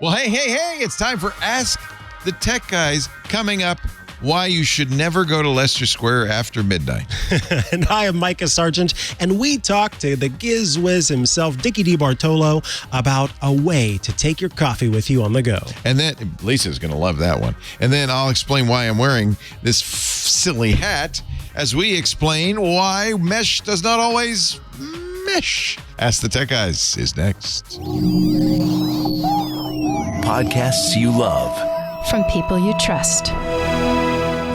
Well, hey, it's time for Ask the Tech Guys. Coming up, why you should never go to Leicester Square after midnight. And I am Micah Sargent, and we talk to the Gizwiz himself, Dickie DeBartolo, about a way to take your coffee with you on the go. And then, Lisa's going to love that one. And then I'll explain why I'm wearing this silly hat as we explain why mesh does not always mesh. Ask the Tech Guys is next. Podcasts you love. From people you trust.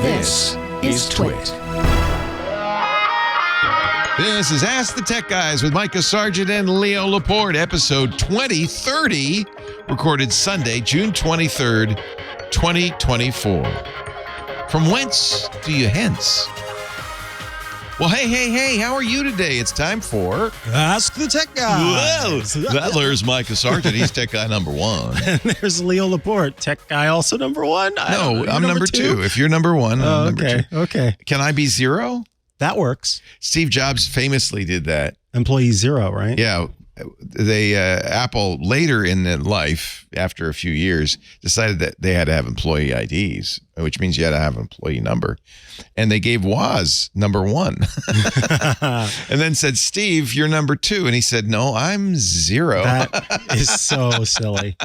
This is Twit. This is Ask the Tech Guys with Micah Sargent and Leo Laporte, episode 2030, recorded Sunday, June 23rd, 2024. From Whence do you hence? Well, hey, how are you today? It's time for Ask the Tech Guys. Well, there's Micah Sargent. He's tech guy number one. And there's Leo Laporte, tech guy also number one. No, I'm number two. If you're number one, I'm number two. Okay. Can I be zero? That works. Steve Jobs famously did that. Employee zero, right? Yeah. They Apple later in their life, after a few years, decided that they had to have employee IDs, which means you had to have an employee number. And they gave Woz number one. And then said, Steve, you're number two. And he said, no, I'm zero. That is so silly.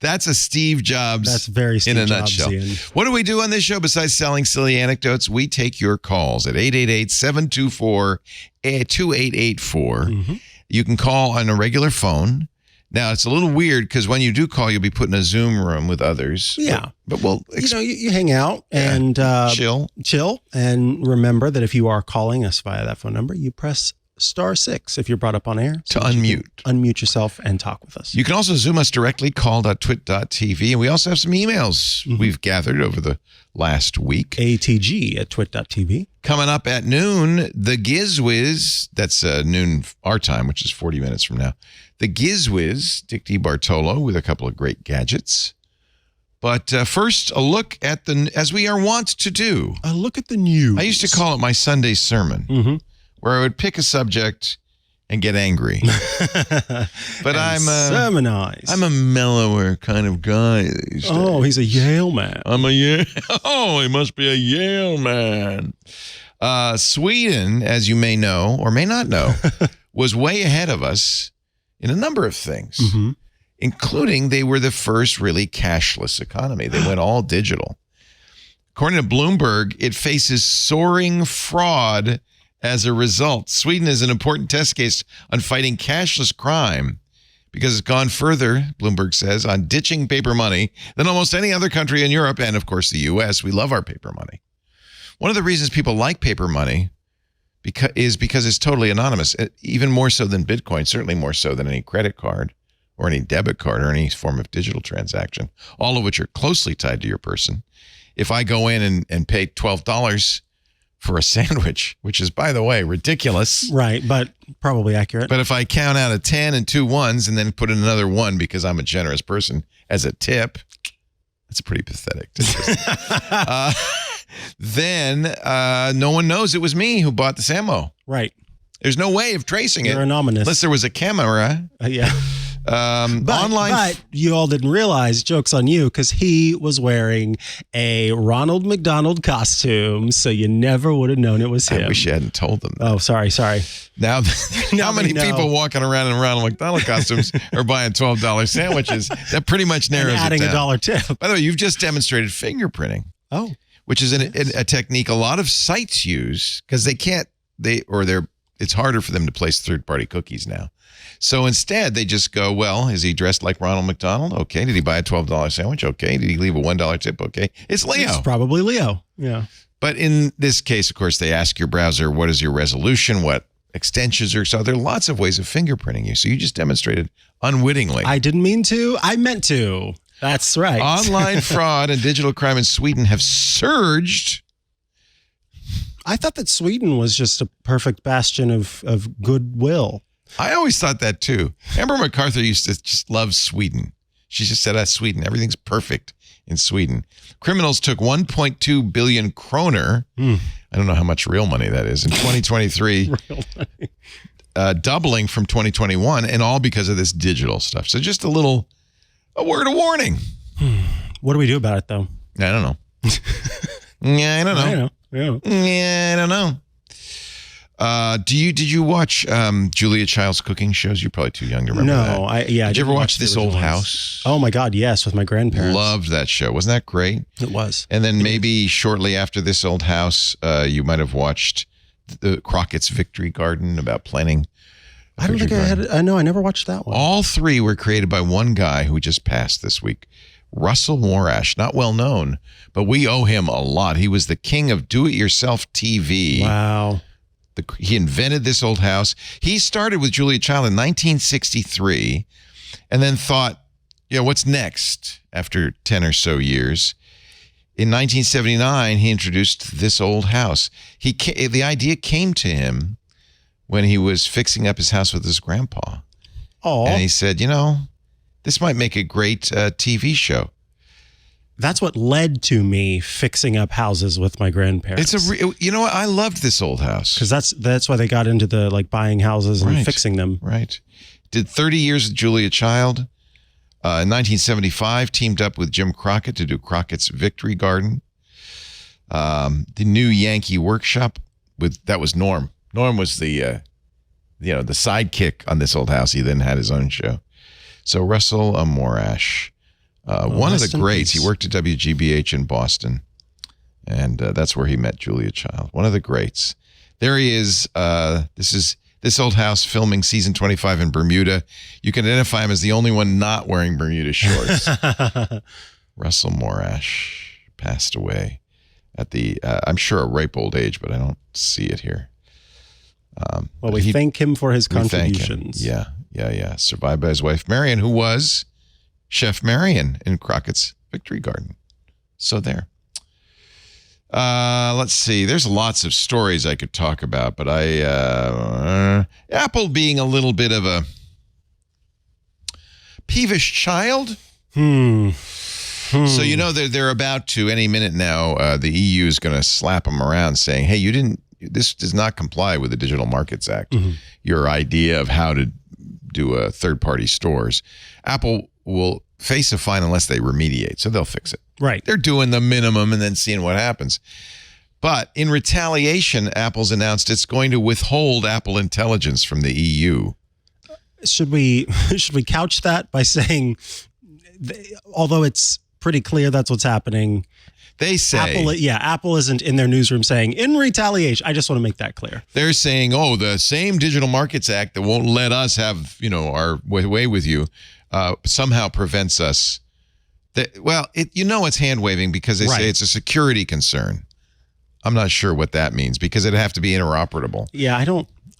That's a Steve Jobs. That's very Steve in a Jobs-ian. nutshell. What do we do on this show besides selling silly anecdotes? We take your calls at 888-724-2884. Mm-hmm. You can call on a regular phone. Now, it's a little weird because when you do call, you'll be put in a Zoom room with others. Yeah. But we'll... you hang out and... Chill. And remember that if you are calling us via that phone number, you press *6 if you're brought up on air. To unmute. Unmute yourself and talk with us. You can also Zoom us directly, call.twit.tv. And we also have some emails we've gathered over the last week. ATG@twit.tv. Coming up at noon, the Gizwiz, that's noon our time, which is 40 minutes from now. The Gizwiz, Dick DeBartolo, with a couple of great gadgets. But first, a look at as we are wont to do. A look at the news. I used to call it my Sunday sermon, where I would pick a subject and get angry. But sermonize. I'm a mellower kind of guy these days. Oh, he's a Yale man. I'm a Yale. Oh, he must be a Yale man. Sweden, as you may know or may not know, was way ahead of us in a number of things, including they were the first really cashless economy. They went all digital. According to Bloomberg, it faces soaring fraud as a result. Sweden is an important test case on fighting cashless crime because it's gone further, Bloomberg says, on ditching paper money than almost any other country in Europe and, of course, the U.S. We love our paper money. One of the reasons people like paper money is because it's totally anonymous, even more so than Bitcoin, certainly more so than any credit card or any debit card or any form of digital transaction, all of which are closely tied to your person. If I go in and pay $12 for a sandwich, which is, by the way, ridiculous. Right, but probably accurate. But if I count out a 10 and 2 ones and then put in another 1 because I'm a generous person as a tip, that's pretty pathetic. Then no one knows it was me who bought this ammo. Right. There's no way of tracing it. You're anonymous. Unless there was a camera. Yeah. Online. But you all didn't realize, joke's on you, because he was wearing a Ronald McDonald costume, so you never would have known it was him. I wish you hadn't told them that. Oh, sorry. Now, how many people walking around in Ronald McDonald costumes are buying $12 sandwiches? That pretty much narrows it down. Adding $1 tip. By the way, you've just demonstrated fingerprinting. Oh. Which is a technique a lot of sites use because it's harder for them to place third-party cookies now. So instead, they just go, well, is he dressed like Ronald McDonald? Okay. Did he buy a $12 sandwich? Okay. Did he leave a $1 tip? Okay. It's Leo. It's probably Leo. Yeah. But in this case, of course, they ask your browser, what is your resolution? What extensions are? So there are lots of ways of fingerprinting you. So you just demonstrated unwittingly. I didn't mean to. I meant to. That's right. Online fraud and digital crime in Sweden have surged. I thought that Sweden was just a perfect bastion of goodwill. I always thought that too. Amber MacArthur used to just love Sweden. She just said, Sweden, everything's perfect in Sweden. Criminals took 1.2 billion kroner. I don't know how much real money that is in 2023, doubling from 2021, and all because of this digital stuff. So just a little a word of warning. What do we do about it, though? I don't know. Yeah, I don't know. Yeah, I don't know. Did you watch Julia Child's cooking shows? You're probably too young to remember that. Did you ever watch This Old House? Oh my God, yes, with my grandparents. Loved that show. Wasn't that great? It was. And then maybe shortly after This Old House, you might have watched the Crockett's Victory Garden about planning. I don't think I had. I never watched that one. All three were created by one guy who just passed this week, Russell Morash. Not well known, but we owe him a lot. He was the king of do-it-yourself TV. Wow. He invented This Old House. He started with Julia Child in 1963 and then thought, what's next after 10 or so years? In 1979, he introduced This Old House. The idea came to him when he was fixing up his house with his grandpa. Oh. And he said, this might make a great TV show. That's what led to me fixing up houses with my grandparents. You know what? I loved This Old House. Because that's why they got into the buying houses and fixing them. Right. Did 30 years with Julia Child. In 1975, teamed up with Jim Crockett to do Crockett's Victory Garden. The New Yankee Workshop that was Norm. Norm was the sidekick on This Old House. He then had his own show. So Russell Morash. One of the greats. He worked at WGBH in Boston, and that's where he met Julia Child. One of the greats. There he is. This is This Old House filming season 25 in Bermuda. You can identify him as the only one not wearing Bermuda shorts. Russell Morash passed away at the, I'm sure, a ripe old age, but I don't see it here. Well, we thank him for his contributions. Yeah. Survived by his wife, Marion, who was Chef Marion in Crockett's Victory Garden. So there. Let's see. There's lots of stories I could talk about, but Apple being a little bit of a peevish child. So they're about to any minute now. The EU is going to slap them around, saying, "Hey, this does not comply with the Digital Markets Act. Mm-hmm. Your idea of how to do third-party stores." Apple will face a fine unless they remediate, so they'll fix it. Right. They're doing the minimum and then seeing what happens. But in retaliation, Apple's announced it's going to withhold Apple Intelligence from the EU. Should we couch that by saying, although it's pretty clear that's what's happening, they say Apple isn't in their newsroom saying in retaliation. I just want to make that clear. They're saying, the same Digital Markets Act that won't let us have our way with you somehow prevents us. It's hand waving because they say it's a security concern. I'm not sure what that means because it'd have to be interoperable. Yeah,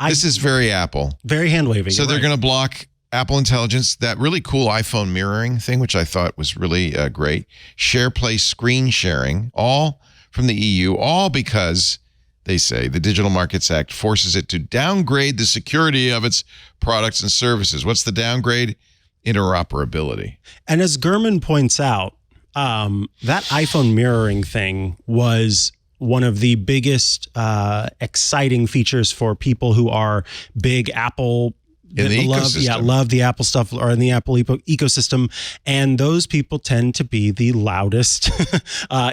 this is very Apple. Very hand waving. So they're going to block Apple Intelligence, that really cool iPhone mirroring thing, which I thought was really great. SharePlay screen sharing, all from the EU, all because they say the Digital Markets Act forces it to downgrade the security of its products and services. What's the downgrade? Interoperability. And as Gurman points out, that iPhone mirroring thing was one of the biggest exciting features for people who are big Apple in the ecosystem. Love the Apple stuff or in the Apple ecosystem. And those people tend to be the loudest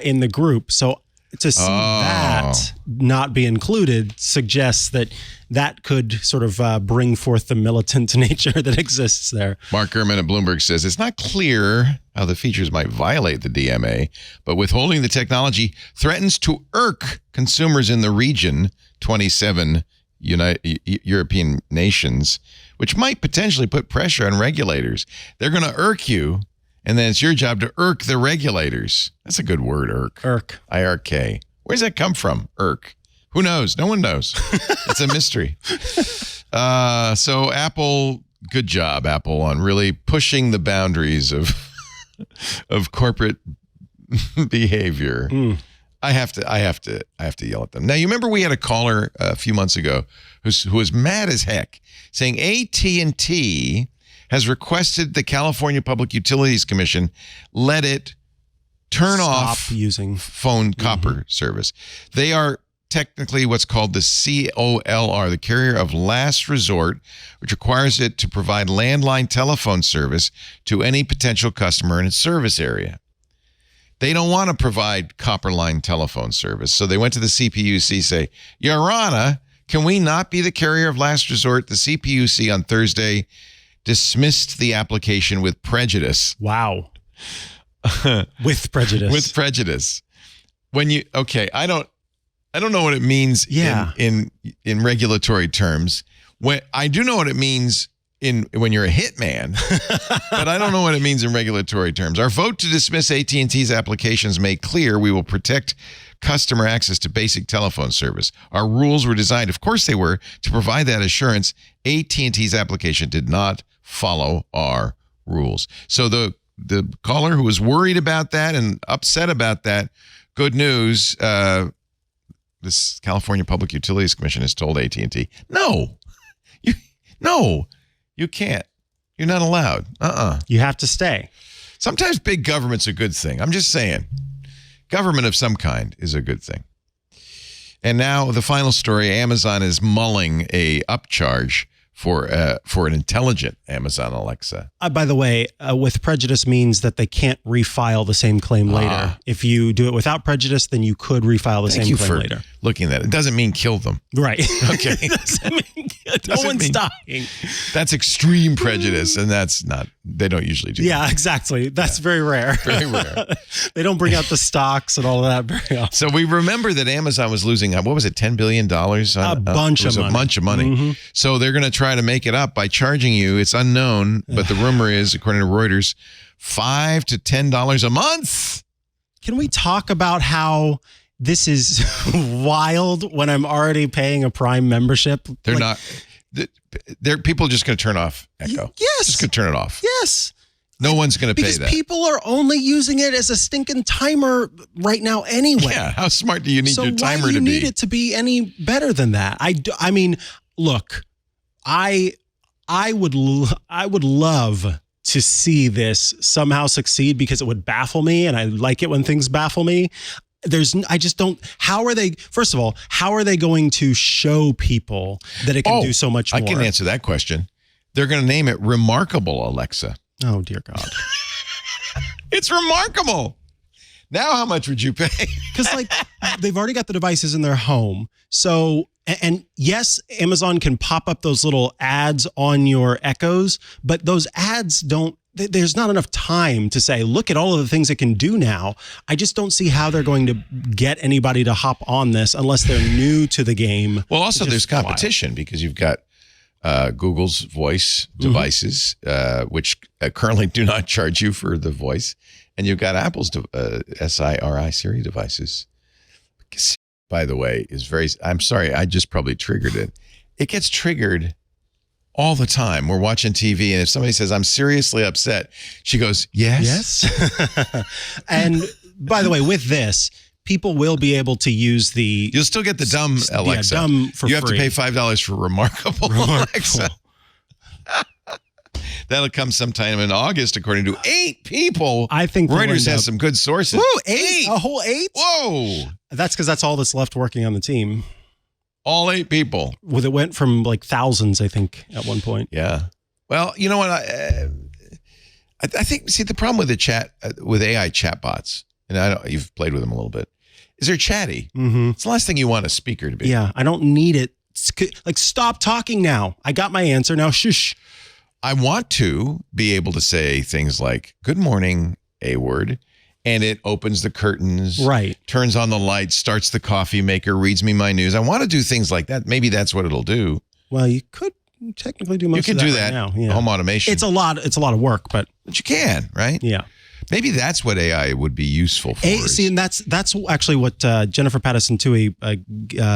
in the group. So to see that not be included suggests that could sort of bring forth the militant nature that exists there. Mark Gurman at Bloomberg says it's not clear how the features might violate the DMA, but withholding the technology threatens to irk consumers in the region, 27 European nations, which might potentially put pressure on regulators. They're going to irk you, and then it's your job to irk the regulators. That's a good word, irk. Irk. I-R-K. Where does that come from, irk? Who knows? No one knows. It's a mystery. So Apple, good job, Apple, on really pushing the boundaries of corporate behavior. I have to yell at them. Now, you remember we had a caller a few months ago who was mad as heck, saying AT&T has requested the California Public Utilities Commission let it turn off using phone copper service. They are technically what's called the COLR, the carrier of last resort, which requires it to provide landline telephone service to any potential customer in its service area. They don't want to provide copper line telephone service. So they went to the CPUC, say, Your Honor, can we not be the carrier of last resort? The CPUC on Thursday dismissed the application with prejudice. Wow. With prejudice. With prejudice. I don't know what it means in regulatory terms. I do know what it means when you're a hitman, but I don't know what it means in regulatory terms. Our vote to dismiss AT&T's applications made clear we will protect customer access to basic telephone service. Our rules were designed, of course they were, to provide that assurance. AT&T's application did not follow our rules. So the caller who was worried about that and upset about that, good news, this California Public Utilities Commission has told AT&T, no, you can't. You're not allowed. You have to stay. Sometimes big government's a good thing. I'm just saying. Government of some kind is a good thing. And now the final story, Amazon is mulling a upcharge for an intelligent Amazon Alexa. By the way, with prejudice means that they can't refile the same claim later. If you do it without prejudice, then you could refile the same claim later. Looking at it. It doesn't mean kill them. Right. Okay. No one's dying. That's extreme prejudice, and that's not, they don't usually do that. Yeah, exactly. That's very rare. Very rare. They don't bring out the stocks and all of that very often. So we remember that Amazon was losing, what was it, $10 billion? A bunch of money. A bunch of money. Mm-hmm. So they're going to try to make it up by charging you. It's unknown, but the rumor is, according to Reuters, $5 to $10 a month. Can we talk about how this is wild when I'm already paying a Prime membership? They're not. People are just going to turn off Echo. Yes. Just going to turn it off. Yes. No one's going to pay that. Because people are only using it as a stinking timer right now anyway. Yeah. How smart do you need your timer to be? So why do you need it to be any better than that? I mean, look, I would love to see this somehow succeed because it would baffle me, and I like it when things baffle me. I just don't. First of all, how are they going to show people that it can do so much more? I can answer that question. They're going to name it Remarkable Alexa. Oh, dear God. It's remarkable. Now, how much would you pay? Because they've already got the devices in their home. So, and yes, Amazon can pop up those little ads on your Echoes, but those ads there's not enough time to say, look at all of the things it can do now. I just don't see how they're going to get anybody to hop on this unless they're new to the game. Well, also there's competition because you've got Google's voice devices, which currently do not charge you for the voice. And you've got Apple's Siri devices. By the way, I'm sorry, I just probably triggered it. It gets triggered all the time. We're watching TV, and if somebody says, I'm seriously upset, she goes, yes. And by the way, with this, people will be able to use You'll still get the dumb Alexa. Dumb for you have free. to pay $5 for Remarkable Alexa. That'll come sometime in August, according to 8 people. I think Reuters has some good sources. Woo, 8? A whole 8? Whoa. That's because that's all that's left working on the team. All 8 people. Well, it went from thousands, I think, at one point. Yeah. Well, you know what? I think, the problem with with AI chatbots, and I know you've played with them a little bit, is they're chatty. Mm-hmm. It's the last thing you want a speaker to be. Yeah, I don't need it. Stop talking now. I got my answer. Now, shush. I want to be able to say things like, good morning, A-word, and it opens the curtains, right? Turns on the lights, starts the coffee maker, reads me my news. I want to do things like that. Maybe that's what it'll do. Well, you could technically do most of that. You can do that right now. Yeah. Home automation. It's a lot of work, but you can, right? Yeah. Maybe that's what AI would be useful for. See, and that's actually what Jennifer Pattison Tui, a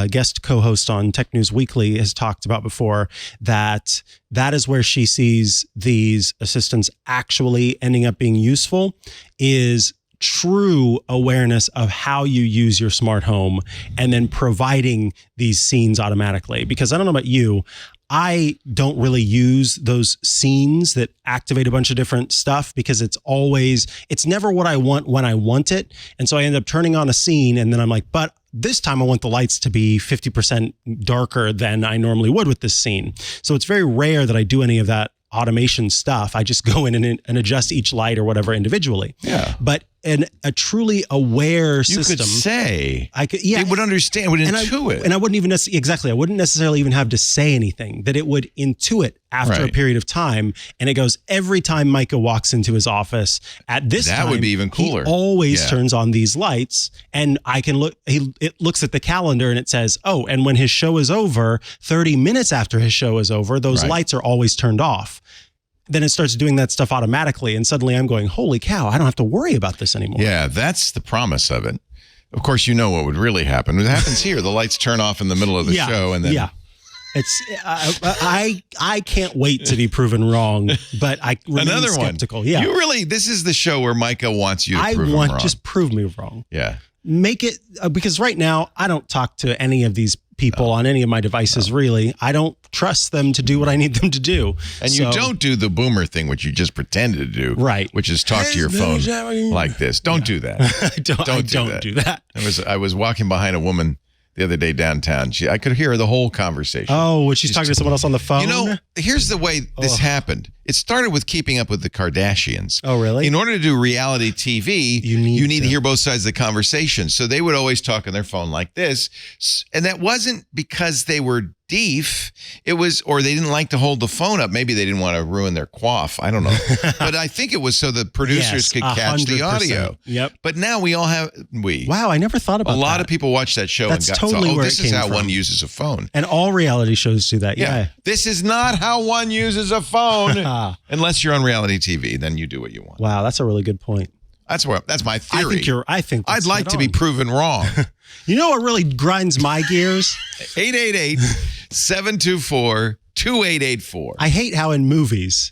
guest co-host on Tech News Weekly, has talked about before. That is where she sees these assistants actually ending up being useful, is true awareness of how you use your smart home and then providing these scenes automatically. Because I don't know about you, I don't really use those scenes that activate a bunch of different stuff because it's never what I want when I want it. And so I end up turning on a scene and then I'm like, but this time I want the lights to be 50% darker than I normally would with this scene. So it's very rare that I do any of that automation stuff. I just go in and adjust each light or whatever individually. Yeah. But a truly aware system. You could say. I could, yeah. It would understand, would intuit. And I wouldn't even I wouldn't necessarily even have to say anything, that it would intuit after a period of time. And it goes, every time Micah walks into his office at this time, that would be even cooler. He always turns on these lights, and I can look, it looks at the calendar and it says, oh, and when his show is over, 30 minutes after his show is over, those lights are always turned off. Then it starts doing that stuff automatically. And suddenly I'm going, holy cow, I don't have to worry about this anymore. Yeah, that's the promise of it. Of course, you know what would really happen. What happens here, the lights turn off in the middle of the show. And then it's I can't wait to be proven wrong, but I remain skeptical. Yeah. You really, this is the show where Micah wants you to prove him wrong. Just prove me wrong. Yeah. Make it, because right now I don't talk to any of these people on any of my devices, really. I don't trust them to do what I need them to do. And you don't do the boomer thing, which you just pretended to do. Right. Which is talk to your phone like this. Don't do that. Don't do that. I was walking behind a woman the other day downtown. I could hear the whole conversation. Oh, when she's talking to someone else on the phone? You know, here's the way this happened. It started with Keeping Up with the Kardashians. Oh, really? In order to do reality TV, you need to hear both sides of the conversation. So they would always talk on their phone like this. And that wasn't because they were deaf. It was, or they didn't like to hold the phone up. Maybe they didn't want to ruin their quaff. I don't know. But I think it was so the producers could catch the audio. Yep. But now we all have, Wow, I never thought about that. A lot of people watch that show That's and totally where this it is came how from. one uses a phone. And all reality shows do that. Yeah. This is not how one uses a phone. Unless you're on reality TV, then you do what you want. Wow, that's a really good point. That's my theory. I think I'd like to be proven wrong. You know what really grinds my gears? 888-724-2884. I hate how in movies,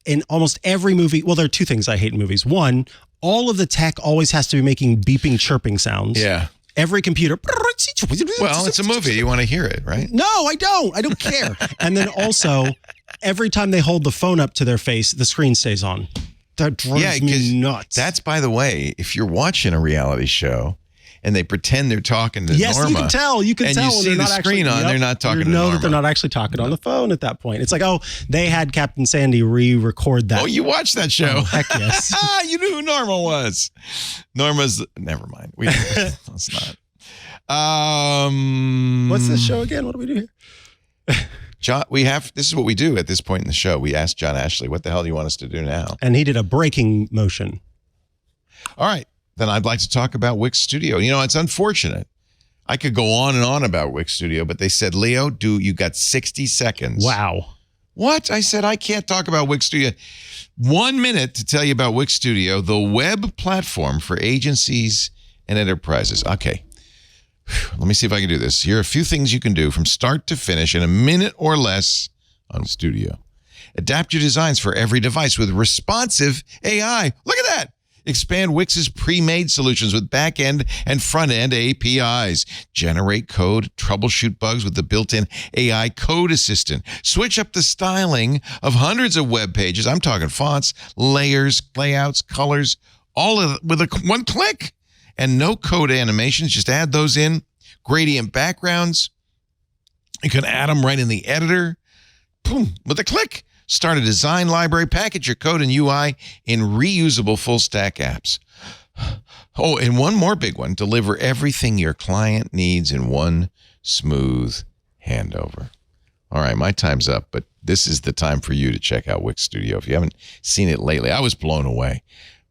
in almost every movie, well, there are two things I hate in movies. One, all of the tech always has to be making beeping, chirping sounds. Yeah. Every computer. Well, it's a movie. You want to hear it, right? No, I don't. I don't care. And then also, every time they hold the phone up to their face, the screen stays on. That drives me nuts. That's, by the way, if you're watching a reality show and they pretend they're talking to Norma. You can tell. You can tell. And you see the screen on, they're not talking to Norma. You know that they're not actually talking on the phone at that point. It's like, oh, they had Captain Sandy re-record that. Oh, you watched that show? Oh, heck yes. You knew who Norma was. Never mind. Let's not. What's this show again? What do we do here? John, this is what we do at this point in the show. We asked John Ashley, what the hell do you want us to do now? And he did a breaking motion. All right. Then I'd like to talk about Wix Studio. You know, it's unfortunate. I could go on and on about Wix Studio, but they said, Leo, you got 60 seconds. Wow. What? I said, I can't talk about Wix Studio. 1 minute to tell you about Wix Studio, the web platform for agencies and enterprises. Okay. Let me see if I can do this. Here are a few things you can do from start to finish in a minute or less on Studio. Adapt your designs for every device with responsive AI. Look at that. Expand Wix's pre-made solutions with back-end and front-end APIs. Generate code, troubleshoot bugs with the built-in AI code assistant. Switch up the styling of hundreds of web pages. I'm talking fonts, layers, layouts, colors, all of it with one click. And no code animations, just add those in. Gradient backgrounds. You can add them right in the editor. Boom, with a click. Start a design library, package your code and UI in reusable full stack apps. Oh, and one more big one. Deliver everything your client needs in one smooth handover. All right, my time's up, but this is the time for you to check out Wix Studio. If you haven't seen it lately, I was blown away.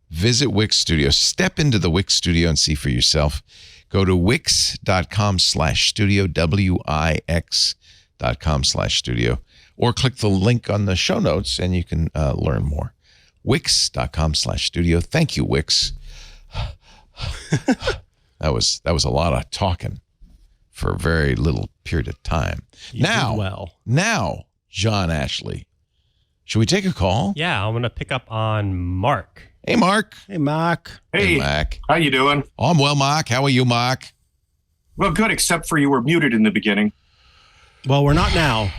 Visit Wix Studio. Step into the Wix Studio and see for yourself. Go to wix.com/studio, wix.com/studio, or click the link on the show notes and you can learn more. Wix.com/studio. Thank you, Wix. That was a lot of talking for a very little period of time. Now, John Ashley, should we take a call? Yeah, I'm going to pick up on Mark. Hey, Mark. Hey, Mark. Hey, Mark. How you doing? Oh, I'm well, Mark. How are you, Mark? Well, good, except for you were muted in the beginning. Well, we're not now.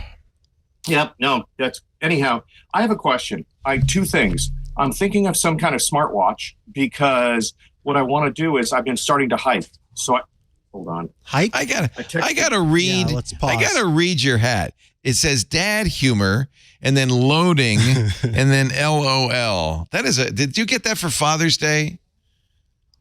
Yep. No, that's anyhow. I have a question. Two things. I'm thinking of some kind of smartwatch because what I want to do is I've been starting to hike. So hold on. Hike? I gotta read. Yeah, let's pause. I gotta read your hat. It says dad humor and then loading and then LOL. That is did you get that for Father's Day?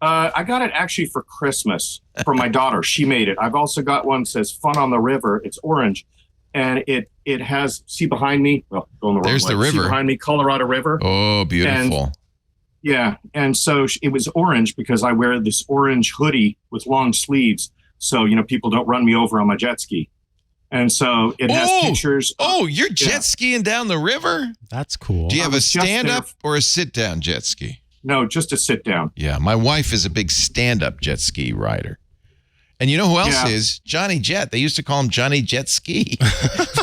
I got it actually for Christmas for my daughter. She made it. I've also got one that says fun on the river. It's orange. And it has, see behind me, well, going the wrong There's way. the river. See behind me, Colorado River. Oh, beautiful. And so it was orange because I wear this orange hoodie with long sleeves. So, people don't run me over on my jet ski. And so it has pictures. Oh, you're jet skiing down the river? That's cool. Do you have a stand-up or a sit-down jet ski? No, just a sit-down. Yeah, my wife is a big stand-up jet ski rider. And you know who else is? Johnny Jet. They used to call him Johnny Jet Ski.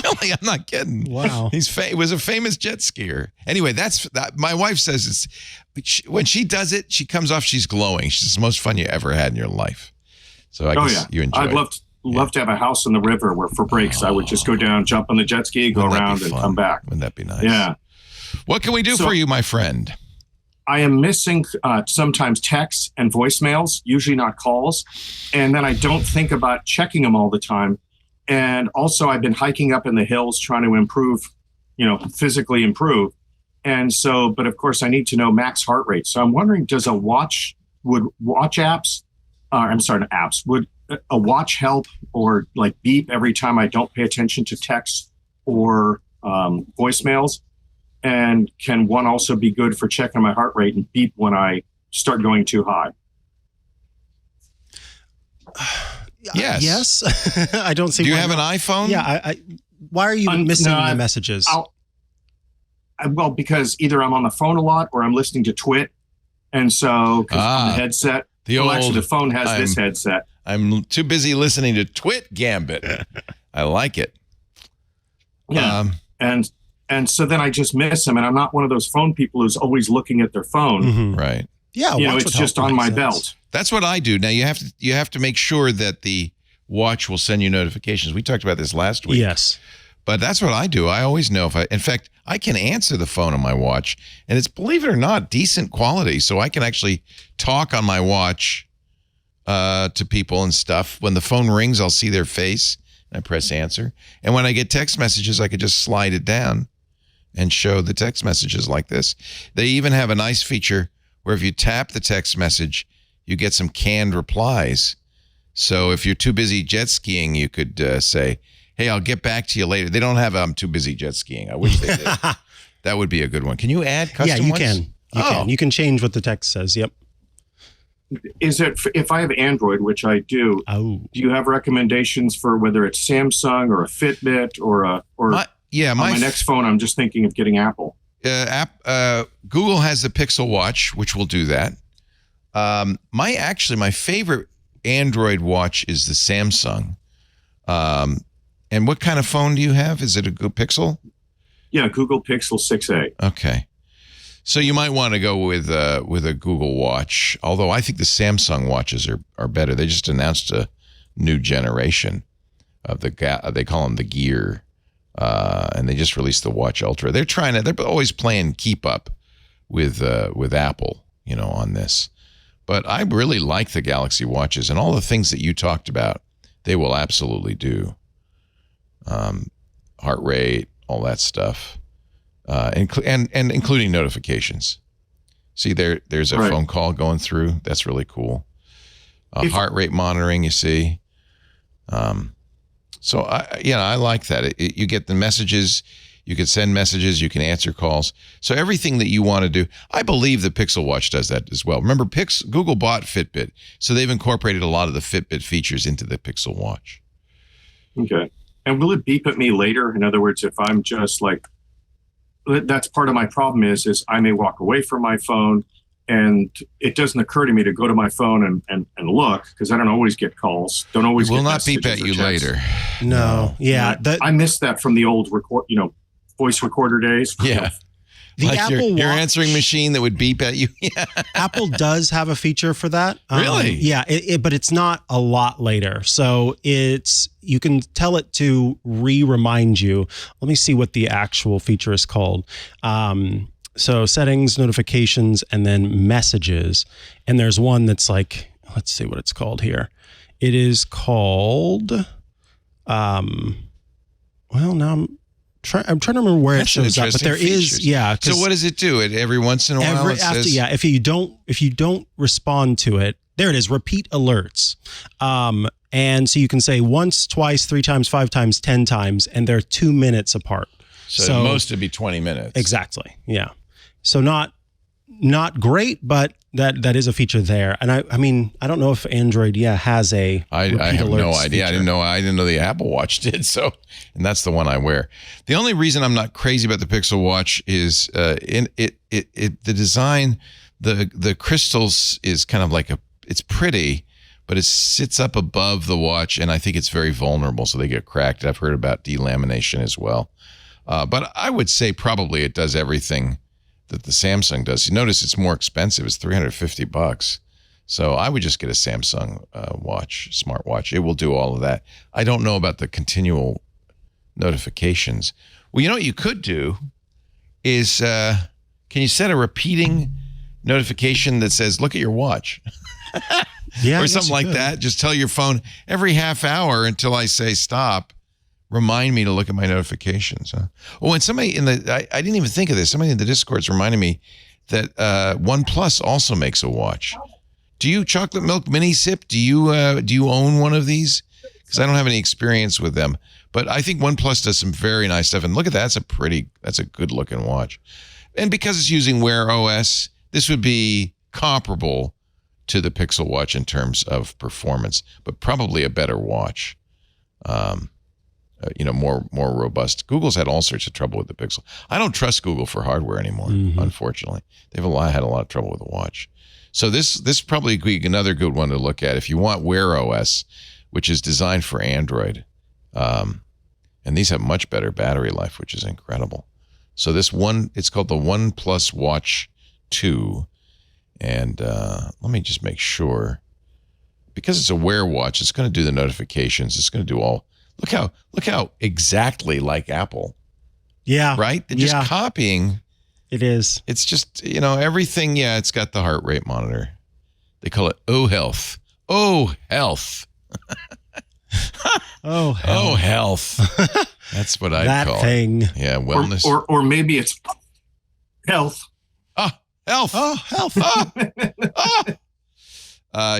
Really, I'm not kidding. Wow. He was a famous jet skier. Anyway, that's that. My wife says when she does it, she comes off, she's glowing. She's the most fun you ever had in your life. So I guess you enjoy it. I'd love to have a house on the river where for breaks I would just go down, jump on the jet ski, go around and come back. Wouldn't that be nice? Yeah. What can we do for you, my friend? I am missing sometimes texts and voicemails, usually not calls. And then I don't think about checking them all the time. And also I've been hiking up in the hills trying to improve, physically improve. And so, but of course I need to know max heart rate. So I'm wondering, would a watch help or like beep every time I don't pay attention to texts or voicemails? And can one also be good for checking my heart rate and beep when I start going too high? Yes. Yes. I don't see. Do you have an iPhone? Yeah. Why are you missing the messages? Well, because either I'm on the phone a lot or I'm listening to Twit. And so on the headset, actually the phone has this headset. I'm too busy listening to Twit Gambit. I like it. Yeah. And so then I just miss them, and I'm not one of those phone people who's always looking at their phone. Mm-hmm. Right. Yeah, it's just on my belt. That's what I do. Now you have to make sure that the watch will send you notifications. We talked about this last week. Yes. But that's what I do. I always know in fact, I can answer the phone on my watch, and it's, believe it or not, decent quality. So I can actually talk on my watch to people and stuff. When the phone rings, I'll see their face, and I press answer. And when I get text messages, I could just slide it down and show the text messages like this. They even have a nice feature where if you tap the text message, you get some canned replies. So if you're too busy jet skiing, you could say, hey, I'll get back to you later. They don't have I'm too busy jet skiing. I wish they did. That would be a good one. Can you add custom ones? Can. You can. You can change what the text says. Yep. Is it, if I have Android, which I do, do you have recommendations for whether it's Samsung or a Fitbit or my next phone? I'm just thinking of getting Apple. Google has the Pixel Watch, which will do that. My favorite Android watch is the Samsung. And what kind of phone do you have? Is it a good Pixel? Yeah, Google Pixel 6a. Okay. So you might want to go with a Google Watch, although I think the Samsung watches are better. They just announced a new generation of they call them the Gear, and they just released the Watch Ultra. They're always playing keep up with Apple, on this. But I really like the Galaxy watches, and all the things that you talked about, they will absolutely do. Heart rate, all that stuff. And including notifications. See, there's a phone call going through. That's really cool. Heart rate monitoring, you see. So I like that. You get the messages. You can send messages. You can answer calls. So everything that you want to do. I believe the Pixel Watch does that as well. Remember, Google bought Fitbit, so they've incorporated a lot of the Fitbit features into the Pixel Watch. Okay. And will it beep at me later? In other words, if I'm just like, that's part of my problem is I may walk away from my phone and it doesn't occur to me to go to my phone and look, because I don't always get calls. Don't always will get not beep at you later. No. Yeah. I missed that from the old voice recorder days. Yeah. The like Apple your Watch, answering machine that would beep at you. Yeah. Apple does have a feature for that. Really? Yeah, but it's not a lot later. So you can tell it to remind you. Let me see what the actual feature is called. So settings, notifications, and then messages. And there's one that's like, let's see what it's called here. It is called, well, now I'm trying to remember where it shows up, but there is, yeah. So what does it do? It every once in a while it says, yeah, if you don't respond to it, there it is, repeat alerts. And so you can say once, twice, 3 times, 5 times, 10 times, and they're 2 minutes apart. So most would be 20 minutes. Exactly. Yeah. So not great, but that is a feature there. And I mean, I don't know if Android, has a I have no idea. Feature. I didn't know the Apple Watch did. So, and that's the one I wear. The only reason I'm not crazy about the Pixel Watch is the design, the crystals is kind of like it's pretty, but it sits up above the watch, and I think it's very vulnerable, so they get cracked. I've heard about delamination as well. But I would say probably it does everything that the Samsung does. You notice it's more expensive. It's $350. So I would just get a Samsung smartwatch. It will do all of that. I don't know about the continual notifications. Well, you know what you could do is, can you set a repeating notification that says, look at your watch? Yeah, or something like that. Just tell your phone every half hour until I say stop. Remind me to look at my notifications. Oh, and somebody I didn't even think of this. Somebody in the Discord's reminded me that OnePlus also makes a watch. Do you chocolate milk mini sip? Do you own one of these? Because I don't have any experience with them. But I think OnePlus does some very nice stuff. And look at that. That's a good looking watch. And because it's using Wear OS, this would be comparable to the Pixel Watch in terms of performance, but probably a better watch. More robust. Google's had all sorts of trouble with the Pixel. I don't trust Google for hardware anymore, unfortunately. They've had a lot of trouble with the watch. So this probably be another good one to look at if you want Wear OS, which is designed for Android. And these have much better battery life, which is incredible. So it's called the OnePlus Watch To. And let me just make sure. Because it's a Wear watch, it's going to do the notifications. It's going to do all. Look how exactly like Apple. Yeah. Right? They're just copying. It is. It's just, everything. Yeah, it's got the heart rate monitor. They call it O Health. Oh, health. Oh, health. Oh, health. That's what I'd call thing. It. Yeah, wellness. Or maybe it's health. Ah, health. Oh, health.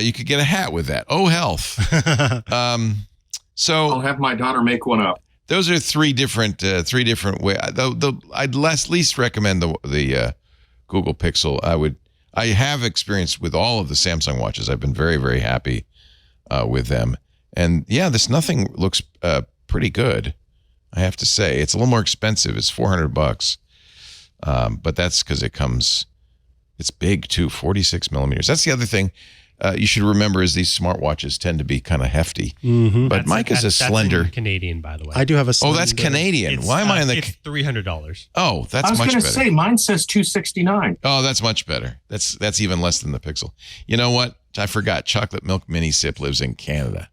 You could get a hat with that. Oh, health. So I'll have my daughter make one up. Those are three different ways. I'd least recommend the Google Pixel. I have experience with all of the Samsung watches. I've been very, very happy with them. And yeah, this Nothing looks pretty good. I have to say, it's a little more expensive. It's $400, but that's because it's big too, 46 millimeters. That's the other thing. You should remember is these smartwatches tend to be kind of hefty, but Mike is a slender. That's Canadian, by the way. I do have a slender. Oh, that's Canadian. Why am I in the? It's $300. Oh, that's much better. I was going to say mine says $269. Oh, that's much better. That's even less than the Pixel. You know what? I forgot. Chocolate Milk Mini Sip lives in Canada,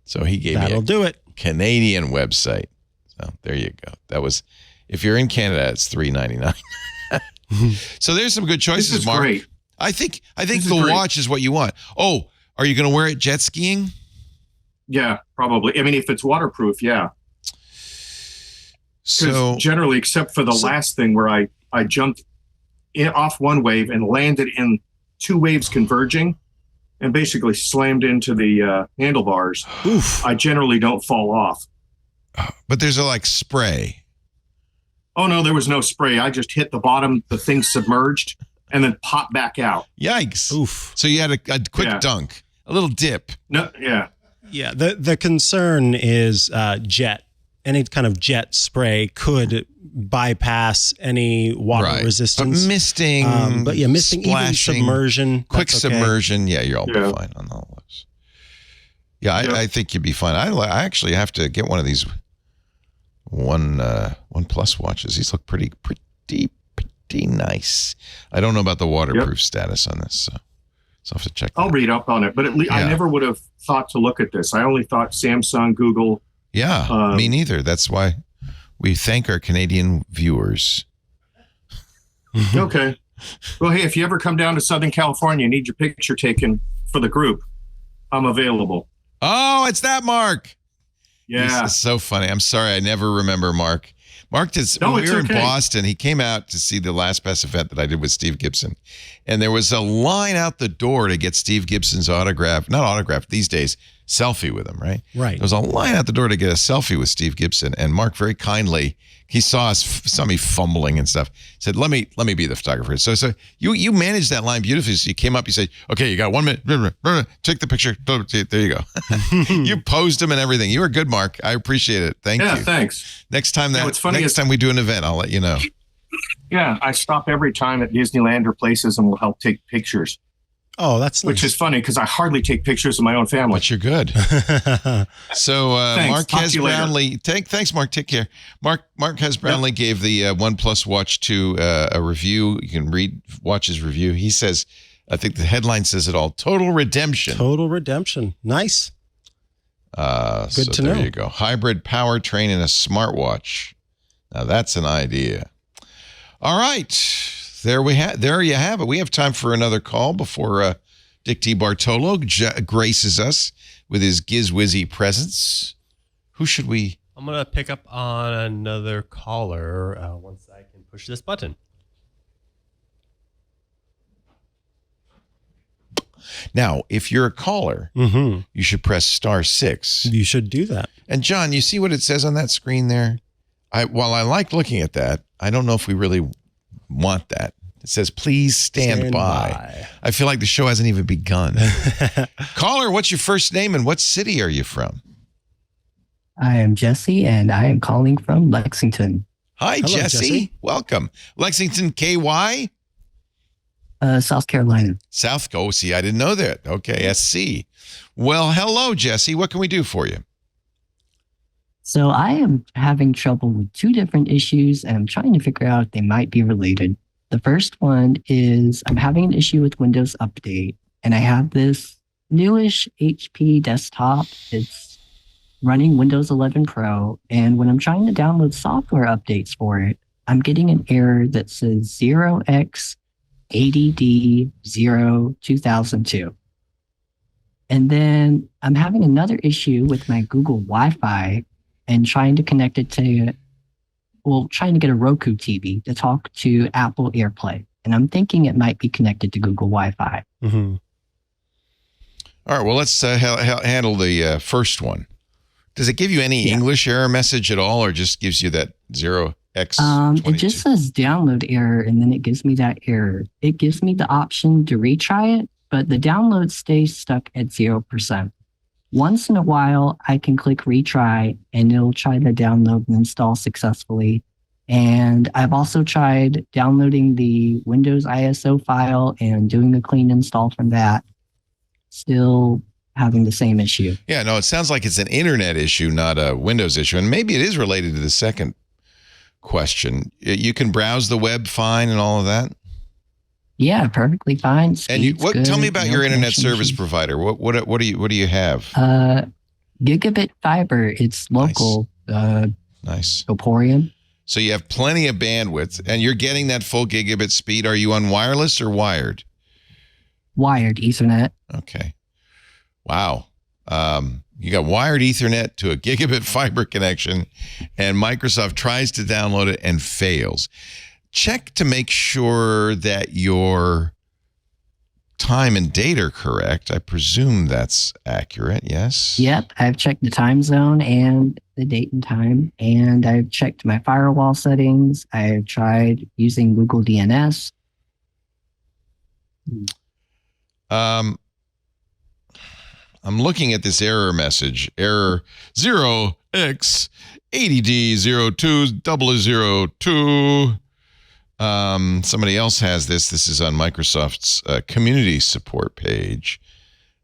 so he gave me a Canadian website. So there you go. That was, if you're in Canada, it's $3.99. So there's some good choices, this is Mark. Great. I think the watch is what you want. Oh, are you going to wear it jet skiing? Yeah, probably. I mean, if it's waterproof, yeah. So generally, except for the last thing where I jumped off one wave and landed in 2 waves converging and basically slammed into the handlebars. Oof. I generally don't fall off. But there's a spray. Oh, no, there was no spray. I just hit the bottom, the thing submerged, and then popped back out. Yikes. Oof. So you had a quick dunk, a little dip. No, yeah. Yeah, the concern is jet. Any kind of jet spray could bypass any water resistance. But misting, misting, splashing, even submersion. Quick submersion. Yeah, you'll be fine on all those. Yeah, I think you'd be fine. I actually have to get one of these OnePlus watches. These look pretty pretty nice. I don't know about the waterproof status on this, so I'll have to check. I'll read up on it, but at least I never would have thought to look at this. I only thought Samsung, Google. Yeah, me neither. That's why we thank our Canadian viewers. Okay. Well, hey, if you ever come down to Southern California and need your picture taken for the group, I'm available. Oh, it's that Mark. Yeah. It's so funny. I'm sorry. I never remember Mark. Mark did, when we were in Boston, he came out to see the Last Best event that I did with Steve Gibson. And there was a line out the door to get Steve Gibson's autograph, not autograph these days, selfie with him, right? Right. There was a line out the door to get a selfie with Steve Gibson. And Mark very kindly, he saw me fumbling and stuff, said, let me be the photographer. So you managed that line beautifully. So you came up, you said, okay, you got 1 minute, take the picture. There you go. You posed him and everything. You were good, Mark. I appreciate it. Thank you. Yeah, thanks. Next time we do an event, I'll let you know. Yeah, I stop every time at Disneyland or places and will help take pictures. Oh, that's nice. Which is funny because I hardly take pictures of my own family. But you're good. So Marquez Brownlee, thanks, Mark. Take care. Marquez Brownlee gave the OnePlus Watch To a review. You can watch his review. He says, I think the headline says it all. Total redemption. Total redemption. Nice. Good to know. There you go. Hybrid powertrain in a smartwatch. Now that's an idea. All right. There you have it. We have time for another call before Dick DeBartolo graces us with his Gizwizzy presence. Who should we? I'm going to pick up on another caller once I can push this button. Now, if you're a caller, you should press *6. You should do that. And John, you see what it says on that screen there? While I like looking at that, I don't know if we really want that. It says, please stand by. I feel like the show hasn't even begun. Caller, what's your first name and what city are you from? I am Jesse, and I am calling from Lexington. Hi, Hello, Jesse. Welcome. Lexington, KY? South Carolina. See, I didn't know that. Okay, SC. Well, hello, Jesse. What can we do for you? So I am having trouble with two different issues, and I'm trying to figure out if they might be related. The first one is I'm having an issue with Windows Update, and I have this newish HP desktop. It's running Windows 11 Pro, and when I'm trying to download software updates for it, I'm getting an error that says 0x80D02002. And then I'm having another issue with my Google Wi-Fi and trying to connect it to, trying to get a Roku TV to talk to Apple AirPlay. And I'm thinking it might be connected to Google Wi-Fi. Mm-hmm. All right, well, let's handle the first one. Does it give you any English error message at all, or just gives you that 0x22? It just says download error, and then it gives me that error. It gives me the option to retry it, but the download stays stuck at 0%. Once in a while, I can click retry, and it'll try to download and install successfully. And I've also tried downloading the Windows ISO file and doing a clean install from that. Still having the same issue. Yeah, no, it sounds like it's an internet issue, not a Windows issue. And maybe it is related to the second question. You can browse the web fine and all of that? Yeah, perfectly fine. And tell me about your internet service provider. What do you have? Gigabit fiber. It's local. Nice. Oporium. So you have plenty of bandwidth, and you're getting that full gigabit speed. Are you on wireless or wired? Wired Ethernet. Okay. Wow. You got wired Ethernet to a gigabit fiber connection, and Microsoft tries to download it and fails. Check to make sure that your time and date are correct. I presume that's accurate, yes? Yep, I've checked the time zone and the date and time, and I've checked my firewall settings. I've tried using Google DNS. I'm looking at this error message. Error 0x80D020002. Somebody else has this. This is on Microsoft's community support page.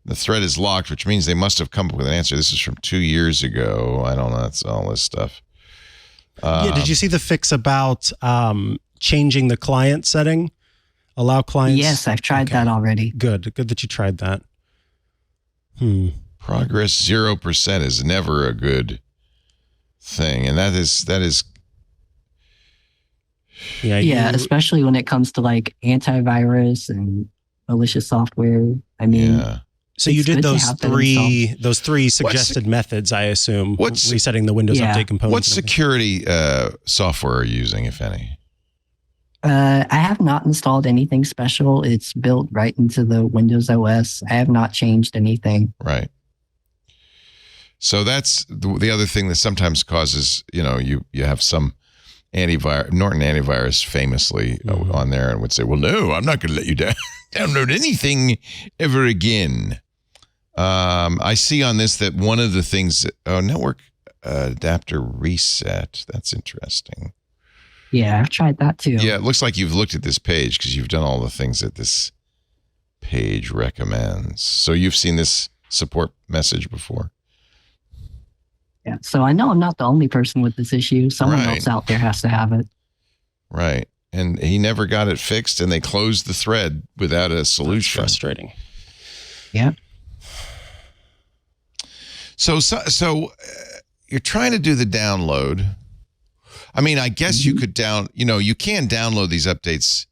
The thread is locked, which means they must have come up with an answer. This is from 2 years ago. I don't know. That's all this stuff. Did you see the fix about changing the client setting? Allow clients. Yes, I've tried that already. Good that you tried that. Progress 0% is never a good thing, and that is. Yeah, especially when it comes to like antivirus and malicious software. I mean, so you did those three suggested methods, I assume. Resetting the Windows Update components. What security software are you using, if any? I have not installed anything special. It's built right into the Windows OS. I have not changed anything. Right. So that's the other thing that sometimes causes, you have some Norton antivirus famously on there and would say, well, no, I'm not going to let you download anything ever again. I see on this that one of the things, network adapter reset. That's interesting. Yeah, I've tried that too. Yeah, it looks like you've looked at this page because you've done all the things that this page recommends. So you've seen this support message before. Yeah, so I know I'm not the only person with this issue. Someone else out there has to have it. Right. And he never got it fixed, and they closed the thread without a solution. That's frustrating. Yeah. So you're trying to do the download. I mean, I guess you could you can download these updates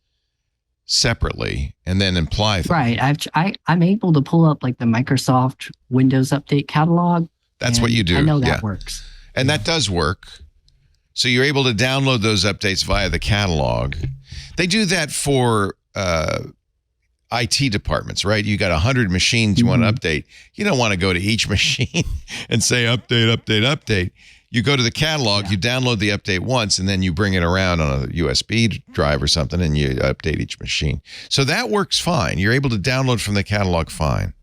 separately and then apply them. Right. I'm able to pull up like the Microsoft Windows Update catalog. That's what you do. I know that works. And that does work. So you're able to download those updates via the catalog. They do that for IT departments, right? You got 100 machines you want to update. You don't want to go to each machine and say update. You go to the catalog, you download the update once, and then you bring it around on a USB drive or something, and you update each machine. So that works fine. You're able to download from the catalog fine.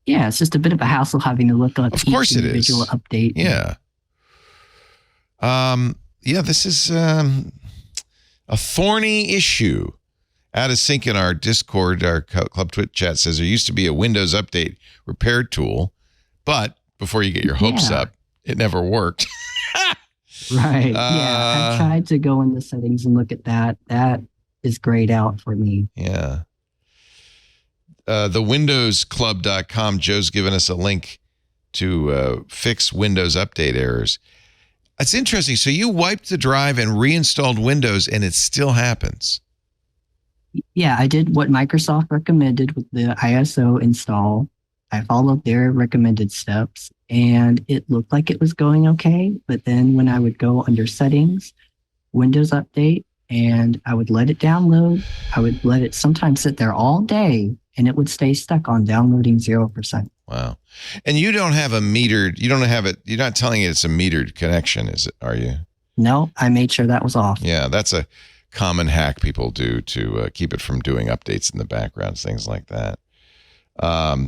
Yeah, it's just a bit of a hassle having to look up each individual update. Yeah. This is a thorny issue. Out of sync in our Discord, our Club Twit chat says there used to be a Windows Update repair tool, but before you get your hopes up, it never worked. Right. I tried to go in the settings and look at that. That is grayed out for me. Yeah. The windowsclub.com, Joe's given us a link to fix Windows Update errors. It's interesting. So you wiped the drive and reinstalled Windows, and it still happens. Yeah, I did what Microsoft recommended with the ISO install. I followed their recommended steps, and it looked like it was going okay. But then when I would go under settings, Windows Update, and I would let it download, I would let it sometimes sit there all day, and it would stay stuck on downloading 0%. Wow. And you don't have you're not telling it it's a metered connection, are you? No, I made sure that was off. Yeah, that's a common hack people do to keep it from doing updates in the background, things like that.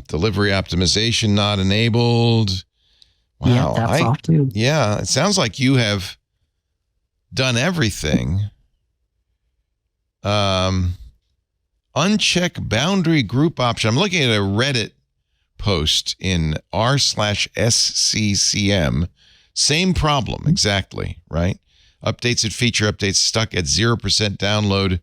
Delivery optimization not enabled. Wow. Yeah, that's off too. Yeah, it sounds like you have done everything. Uncheck boundary group option. I'm looking at a Reddit post in r/sccm. Same problem, exactly, right? Updates and feature updates stuck at 0% download.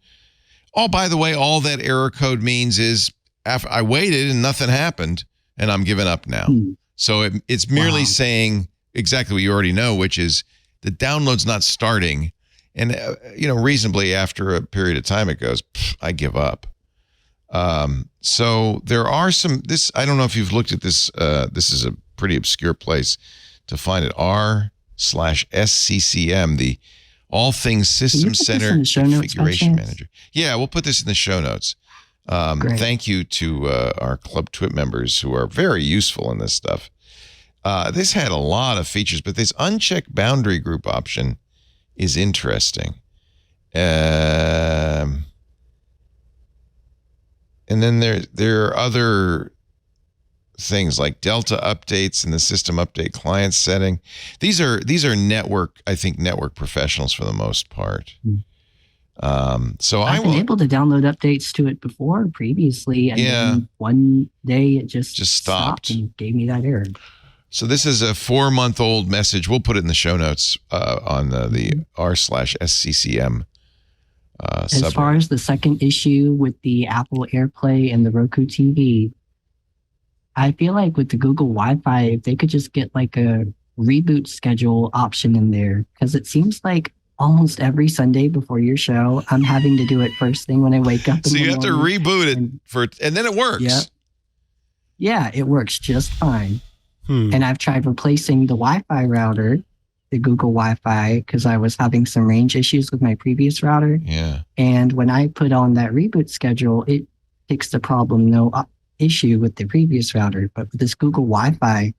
Oh, by the way, all that error code means is after I waited and nothing happened, and I'm giving up now. So it's merely saying exactly what you already know, which is the download's not starting. And, reasonably after a period of time, it goes, I give up. So there are I don't know if you've looked at this. This is a pretty obscure place to find it. r/sccm, the All Things System Center Configuration Manager. Yeah, we'll put this in the show notes. Thank you to our Club Twit members who are very useful in this stuff. This had a lot of features, but this unchecked boundary group option is interesting. And then there are other things like Delta updates in the system update client setting. These are network professionals for the most part. So I've been able to download updates to it previously. And then one day it just stopped and gave me that error. So this is a 4-month-old message. We'll put it in the show notes on the r/sccm As far as the second issue with the Apple AirPlay and the Roku TV, I feel like with the Google Wi-Fi, if they could just get like a reboot schedule option in there, because it seems like almost every Sunday before your show, I'm having to do it first thing when I wake up. So you have to reboot it and then it works. Yep. Yeah, it works just fine. And I've tried replacing the Wi-Fi router, the Google Wi-Fi, because I was having some range issues with my previous router. Yeah. And when I put on that reboot schedule, it fixed the problem, no issue with the previous router. But with this Google Wi-Fi,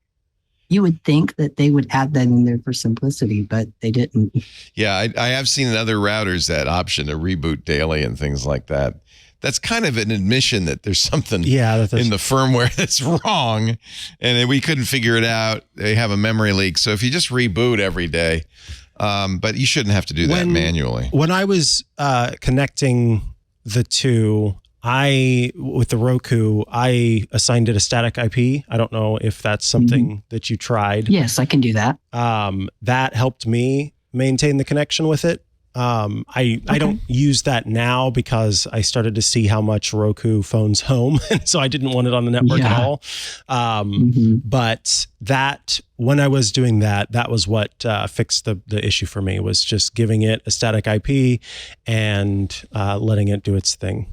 you would think that they would add that in there for simplicity, but they didn't. Yeah, I have seen in other routers that option to reboot daily and things like that. That's kind of an admission that there's something in the firmware that's wrong, and we couldn't figure it out. They have a memory leak. So if you just reboot every day, but you shouldn't have to do that manually. When I was connecting the two, with the Roku, I assigned it a static IP. I don't know if that's something that you tried. Yes, I can do that. That helped me maintain the connection with it. I don't use that now because I started to see how much Roku phones home, and so I didn't want it on the network at all. But that, when I was doing that, that was what fixed the issue for me, was just giving it a static IP and letting it do its thing.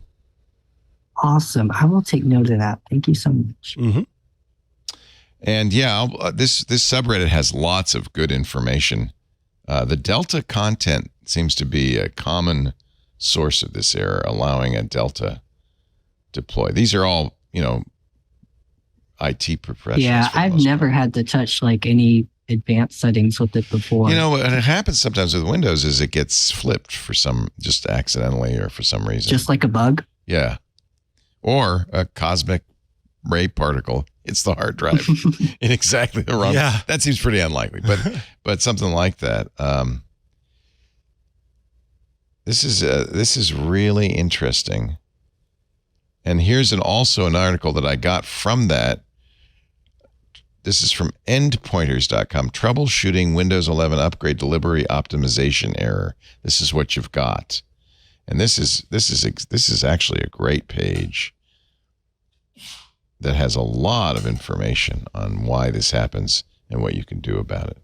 Awesome. I will take note of that. Thank you so much. And yeah, this subreddit has lots of good information. The Delta content seems to be a common source of this error, allowing a Delta deploy. These are all, IT professionals. Yeah, I've never had to touch like any advanced settings with it before. And it happens sometimes with Windows is it gets flipped just accidentally or for some reason. Just like a bug? Yeah. Or a cosmic ray particle. It's the hard drive in exactly the wrong. Yeah. That seems pretty unlikely, but something like that. This is really interesting. And here's also an article that I got from that. This is from endpointers.com. Troubleshooting Windows 11 upgrade delivery optimization error. This is what you've got. And this is actually a great page that has a lot of information on why this happens and what you can do about it.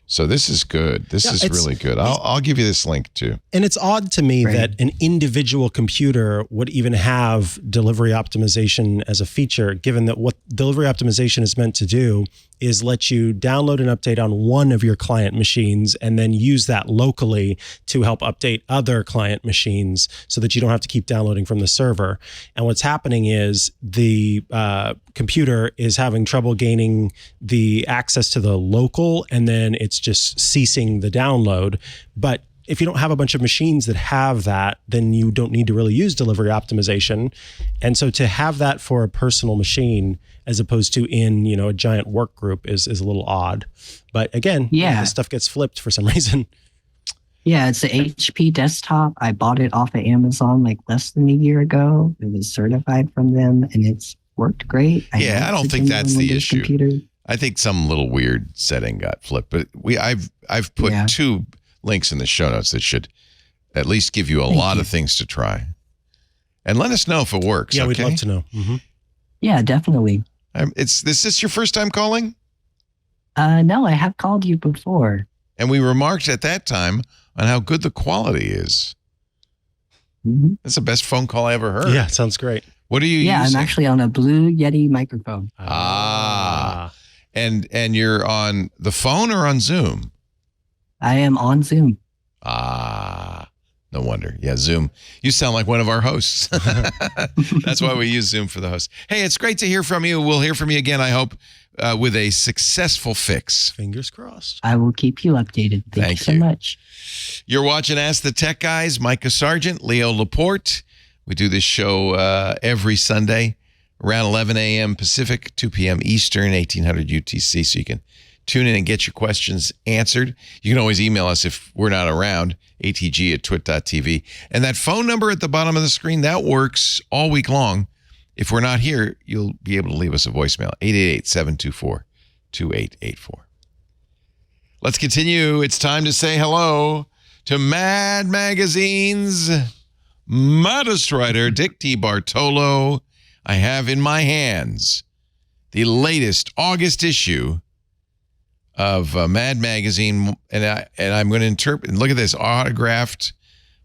So this is good. This is really good. I'll give you this link too. And it's odd to me that an individual computer would even have delivery optimization as a feature, given that what delivery optimization is meant to do is let you download an update on one of your client machines and then use that locally to help update other client machines so that you don't have to keep downloading from the server. And what's happening is the computer is having trouble gaining the access to the local, and then it's just ceasing the download. But if you don't have a bunch of machines that have that, then you don't need to really use delivery optimization. And so to have that for a personal machine as opposed to in, a giant work group is a little odd. But again, this stuff gets flipped for some reason. Yeah, it's the HP desktop. I bought it off of Amazon like less than a year ago. It was certified from them and it's worked great. I don't think that's the issue. Computer. I think some little weird setting got flipped, but I've put 2 links in the show notes that should at least give you a lot of things to try. And let us know if it works. Yeah, okay? We'd love to know. Mm-hmm. Yeah, definitely. Is this your first time calling? No, I have called you before. And we remarked at that time on how good the quality is. Mm-hmm. That's the best phone call I ever heard. Yeah, sounds great. What are you using? Yeah, I'm actually on a Blue Yeti microphone. And you're on the phone or on Zoom? I am on Zoom. No wonder. Yeah, Zoom. You sound like one of our hosts. That's why we use Zoom for the host. Hey, it's great to hear from you. We'll hear from you again, I hope, with a successful fix. Fingers crossed. I will keep you updated. Thank you so much. You're watching Ask the Tech Guys. Micah Sargent, Leo Laporte. We do this show every Sunday around 11 a.m. Pacific, 2 p.m. Eastern, 1800 UTC, so you can tune in and get your questions answered. You can always email us if we're not around, atg@twit.tv. And that phone number at the bottom of the screen, that works all week long. If we're not here, you'll be able to leave us a voicemail, 888-724-2884. Let's continue. It's time to say hello to Mad Magazine's maddest writer, Dick DeBartolo. I have in my hands the latest August issue of Mad Magazine, and I'm going to interpret. Look at this, autographed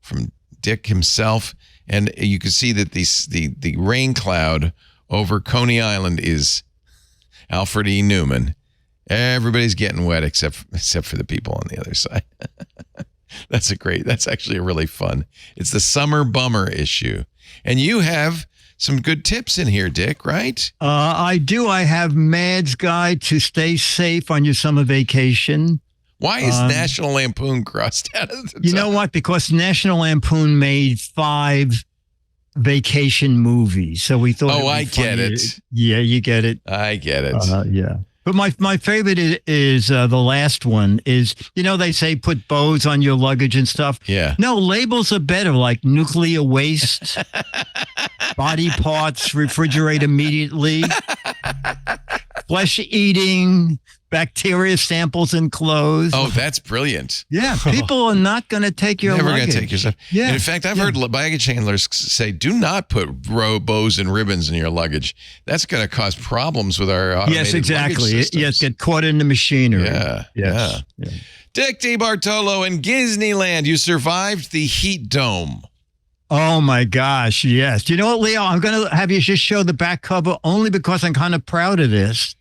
from Dick himself, and you can see that the rain cloud over Coney Island is Alfred E. Newman. Everybody's getting wet except for the people on the other side. That's actually really fun. It's the summer bummer issue, and you have some good tips in here, Dick, right? I do. I have Mad's Guide to Stay Safe on Your Summer Vacation. Why is National Lampoon crossed out of the top? You know what? Because National Lampoon made 5 vacation movies. So we thought I get it. Yeah, you get it. I get it. Yeah. But my favorite is the last one is, they say put bows on your luggage and stuff. Yeah. No, labels are better, like nuclear waste, body parts, refrigerate immediately, flesh eating, bacteria samples in clothes. Oh, that's brilliant. Yeah, people are not going to take your Never luggage. going to take your stuff. Yeah. And in fact, I've heard baggage handlers say, do not put bows and ribbons in your luggage. That's going to cause problems with our automated Yes, exactly. luggage systems. Yes, get caught in the machinery. Yeah. Yes. Yeah. Dick DeBartolo in Disneyland. You survived the heat dome. Oh, my gosh, yes. You know what, Leo? I'm going to have you just show the back cover only because I'm kind of proud of this.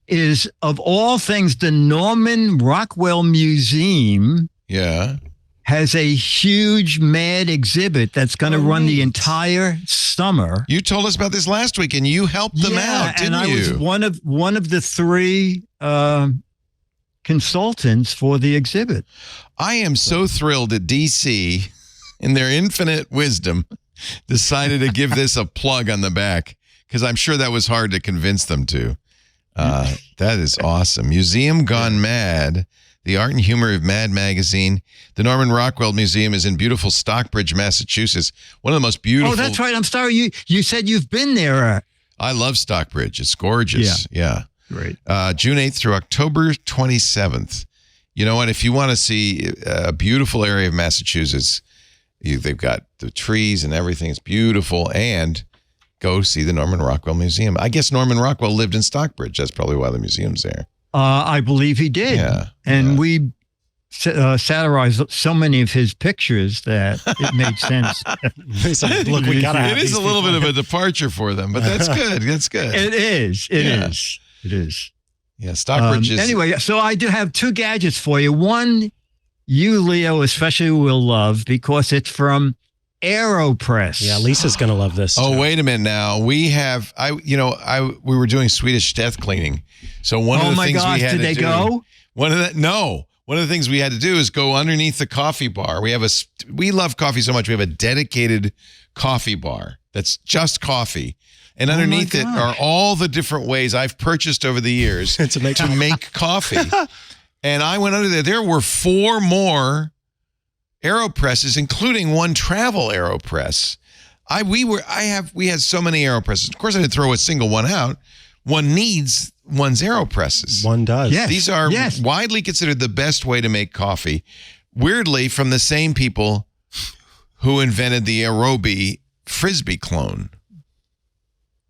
Is, of all things, the Norman Rockwell Museum has a huge Mad exhibit that's going to run the entire summer. You told us about this last week, and you helped them out, didn't you? And I was one of the 3 consultants for the exhibit. I am so thrilled that DC, in their infinite wisdom, decided to give this a plug on the back, because I'm sure that was hard to convince them to. That is awesome. Museum Gone Mad, the art and humor of Mad Magazine. The Norman Rockwell Museum is in beautiful Stockbridge, Massachusetts. One of the most beautiful. Oh, that's right. I'm sorry. You said you've been there. I love Stockbridge. It's gorgeous. Yeah. Great. June 8th through October 27th. You know what? If you want to see a beautiful area of Massachusetts, they've got the trees and everything. It's beautiful. And go see the Norman Rockwell Museum. I guess Norman Rockwell lived in Stockbridge. That's probably why the museum's there. I believe he did. Yeah. And we satirized so many of his pictures that it made sense. Look, we gotta have it is a little bit of a departure for them, but that's good. That's good. It is. It is. Yeah, Stockbridge is. Anyway, so I do have 2 gadgets for you. One, you, Leo, especially will love because it's from AeroPress. Yeah, Lisa's going to love this. Oh, too. wait a minute now. We were doing Swedish death cleaning. So one of the things we had to do. Did they go? One of the things we had to do is go underneath the coffee bar. We love coffee so much. We have a dedicated coffee bar that's just coffee. And underneath it are all the different ways I've purchased over the years to make coffee. And I went under there. There were 4 more AeroPresses, including one travel AeroPress. We had so many AeroPresses. Of course, I didn't throw a single one out. One needs one's AeroPresses. One does. Yes. These are widely considered the best way to make coffee. Weirdly, from the same people who invented the Aerobi Frisbee clone.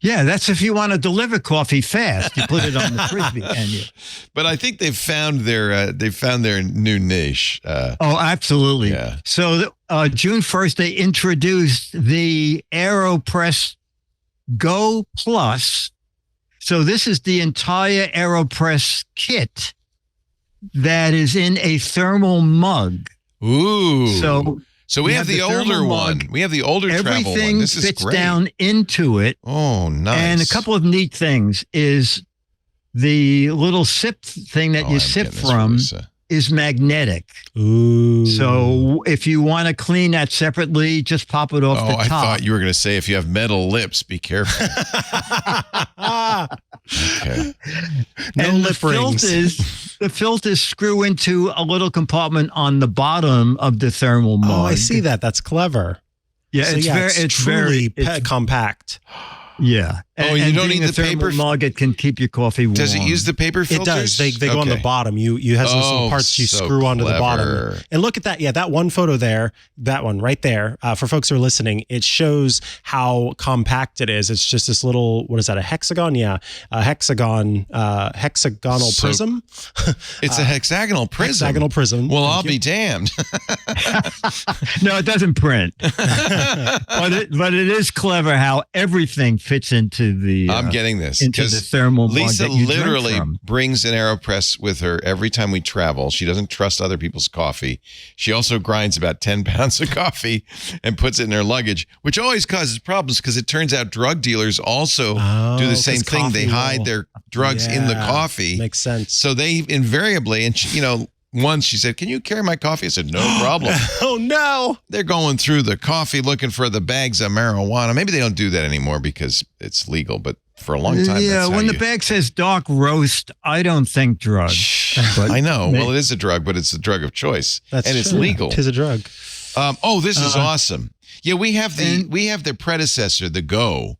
Yeah, that's if you want to deliver coffee fast. You put it on the Frisbee, can you? But I think they've found their new niche. Absolutely. Yeah. So June 1st, they introduced the AeroPress Go Plus. So this is the entire AeroPress kit that is in a thermal mug. Ooh. So we have the older one. We have the older travel one. Everything This is fits great. down into it. Oh, nice. And a couple of neat things is the little sip thing that you sip from is magnetic. Ooh. So if you want to clean that separately, just pop it off the top. I thought you were going to say if you have metal lips, be careful. Okay. And the filters screw into a little compartment on the bottom of the thermal mug. Oh, I see that. That's clever. Yeah, So it's it's very truly compact. Yeah. Oh, you don't need the paper mug. It can keep your coffee warm. Does it use the paper filters? It does. They go on the bottom. You have some little parts you screw onto the bottom. And look at that. Yeah, that one photo there, that one right there. For folks who are listening, it shows how compact it is. It's just this little, what is that, a hexagon? Yeah, a hexagonal prism. It's a hexagonal prism. Hexagonal prism. Well, I'll be damned. No, it doesn't print. but it is clever how everything fits into the. I'm getting this into the thermal. Lisa literally brings an AeroPress with her every time we travel. She doesn't trust other people's coffee. She also grinds about 10 pounds of coffee and puts it in her luggage, which always causes problems because it turns out drug dealers also do the same thing. They hide their drugs in the coffee. Makes sense. So they invariably, and she, once she said, "Can you carry my coffee?" I said, "No problem." Oh, no. They're going through the coffee looking for the bags of marijuana. Maybe they don't do that anymore because it's legal, but for a long time, yeah, when the bag says dark roast, I don't think drug. I know. Well, it is a drug, but it's a drug of choice. It's legal. It is a drug. This is awesome. Yeah, we have the predecessor, the Go,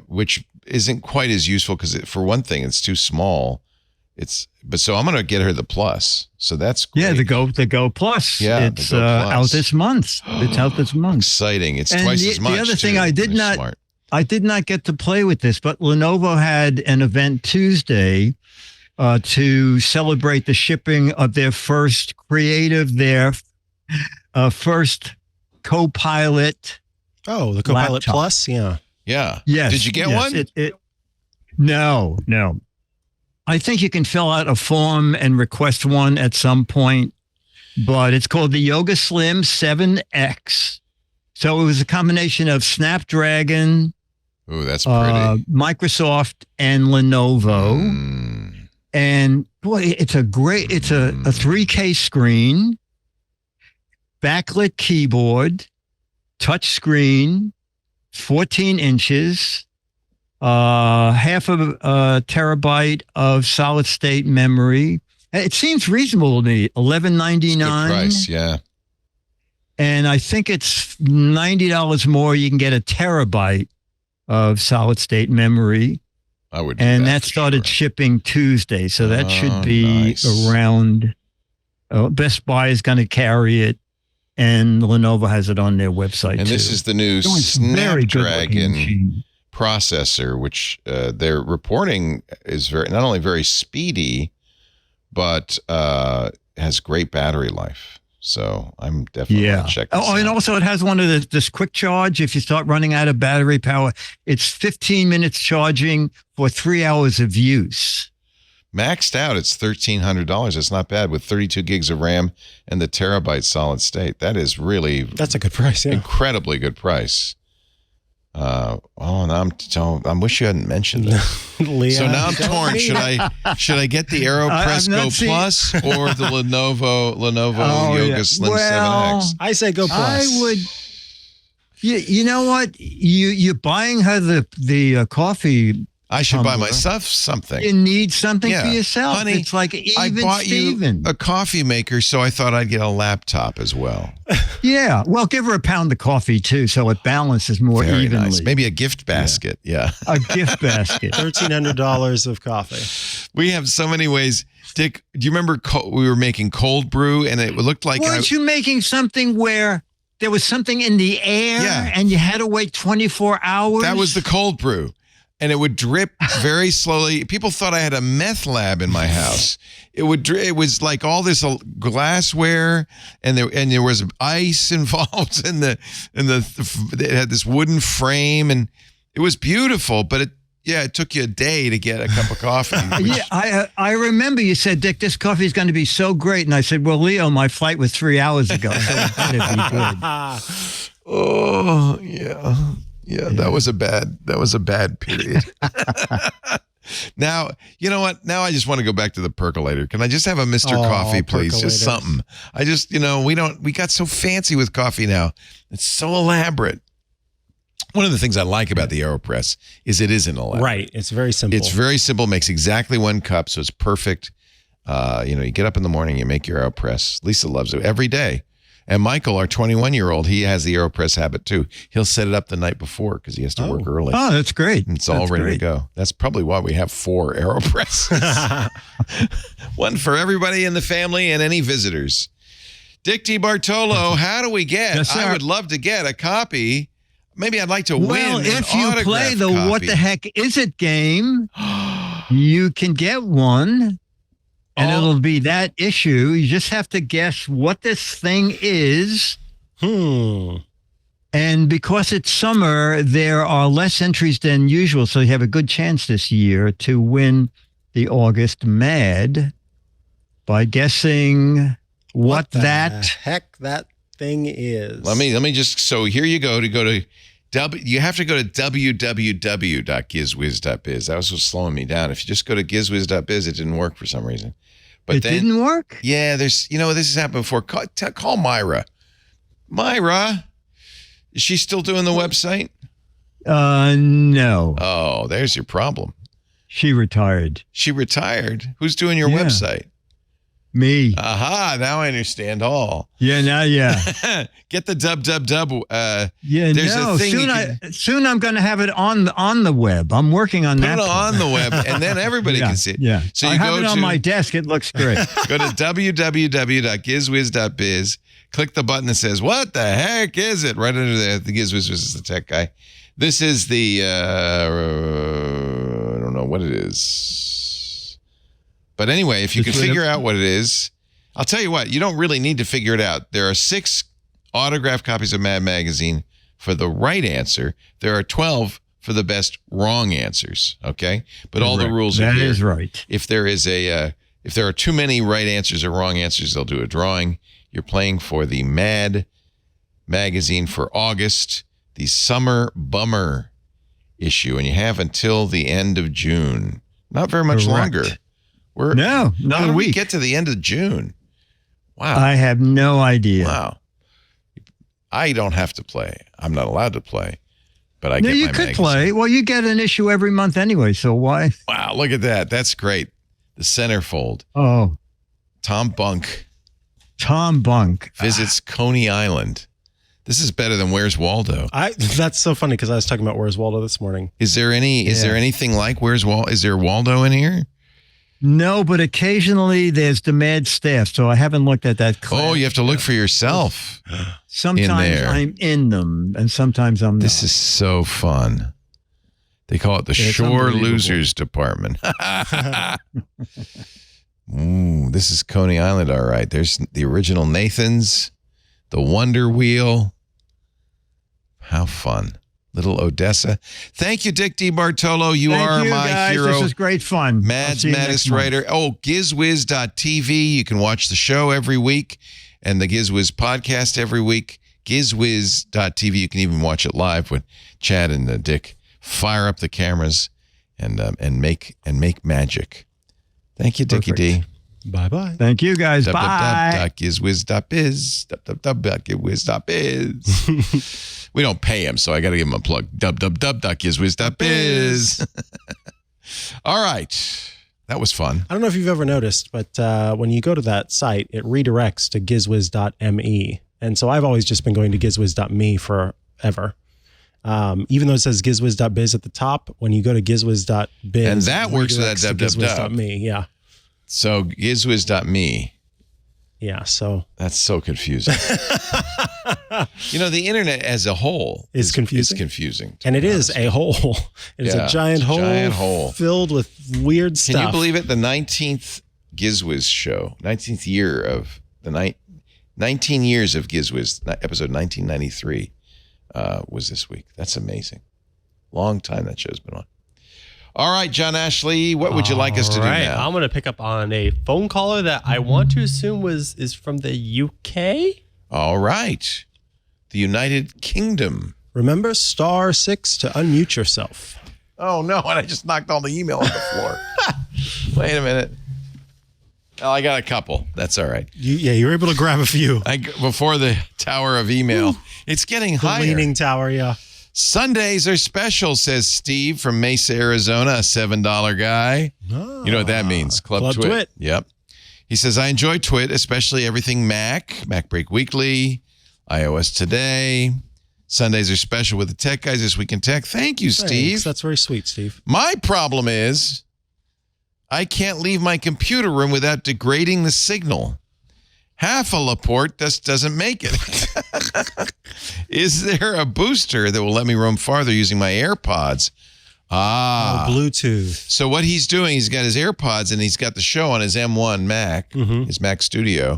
which isn't quite as useful because for one thing, it's too small. So I'm going to get her the Plus. So that's great. Yeah, the Go Plus. Yeah, it's out this month. It's out this month. Exciting. It's twice as much. The other thing I did not get to play with this, but Lenovo had an event Tuesday to celebrate the shipping of their first first Copilot. Oh, the Copilot laptop. Plus? Yeah. Yeah. Yes. Did you get one? No. I think you can fill out a form and request one at some point, but it's called the Yoga Slim 7X. So it was a combination of Snapdragon, ooh, that's pretty. Microsoft, and Lenovo. And boy, it's a 3K screen, backlit keyboard, touch screen, 14 inches. Half of a terabyte of solid state memory. It seems reasonable to me. $11.99. Good price, yeah. And I think it's $90 more. You can get a terabyte of solid state memory. I would. And that started shipping Tuesday, so that should be around. Best Buy is going to carry it, and Lenovo has it on their website. And too. this is the new Snapdragon processor, which they're reporting is not only very speedy, but has great battery life. So I'm definitely going to check this out. And also it has one of this quick charge. If you start running out of battery power, it's 15 minutes charging for 3 hours of use. Maxed out, it's $1,300. It's not bad with 32 gigs of RAM and the terabyte solid state. That's a good price. Yeah. Incredibly good price. I wish you hadn't mentioned that. So now I'm torn. Should I get the AeroPress Go Plus or the Lenovo Yoga Slim 7X? I say Go Plus. I would. You know what? You're buying her the coffee. I should buy myself something. You need something for yourself. Honey, it's like I bought Steven. you a coffee maker, so I thought I'd get a laptop as well. Yeah. Well, give her a pound of coffee, too, so it balances more Very evenly. nice. Maybe a gift basket. Yeah. A gift basket. $1,300 of coffee. We have so many ways. Dick, do you remember we were making cold brew, and it looked like... Weren't you making something where there was something in the air and you had to wait 24 hours? That was the cold brew. And it would drip very slowly. People thought I had a meth lab in my house. It was like all this glassware, and there was ice involved it had this wooden frame, and it was beautiful. But it took you a day to get a cup of coffee. I remember you said, Dick, this coffee is going to be so great, and I said, well, Leo, my flight was 3 hours ago, so it better be good. Oh yeah. Yeah, that was a bad period. Now, you know what? Now I just want to go back to the percolator. Can I just have a Mr. Coffee, please? Just something. I just, we got so fancy with coffee now. It's so elaborate. One of the things I like about the AeroPress is it isn't elaborate. Right. It's very simple. It's very simple. Makes exactly one cup, so it's perfect. You get up in the morning, you make your AeroPress. Lisa loves it every day. And Michael, our 21-year-old, he has the AeroPress habit too. He'll set it up the night before because he has to work early. Oh, that's great. And it's all ready to go. That's probably why we have 4 AeroPresses. One for everybody in the family and any visitors. Dick DeBartolo, how do we get? Yes, sir. I would love to get a copy. Maybe I'd like to win. Well, if you autographed play the copy. What the Heck Is It game, you can get one. And it'll be that issue. You just have to guess what this thing is. And because it's summer, there are less entries than usual. So you have a good chance this year to win the August Mad by guessing what that heck that thing is. Let me just, so here you go to you have to go to www.gizwiz.biz. That was what's slowing me down. If you just go to gizwiz.biz, it didn't work for some reason. But it didn't work? Yeah, this has happened before. Call Myra. Myra, is she still doing the website? No. Oh, there's your problem. She retired. She retired? Who's doing your website? Me. Aha, now I understand all. Yeah, now, yeah. Get the dub. Yeah, there's no, a thing soon I'm going to have it on the web. I'm working on that. Put it on the web, and then everybody can see it. Yeah, so I have it on my desk. It looks great. Go to www.gizwiz.biz. Click the button that says, what the heck is it? Right under there, the Gizwiz is the tech guy. This is the, I don't know what it is. But anyway, if you can figure out what it is, I'll tell you what, you don't really need to figure it out. There are 6 autographed copies of Mad Magazine for the right answer. There are 12 for the best wrong answers, okay? But all the rules are here. That is right. If there are too many right answers or wrong answers, they'll do a drawing. You're playing for the Mad Magazine for August, the Summer Bummer issue, and you have until the end of June. Not very much longer. Another how did we week. get to the end of June? Wow. I have no idea. Wow. I don't have to play. I'm not allowed to play, but I No, get you my could magazine. play. Well, you get an issue every month anyway, so why? Wow, look at that. That's great. The centerfold. Oh, Tom Bunk visits Coney Island. This is better than Where's Waldo. That's so funny because I was talking about Where's Waldo this morning. Is there anything like Where's Waldo? Is there Waldo in here? No, but occasionally there's the Mad Staff, so I haven't looked at that class. Oh, you have to look for yourself. Sometimes I'm in them, and sometimes I'm not. This is so fun. They call it the Shore Losers Department. Ooh, this is Coney Island, all right. There's the original Nathan's, the Wonder Wheel. How fun. Little Odessa. Thank you, Dick DeBartolo. You are my guys. hero. This is great fun. Madd's Maddest Writer. Oh, Gizwiz.tv. You can watch the show every week and the Gizwiz podcast every week. Gizwiz.tv. You can even watch it live when Chad and Dick fire up the cameras and make magic. Thank you, Dickie D. Bye-bye. Thank you, guys. Bye. Gizwiz.biz. Gizwiz.biz. We don't pay him, so I got to give him a plug. Gizwiz.biz. All right. That was fun. I don't know if you've ever noticed, but when you go to that site, it redirects to gizwiz.me. And so I've always just been going to gizwiz.me forever. Even though it says gizwiz.biz at the top, when you go to gizwiz.biz, and that works with that gizwiz.me. Yeah. So gizwiz.me. Yeah. So that's so confusing. The internet as a whole is confusing. It's confusing. And it is a hole. It is a giant hole filled with weird stuff. Can you believe it? The 19th Gizwiz show, 19th year of the 19 years of Gizwiz, episode 1993 was this week. That's amazing. Long time that show's been on. All right, John Ashley, what would you like us to do now? I'm going to pick up on a phone caller that I want to assume is from the UK. All right. The United Kingdom. Remember *6 to unmute yourself. Oh, no, and I just knocked all the email on the floor. Wait a minute. Oh, I got a couple. That's all right. You were able to grab a few. Before the tower of email. It's getting higher. The leaning tower, yeah. Sundays are special, says Steve from Mesa, Arizona, a $7 guy. You know what that means. Club Twit. Twit. Yep. He says, I enjoy Twit, especially everything Mac Break Weekly, iOS Today. Sundays are special with the tech guys this week in tech. Thank you, Steve. Thanks. That's very sweet, Steve. My problem is I can't leave my computer room without degrading the signal. Half a Laporte just doesn't make it. Is there a booster that will let me roam farther using my AirPods? Bluetooth. So what he's doing, he's got his AirPods and he's got the show on his M1 Mac, his Mac Studio.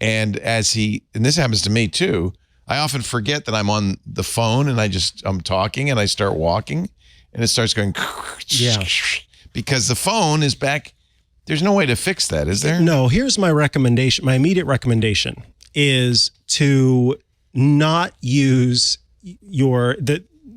And and this happens to me too, I often forget that I'm on the phone and I'm talking and I start walking and it starts going because the phone is back. There's no way to fix that, is there? No, here's my recommendation. My immediate recommendation is to not use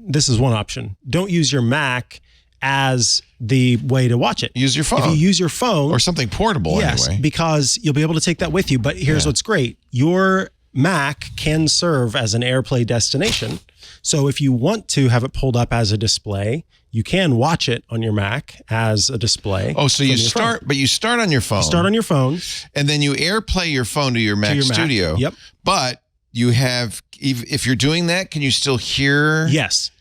this is one option. Don't use your Mac as the way to watch it. Use your phone. If you use your phone. Or something portable anyway. Because you'll be able to take that with you. But here's what's great. Your Mac can serve as an AirPlay destination. So if you want to have it pulled up as a display, you can watch it on your Mac as a display. Oh, so you start on your phone. You start on your phone. And then you AirPlay your phone to your Mac Studio. Yep. But you have, if you're doing that, can you still hear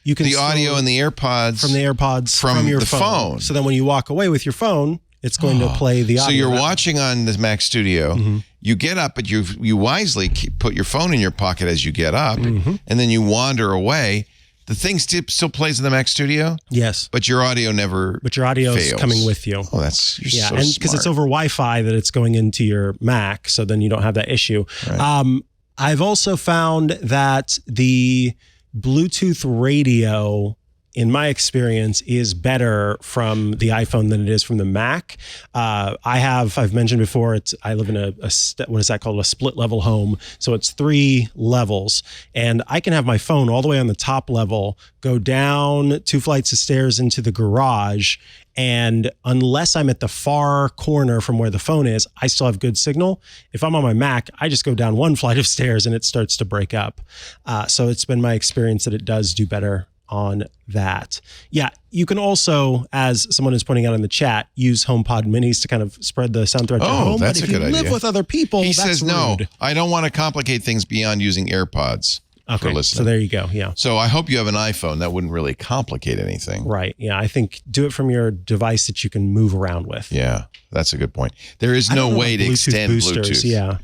you can the audio and the AirPods from the AirPods from your phone. So then when you walk away with your phone, it's going to play the audio. So you're watching on the Mac Studio. You get up, but you wisely put your phone in your pocket as you get up, and then you wander away. The thing still plays in the Mac Studio? Yes. But your audio never But your audio is coming with you. Oh, you're so and because it's over Wi-Fi that it's going into your Mac, so then you don't have that issue. Right. I've also found that the Bluetooth radio, in my experience, is better from the iPhone than it is from the Mac. I've mentioned before, I live in what is that called? A split level home. So it's 3 levels, and I can have my phone all the way on the top level, go down 2 flights of stairs into the garage. And unless I'm at the far corner from where the phone is, I still have good signal. If I'm on my Mac, I just go down 1 flight of stairs and it starts to break up. So it's been my experience that it does do better on that. Yeah, you can also, as someone is pointing out in the chat, use HomePod minis to kind of spread the sound thread to home. That's but a good idea. If you live with other people, he that's says, rude. no, I don't want to complicate things beyond using AirPods for listening. So there you go. Yeah. So I hope you have an iPhone. That wouldn't really complicate anything. Right. Yeah. I think do it from your device that you can move around with. Yeah, that's a good point. There is no way to extend Bluetooth. Yeah.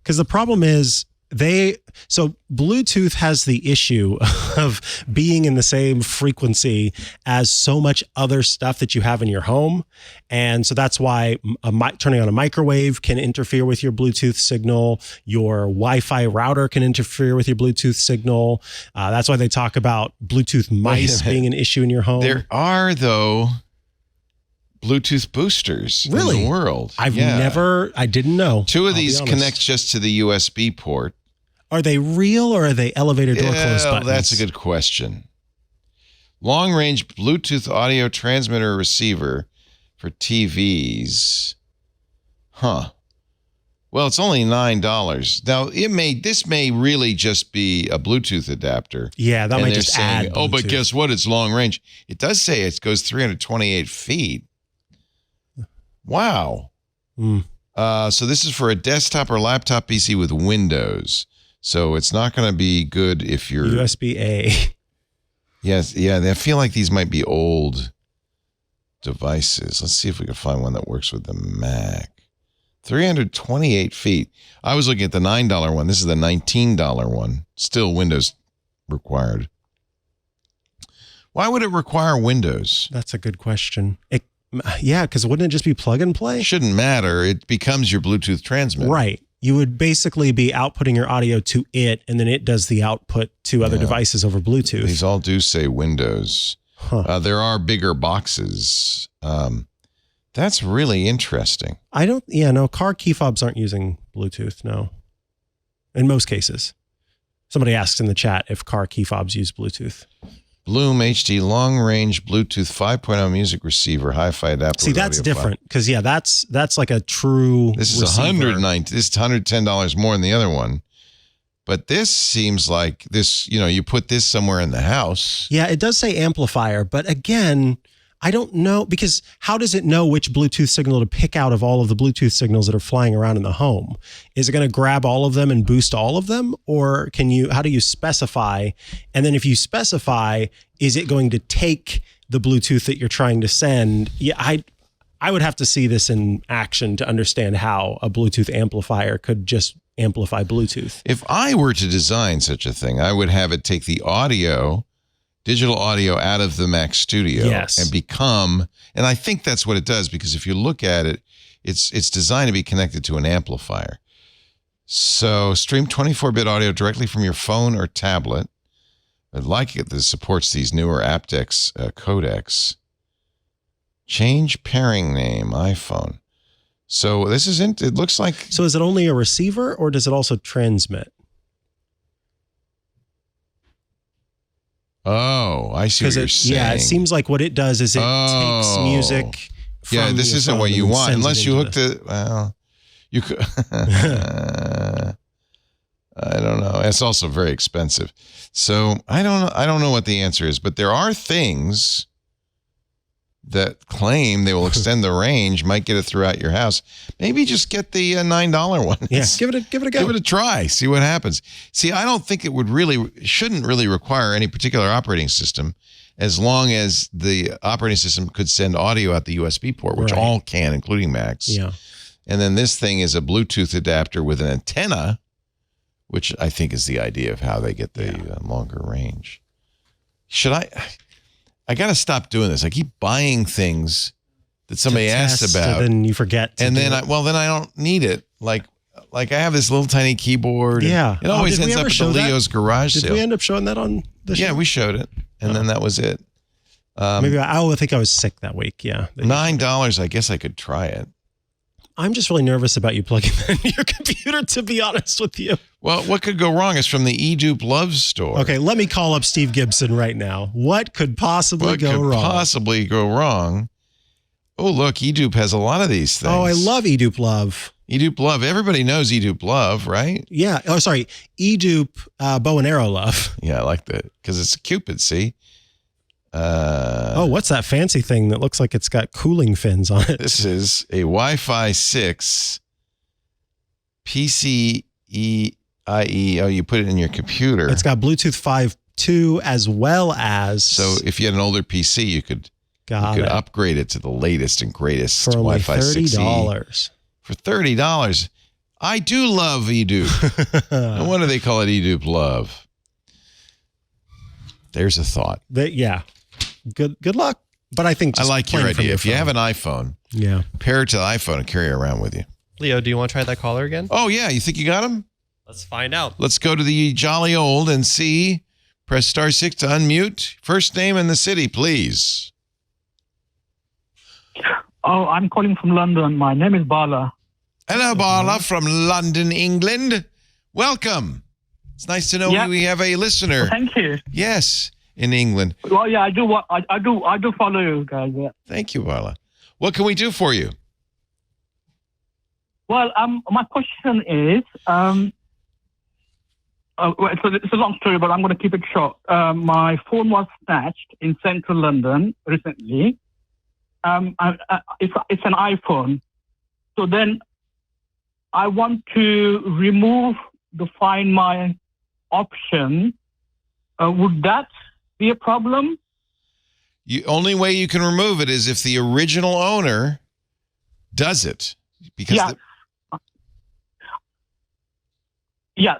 Because the problem is Bluetooth has the issue of being in the same frequency as so much other stuff that you have in your home. And so that's why turning on a microwave can interfere with your Bluetooth signal. Your Wi-Fi router can interfere with your Bluetooth signal. That's why they talk about Bluetooth mice being an issue in your home. There are, though, Bluetooth boosters in the world. I didn't know. 2 of these connect just to the USB port. Are they real or are they elevator door close buttons? That's a good question. Long-range Bluetooth audio transmitter receiver for TVs. Huh. Well, it's only $9. Now, this may really just be a Bluetooth adapter. Yeah, that might just add Bluetooth. Oh, but guess what? It's long range. It does say it goes 328 feet. Wow. So this is for a desktop or laptop PC with Windows. So it's not going to be good if you're USB-A. Yes, yeah. I feel like these might be old devices. Let's see if we can find one that works with the Mac. 328 feet. I was looking at the $9 one. This is the $19 one. Still Windows required. Why would it require Windows? That's a good question. Because wouldn't it just be plug and play? Shouldn't matter. It becomes your Bluetooth transmitter. Right. You would basically be outputting your audio to it, and then it does the output to other devices over Bluetooth. These all do say Windows. There are bigger boxes. That's really interesting. Car key fobs aren't using Bluetooth, no. In most cases. Somebody asks in the chat if car key fobs use Bluetooth. Bloom HD long-range Bluetooth 5.0 music receiver, hi-fi adapter. See, that's different because that's like a true. This is receiver. $119. This is $110 more than the other one, but this seems like this. You put this somewhere in the house. Yeah, it does say amplifier, but again, I don't know, because how does it know which Bluetooth signal to pick out of all of the Bluetooth signals that are flying around in the home? Is it going to grab all of them and boost all of them? Or how do you specify? And then if you specify, is it going to take the Bluetooth that you're trying to send? Yeah, I would have to see this in action to understand how a Bluetooth amplifier could just amplify Bluetooth. If I were to design such a thing, I would have it take the digital audio out of the Mac Studio and become, and I think that's what it does, because if you look at it, it's designed to be connected to an amplifier. So stream 24-bit audio directly from your phone or tablet. I'd like it that supports these newer aptX codecs. Change pairing name, iPhone. So this isn't, it looks like. So is it only a receiver or does it also transmit? Oh, I see what you're saying. Yeah, it seems like what it does is it takes music from yeah, this isn't what you want. Unless you hooked it, well, you could. I don't know. It's also very expensive. So I don't know what the answer is, but there are things that claim they will extend the range, might get it throughout your house. Maybe just get the $9 one. Yeah, give it a go. Give it a try. See what happens. See, I don't think it shouldn't really require any particular operating system, as long as the operating system could send audio out the USB port, which all can, including Macs. Yeah. And then this thing is a Bluetooth adapter with an antenna, which I think is the idea of how they get the longer range. I got to stop doing this. I keep buying things that somebody asks about. And then you forget. And then I don't need it. Like I have this little tiny keyboard. Yeah. It always ends up at the Leo's garage sale. Did we end up showing that on the show? Yeah, we showed it. And then that was it. Maybe I think I was sick that week. Yeah. $9. I guess I could try it. I'm just really nervous about you plugging that in your computer, to be honest with you. Well, what could go wrong? It's from the eDupe Love store. Okay, let me call up Steve Gibson right now. What could possibly go wrong? Oh, look, eDupe has a lot of these things. Oh, I love eDupe Love. eDupe Love. Everybody knows eDupe Love, right? Yeah. Oh, sorry. eDupe Bow and Arrow Love. Yeah, I like that because it's a Cupid, see? What's that fancy thing that looks like it's got cooling fins on it? This is a Wi-Fi 6 PCIe. Oh, you put it in your computer. It's got Bluetooth 5.2 as well as. So if you had an older PC, you could upgrade it to the latest and greatest for only Wi-Fi 6E. $30. For $30. I do love eDupe. No wonder they call it eDupe Love. There's a thought. Yeah. Good luck. But I think I like your idea. If you have an iPhone, pair it to the iPhone and carry it around with you. Leo, do you want to try that caller again? Oh, yeah. You think you got him? Let's find out. Let's go to the jolly old and see. Press *6 to unmute. First name and the city, please. Oh, I'm calling from London. My name is Bala. Hello, Bala from London, England. Welcome. It's nice to know we have a listener. Thank you. Yes, in England. Well, yeah, I do follow you guys. Yeah. Thank you, Bala. What can we do for you? Well, my question is, it's a long story, but I'm going to keep it short. My phone was snatched in central London recently. It's an iPhone. So then I want to remove the Find My option. Would that be a problem? The only way you can remove it is if the original owner does it. Because so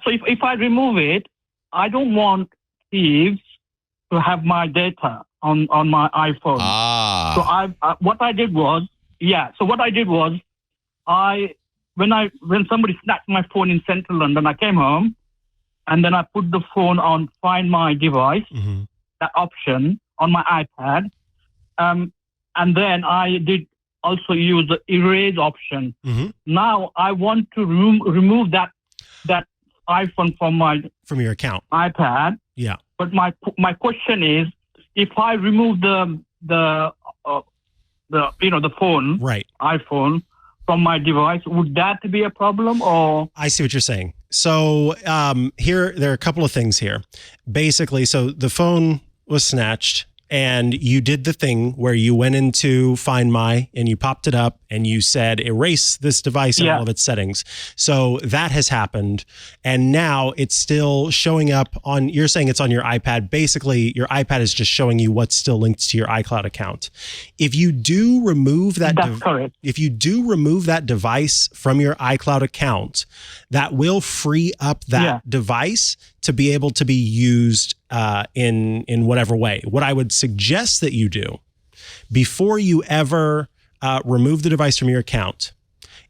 if I remove it, I don't want thieves to have my data on my iPhone. So what I did was when somebody snatched my phone in central London, I came home and then I put the phone on Find My device, that option on my iPad. And then I did also use the erase option. Now I want to remove that iPhone from your account iPad. Yeah. But my question is, if I remove the phone, right, iPhone from my device, would that be a problem? Or I see what you're saying. So there are a couple of things here. Basically, so the phone was snatched and you did the thing where you went into Find My and you popped it up and you said, erase this device and all of its settings. So that has happened. And now it's still showing up on, you're saying it's on your iPad. Basically, your iPad is just showing you what's still linked to your iCloud account. If you do remove that, if you do remove that device from your iCloud account, that will free up that device to be able to be used in whatever way. What I would suggest that you do before you ever remove the device from your account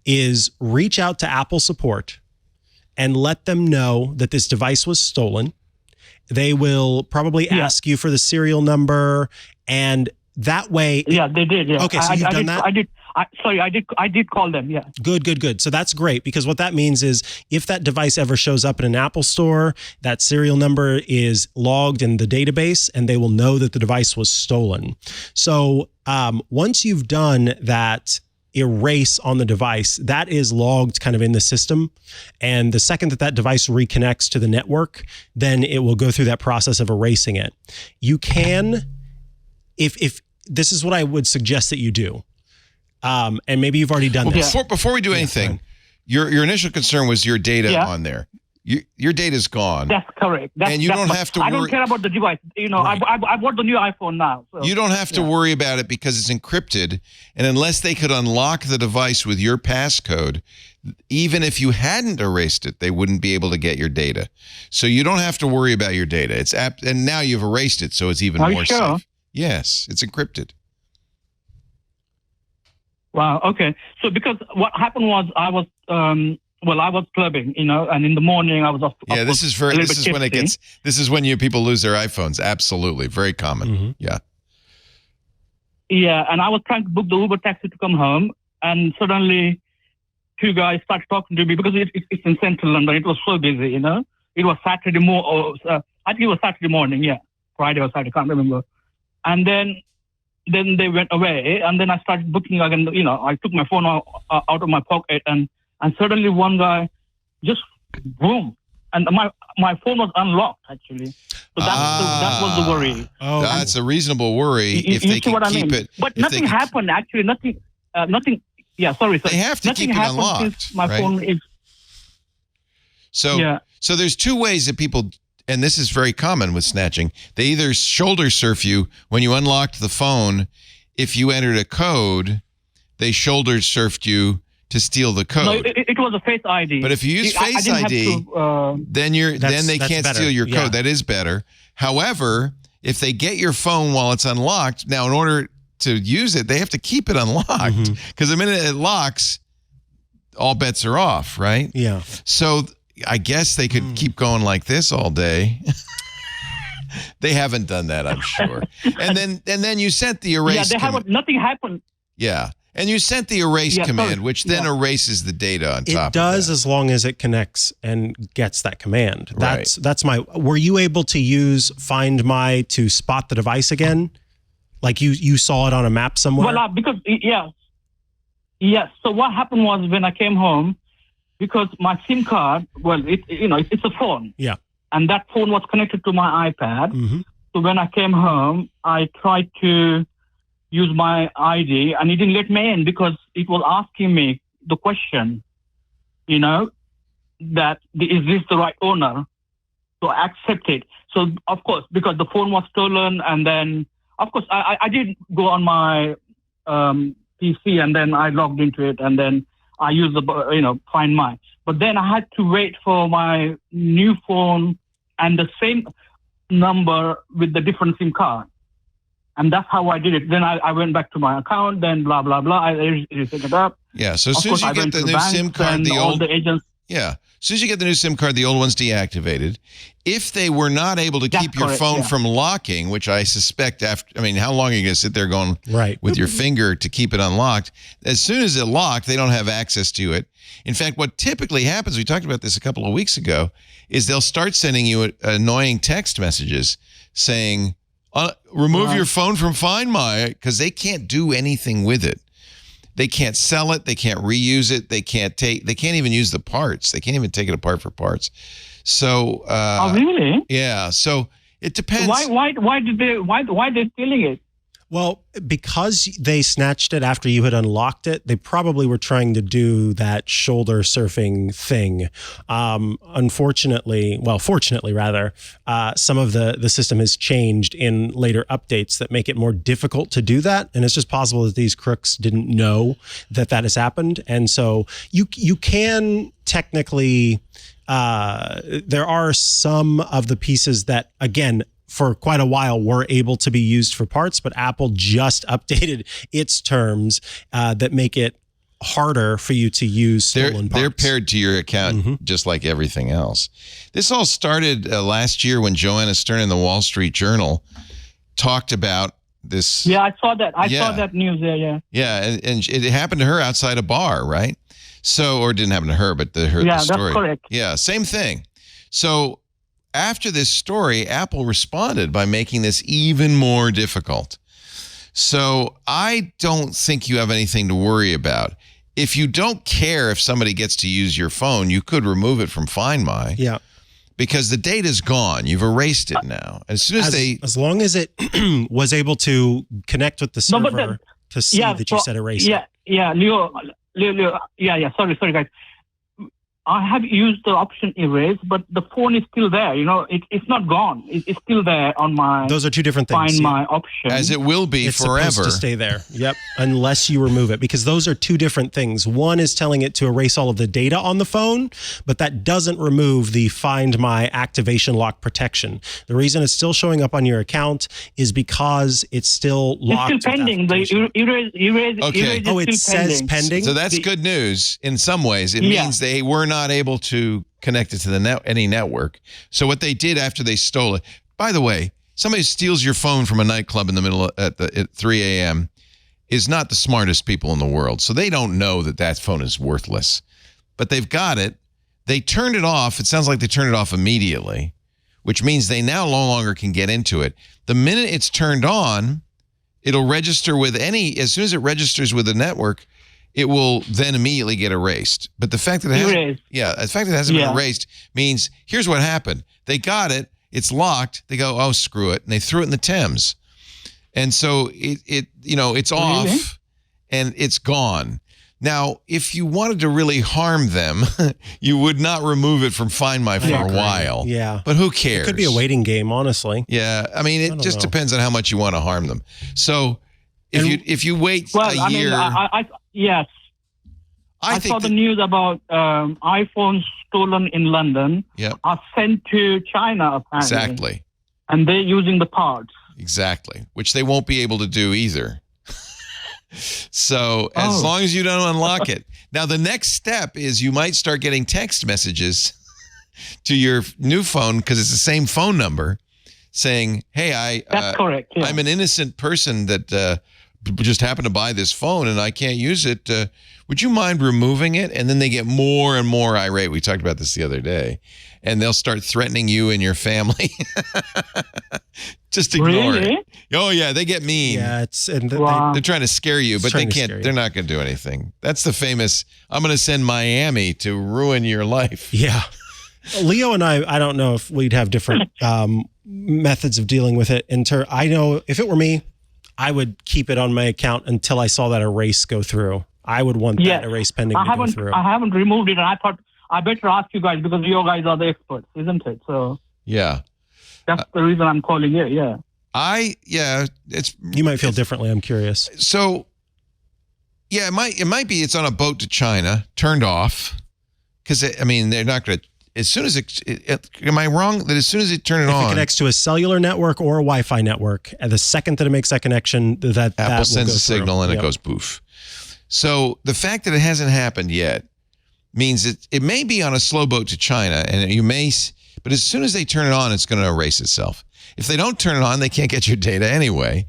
is reach out to Apple support and let them know that this device was stolen. They will probably ask you for the serial number, and that way. Yeah, they did. Yeah. Okay, so you've done that? I did call them. Yeah. Good. So that's great, because what that means is if that device ever shows up in an Apple store, that serial number is logged in the database and they will know that the device was stolen. So once you've done that erase on the device, that is logged kind of in the system. And the second that that device reconnects to the network, then it will go through that process of erasing it. You can, if this is what I would suggest that you do. And maybe you've already done this. Before we do anything, your initial concern was your data on there. Your data's gone. That's correct. And you don't have to worry. I don't care about the device. You know, I bought the new iPhone now. So. You don't have to worry about it because it's encrypted. And unless they could unlock the device with your passcode, even if you hadn't erased it, they wouldn't be able to get your data. So you don't have to worry about your data. And now you've erased it, so it's even more safe. Yes, it's encrypted. Wow. Okay. So because what happened was I was clubbing, you know, and in the morning I was off. Yeah, this is when people lose their iPhones. Absolutely, very common. Mm-hmm. Yeah. Yeah, and I was trying to book the Uber taxi to come home, and suddenly two guys started talking to me because it's in central London. It was so busy, you know. It was Saturday I think it was Saturday morning. Yeah, Friday or Saturday, can't remember. And then they went away, and then I started booking again. You know, I took my phone out of my pocket, and suddenly one guy just boom, and my phone was unlocked actually. So that was the worry. Oh, that's a reasonable worry if they can keep it. But nothing happened actually. Nothing. Yeah, sorry. They have to keep it unlocked. My phone is. So there's two ways that people. And this is very common with snatching. They either shoulder surf you when you unlocked the phone. If you entered a code, they shoulder surfed you to steal the code. No, it was a Face ID. But if you use Face ID, then they can't steal your code. That is better. However, if they get your phone while it's unlocked, now in order to use it, they have to keep it unlocked because the minute it locks, all bets are off, right? Yeah. So I guess they could keep going like this all day. They haven't done that, I'm sure. And then you sent the erase. Yeah, nothing happened. Yeah. And you sent the erase command, which then erases the data on top of that. It does as long as it connects and gets that command. That's were you able to use Find My to spot the device again? Like you saw it on a map somewhere? Well, because, yes. So what happened was when I came home, because my SIM card, it's a phone. Yeah. And that phone was connected to my iPad. Mm-hmm. So when I came home, I tried to use my ID and it didn't let me in because it was asking me the question, you know, that is this the right owner? So I accepted. So of course, because the phone was stolen, and then of course I did go on my PC and then I logged into it and then I used the, Find My. But then I had to wait for my new phone and the same number with the different SIM card. And that's how I did it. Then I went back to my account, then blah, blah, blah. I set it up. Yeah, so as soon as you get the new SIM card, the old... the agents... Yeah, as soon as you get the new SIM card, the old one's deactivated. If they were not able to keep your phone from locking, which I suspect how long are you going to sit there going with your finger to keep it unlocked? As soon as it locked, they don't have access to it. In fact, what typically happens, we talked about this a couple of weeks ago, is they'll start sending you annoying text messages saying, remove your phone from Find My, because they can't do anything with it. They can't sell it. They can't reuse it. They can't even use the parts. They can't even take it apart for parts. So, oh, really? Yeah. So It depends. Why they're stealing it? Well, because they snatched it after you had unlocked it, they probably were trying to do that shoulder surfing thing. Fortunately, some of the system has changed in later updates that make it more difficult to do that. And it's just possible that these crooks didn't know that has happened. And so you can technically, there are some of the pieces that, again, for quite a while were able to be used for parts, but Apple just updated its terms that make it harder for you to use stolen parts. They're paired to your account just like everything else. This all started last year when Joanna Stern in the Wall Street Journal talked about this. Yeah, I saw that. I saw that news there, yeah. Yeah, and it happened to her outside a bar, right? So, or it didn't happen to her, but the story. That's correct. Yeah, same thing. So, after this story, Apple responded by making this even more difficult. So I don't think you have anything to worry about. If you don't care if somebody gets to use your phone, you could remove it from Find My. Yeah. Because the data's gone. You've erased it now. As long as it was able to connect with the server to see that you said erase it. Leo, sorry guys. I have used the option erase, but the phone is still there. You know, it's not gone. It's still there on my. Those are two different things. Find My option, as it will be it's forever. Supposed to stay there. Yep, unless you remove it, because those are two different things. One is telling it to erase all of the data on the phone, but that doesn't remove the Find My activation lock protection. The reason it's still showing up on your account is because it's still locked. It's still pending. The erase. Okay. Erase it says pending. So that's good news in some ways. It means they were not able to connect it to any network. So what they did after they stole it, by the way, somebody steals your phone from a nightclub in the middle at 3 a.m. is not the smartest people in the world. So they don't know that phone is worthless, but they've got it. They turned it off. It sounds like they turned it off immediately, which means they now no longer can get into it. The minute it's turned on, it'll register with as soon as it registers with the network, it will then immediately get erased. But the fact that it hasn't been erased means here's what happened. They got it. It's locked. They go, oh, screw it. And they threw it in the Thames. And so it's off and it's gone. Now, if you wanted to really harm them, you would not remove it from Find My for a while. Yeah. But who cares? It could be a waiting game, honestly. Yeah. I mean, it just depends on how much you want to harm them. So if you wait a year. Yes. I saw the news about iPhones stolen in London are sent to China, apparently. Exactly. And they're using the parts. Exactly. Which they won't be able to do either. So as long as you don't unlock it. Now, the next step is you might start getting text messages to your new phone because it's the same phone number saying, hey, That's correct. Yeah. I'm an innocent person that just happened to buy this phone and I can't use it. Would you mind removing it? And then they get more and more irate. We talked about this the other day. And they'll start threatening you and your family. Just ignore it. Oh, yeah, they get mean. Yeah, they're trying to scare you, but they can't. They're not going to do anything. That's the famous, I'm going to send Miami to ruin your life. Yeah. Leo and I don't know if we'd have different methods of dealing with it. I know if it were me, I would keep it on my account until I saw that erase go through. I would want that erase pending to go through. I haven't removed it, and I thought I better ask you guys because you guys are the experts, isn't it? So yeah, that's the reason I'm calling you. Yeah, you might feel differently. I'm curious. So yeah, it might be it's on a boat to China, turned off because they're not going to. As soon as am I wrong that as soon as it turn it on, if it connects to a cellular network or a Wi-Fi network, and the second that it makes that connection, that Apple sends a signal and it goes poof. So the fact that it hasn't happened yet means it may be on a slow boat to China, and but as soon as they turn it on, it's going to erase itself. If they don't turn it on, they can't get your data anyway.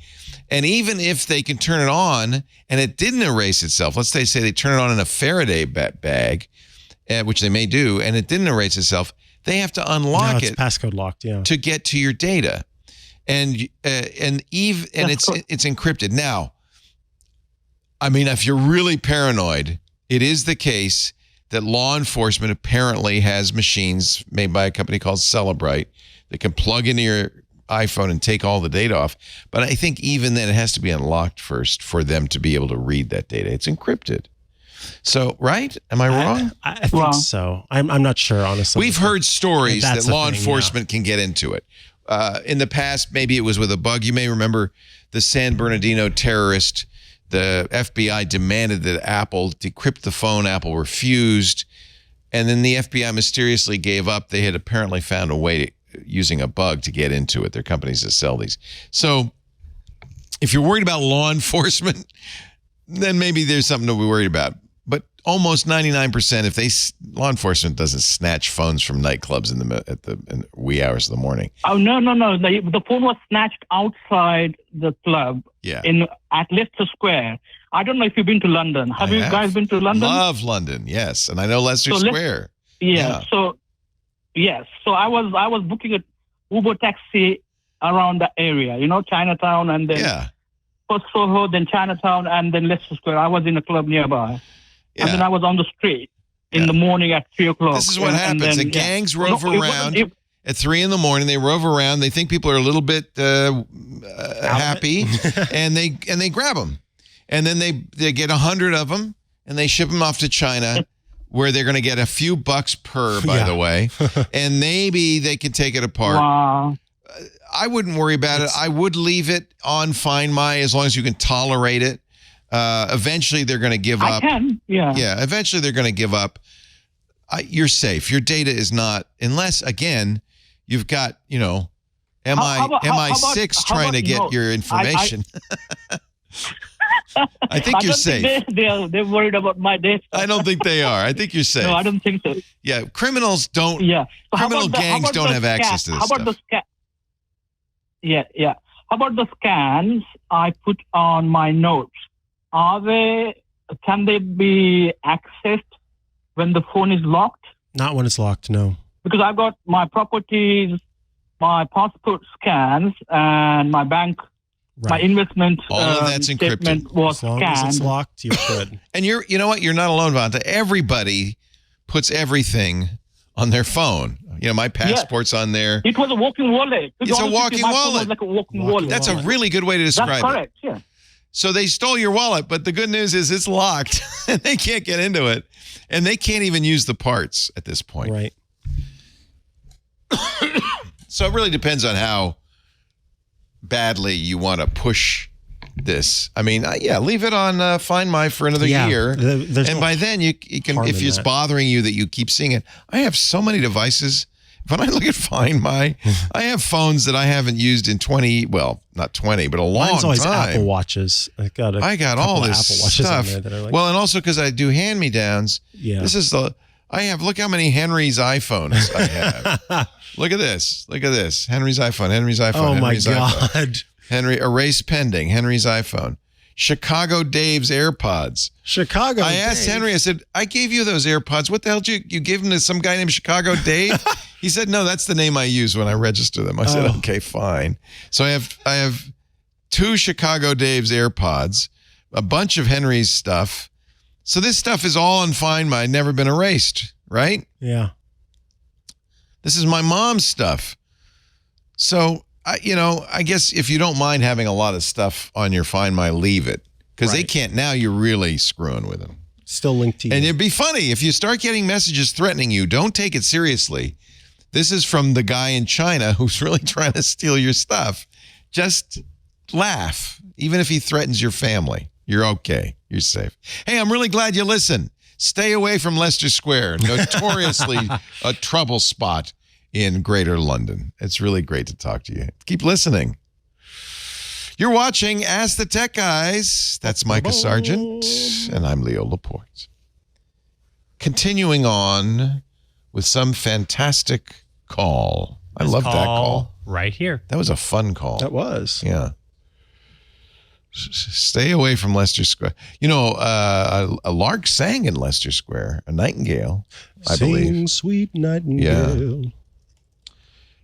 And even if they can turn it on and it didn't erase itself, let's say they turn it on in a Faraday bag. Which they may do, and it didn't erase itself, they have to unlock it. Passcode locked, to get to your data, and it's encrypted. Now, I mean, if you're really paranoid, it is the case that law enforcement apparently has machines made by a company called Celebrite that can plug into your iPhone and take all the data off. But I think even then it has to be unlocked first for them to be able to read that data. It's encrypted. So, right? Am I wrong? I think so. I'm not sure, honestly. We've heard stories that That's the law thing, enforcement can get into it. In the past, maybe it was with a bug. You may remember the San Bernardino terrorist. The FBI demanded that Apple decrypt the phone. Apple refused. And then the FBI mysteriously gave up. They had apparently found a way to, using a bug to get into it. They're companies that sell these. So if you're worried about law enforcement, then maybe there's something to be worried about. But almost 99%, if law enforcement doesn't snatch phones from nightclubs in the wee hours of the morning. Oh, no. The phone was snatched outside the club at Leicester Square. I don't know if you've been to London. Have you guys been to London? Love London, yes. And I know Leicester Square. So I was booking an Uber taxi around the area, Chinatown, and then first Soho, then Chinatown, and then Leicester Square. I was in a club nearby. And then I was on the street in the morning at 3 o'clock. This is what happens. The gangs rove around at 3 in the morning. They rove around. They think people are a little bit happy, and they grab them. And then they get 100 of them, and they ship them off to China, where they're going to get a few bucks per, by the way. And maybe they can take it apart. Wow. I wouldn't worry about it. I would leave it on Find My as long as you can tolerate it. Eventually, they're going to give up. I can, Yeah, eventually they're going to give up. You're safe. Your data is not, unless, again, you've got, MI6 trying to get your information. I think you're safe. They're worried about my data. I don't think they are. I think you're safe. No, I don't think so. Yeah, criminals don't. Yeah. So criminal gangs don't have access to this stuff. Yeah. How about the scans I put on my notes? Can they be accessed when the phone is locked? Not when it's locked, no. Because I've got my properties, my passport scans, and my bank, my investment all of that's statement encrypted. was As long scanned. as it's locked, you're good. And you know what? You're not alone, Vanta. Everybody puts everything on their phone. My passport's on there. It was a walking wallet. It's a walking wallet. Was like a walking wallet. That's a really good way to describe That's correct, yeah. So they stole your wallet, but the good news is it's locked and they can't get into it. And they can't even use the parts at this point. Right. So it really depends on how badly you want to push this. I mean, leave it on Find My for another year. And by then you can, if it's bothering you that you keep seeing it. I have so many devices. When I look at Find My, I have phones that I haven't used in not 20, but a long Mine's always time. Apple Watches. I got all this Apple Watches stuff. on there that are like, Well, and also because I do hand-me-downs. Yeah. Look how many Henry's iPhones I have. Look at this. Henry's iPhone. oh my Henry's God. iPhone. Henry, erase pending. Henry's iPhone. Chicago Dave's AirPods. Chicago I asked Henry, I said, I gave you those AirPods. What the hell did you give them to some guy named Chicago Dave? He said, no, that's the name I use when I register them. I said, okay, fine. So I have 2 Chicago Dave's AirPods, a bunch of Henry's stuff. So this stuff is all on Find My, never been erased, right? Yeah. This is my mom's stuff. So, I guess if you don't mind having a lot of stuff on your Find My, leave it. Because they can't, now you're really screwing with them. Still linked to you. And it'd be funny if you start getting messages threatening you, don't take it seriously. This is from the guy in China who's really trying to steal your stuff. Just laugh. Even if he threatens your family, you're okay. You're safe. Hey, I'm really glad you listened. Stay away from Leicester Square, notoriously a trouble spot in Greater London. It's really great to talk to you. Keep listening. You're watching Ask the Tech Guys. That's Micah Sargent, and I'm Leo Laporte. Continuing on with some fantastic call. I love that call. Right here. That was a fun call. That was. Yeah. Stay away from Leicester Square. A lark sang in Leicester Square, a nightingale, I believe. Sing, sweet nightingale. Yeah.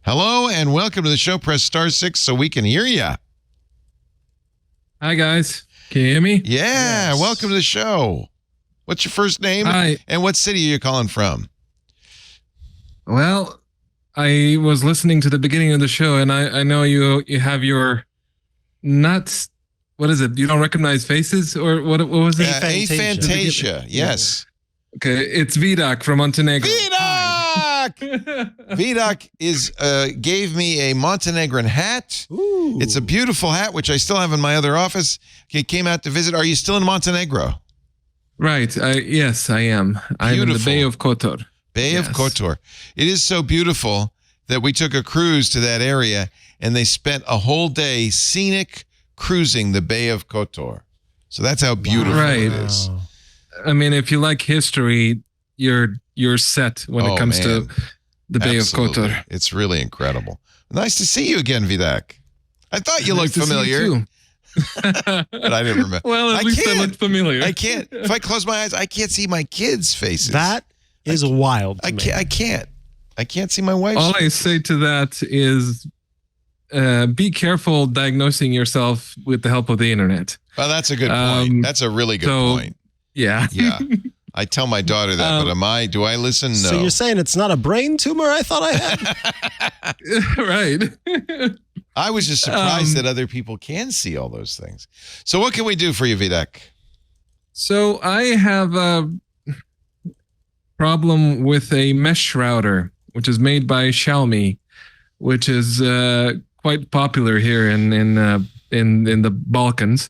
Hello and welcome to the show. Press *6 so we can hear you. Hi, guys. Can you hear me? Yeah. Yes. Welcome to the show. What's your first name? Hi. And what city are you calling from? Well, I was listening to the beginning of the show, and I know you have your not. What is it? You don't recognize faces, or what was it? Aphantasia. Yes. Okay, it's Vidak from Montenegro. Vidak gave me a Montenegrin hat. Ooh. It's a beautiful hat, which I still have in my other office. He came out to visit. Are you still in Montenegro? Right. Yes, I am. I'm in the Bay of Kotor. Bay of Kotor. It is so beautiful that we took a cruise to that area, and they spent a whole day scenic cruising the Bay of Kotor. So that's how beautiful it is. I mean, if you like history, you're set when it comes to the Bay of Kotor. It's really incredible. Nice to see you again, Vidak. I thought you looked Nice to see you familiar. too. But I didn't remember. Well, at least I looked familiar. I can't. If I close my eyes, I can't see my kids' faces. That is wild. I can't. I can't see my wife's All I face. say to that is be careful diagnosing yourself with the help of the internet. Well, that's a good point. That's a really good point. Yeah. Yeah. I tell my daughter that, but do I listen? No. So you're saying it's not a brain tumor I thought I had? Right. I was just surprised that other people can see all those things. So what can we do for you, Vidak? So I have a problem with a mesh router, which is made by Xiaomi, which is quite popular here in the Balkans.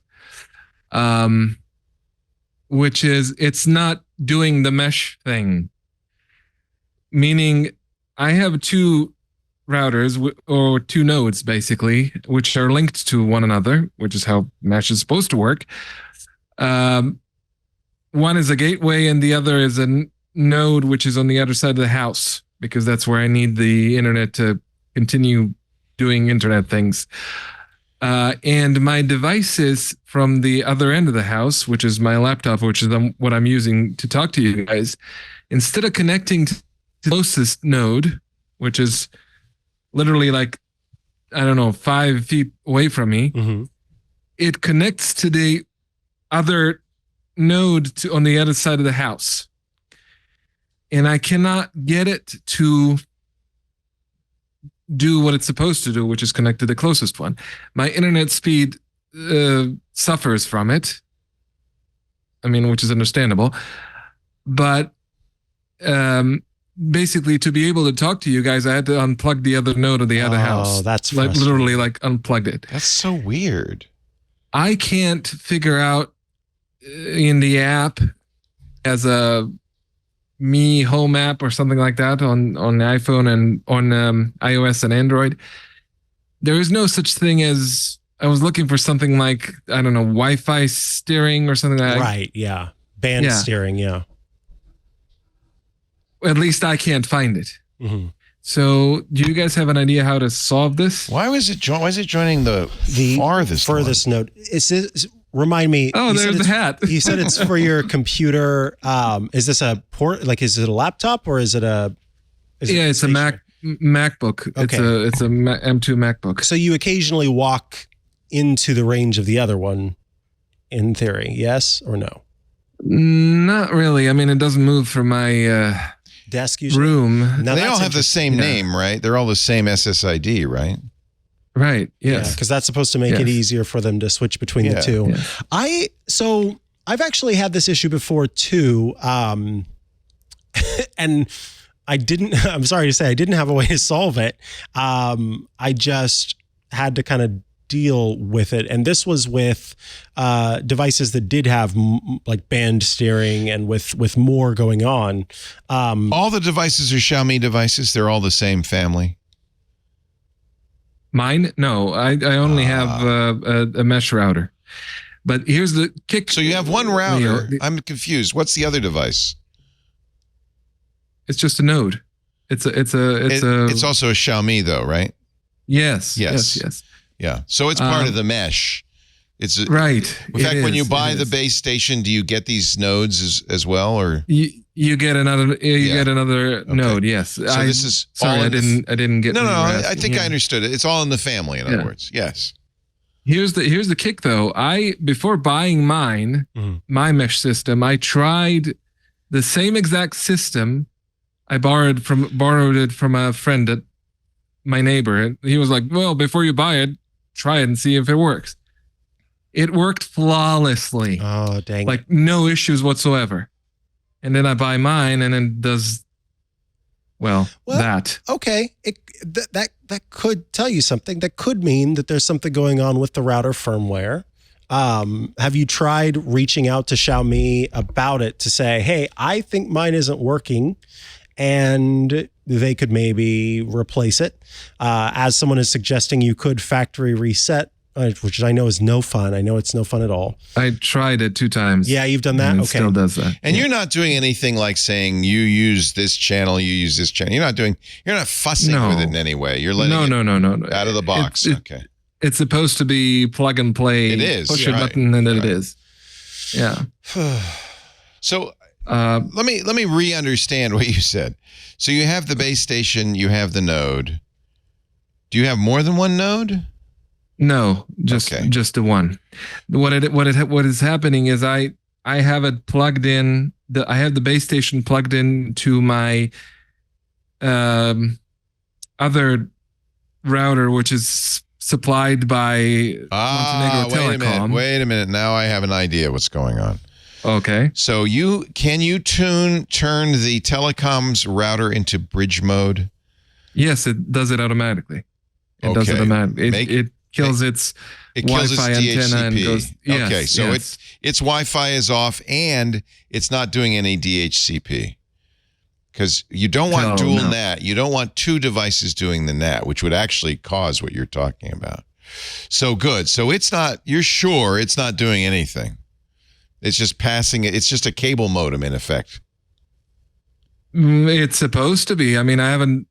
Which is it's not doing the mesh thing. Meaning I have two routers or two nodes basically, which are linked to one another, which is how mesh is supposed to work. One is a gateway and the other is a node which is on the other side of the house, because that's where I need the internet to continue doing internet things. And my devices from the other end of the house, which is my laptop, which is what I'm using to talk to you guys, instead of connecting to the closest node, which is literally like, I don't know, 5 feet away from me, it connects to the other node on the other side of the house. And I cannot get it to do what it's supposed to do, which is connect to the closest one. My internet speed suffers from it. I mean, which is understandable. But basically, to be able to talk to you guys, I had to unplug the other node of the other house. Oh, that's like literally like unplugged it. That's so weird. I can't figure out in the app as a Me Home app or something like that on the iPhone and on iOS and Android. There is no such thing as, I was looking for something like, I don't know, Wi-Fi steering or something like that. Right, yeah. Band steering, yeah. At least I can't find it. So do you guys have an idea how to solve this? Why is it joining the furthest node? Remind me. Oh, there's the hat. You said it's for your computer. Is this a port? Like, is it a laptop or is it a? It's a MacBook. Okay. It's a M2 MacBook. So you occasionally walk into the range of the other one, in theory, yes or no? Not really. I mean, it doesn't move from my desk usually. Room. They all have the same name, right? They're all the same SSID, right? Right. Yes. Because that's supposed to make it easier for them to switch between the two. Yeah. So I've actually had this issue before too, and I didn't. I'm sorry to say, I didn't have a way to solve it. I just had to kind of deal with it, and this was with devices that did have like band steering and with more going on. All the devices are Xiaomi devices. They're all the same family. Mine? No, I only have a mesh router. But here's the kick. So you have one router. I'm confused. What's the other device? It's just a node. It's also a Xiaomi though, right? Yes. Yes. Yeah. So it's part of the mesh. It's right. In fact, when you buy the base station, do you get these nodes as well, or you get another get another node? Yes. So this is sorry. I didn't get. No. I think I understood it. It's all in the family. In other words, yes. Here's the kick though. Before buying mine, my mesh system, I tried the same exact system. I borrowed it from a friend my neighbor. He was like, well, before you buy it, try it and see if it works. It worked flawlessly. Oh, dang. Like no issues whatsoever. And then I buy mine and then does, well that. Okay. That could tell you something. That could mean that there's something going on with the router firmware. Have you tried reaching out to Xiaomi about it to say, hey, I think mine isn't working, and they could maybe replace it? As someone is suggesting, you could factory reset, which I know is no fun. I know it's no fun at all. I tried it 2 times. Yeah, you've done that? And it okay. still does that. And you're not doing anything like saying you use this channel, you use this channel. You're not fussing with it in any way. You're letting it out of the box. Okay. It's supposed to be plug and play. It is. Push a button and then it is. Yeah. So let me re-understand what you said. So you have the base station, you have the node. Do you have more than one node? No, just the one. What is happening is I have it plugged in. I have the base station plugged in to my other router, which is supplied by Montenegro Telecom. Wait a minute. Now I have an idea what's going on. Okay. So can you turn the telecom's router into bridge mode? Yes, it does it automatically. It does it automatically. It kills its Wi-Fi antenna and goes. Yes, okay, so its Wi-Fi is off and it's not doing any DHCP. Because you don't want dual NAT. You don't want 2 devices doing the NAT, which would actually cause what you're talking about. So good. So you're sure it's not doing anything. It's just passing it. It's just a cable modem in effect. It's supposed to be. I mean, I haven't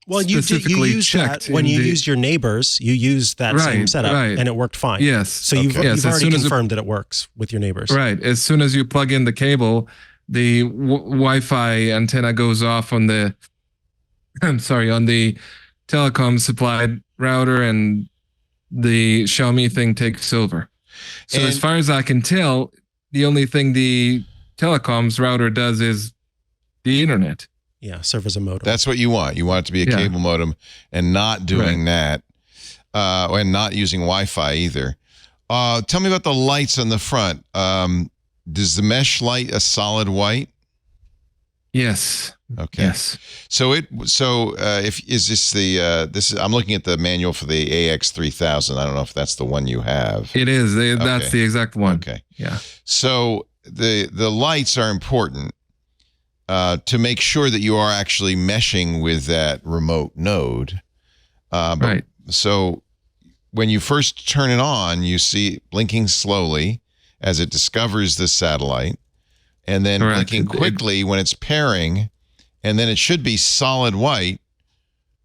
specifically you checked. That when you used your neighbors, you used that same setup and it worked fine. Yes. So you've already confirmed that it works with your neighbors. Right. As soon as you plug in the cable, the Wi-Fi antenna goes off on the, on the telecom supplied router, and the Xiaomi thing takes over. So as far as I can tell, the only thing the telecom's router does is the internet. Yeah, serve as a modem. That's what you want. You want it to be a cable modem and not doing that, and not using Wi-Fi either. Tell me about the lights on the front. Does the mesh light a solid white? Yes. Okay. Yes. So I'm looking at the manual for the AX3000. I don't know if that's the one you have. It is. That's the exact one. Okay. Yeah. So the lights are important to make sure that you are actually meshing with that remote node. Right. So when you first turn it on, you see it blinking slowly as it discovers the satellite, and then blinking quickly when it's pairing, and then it should be solid white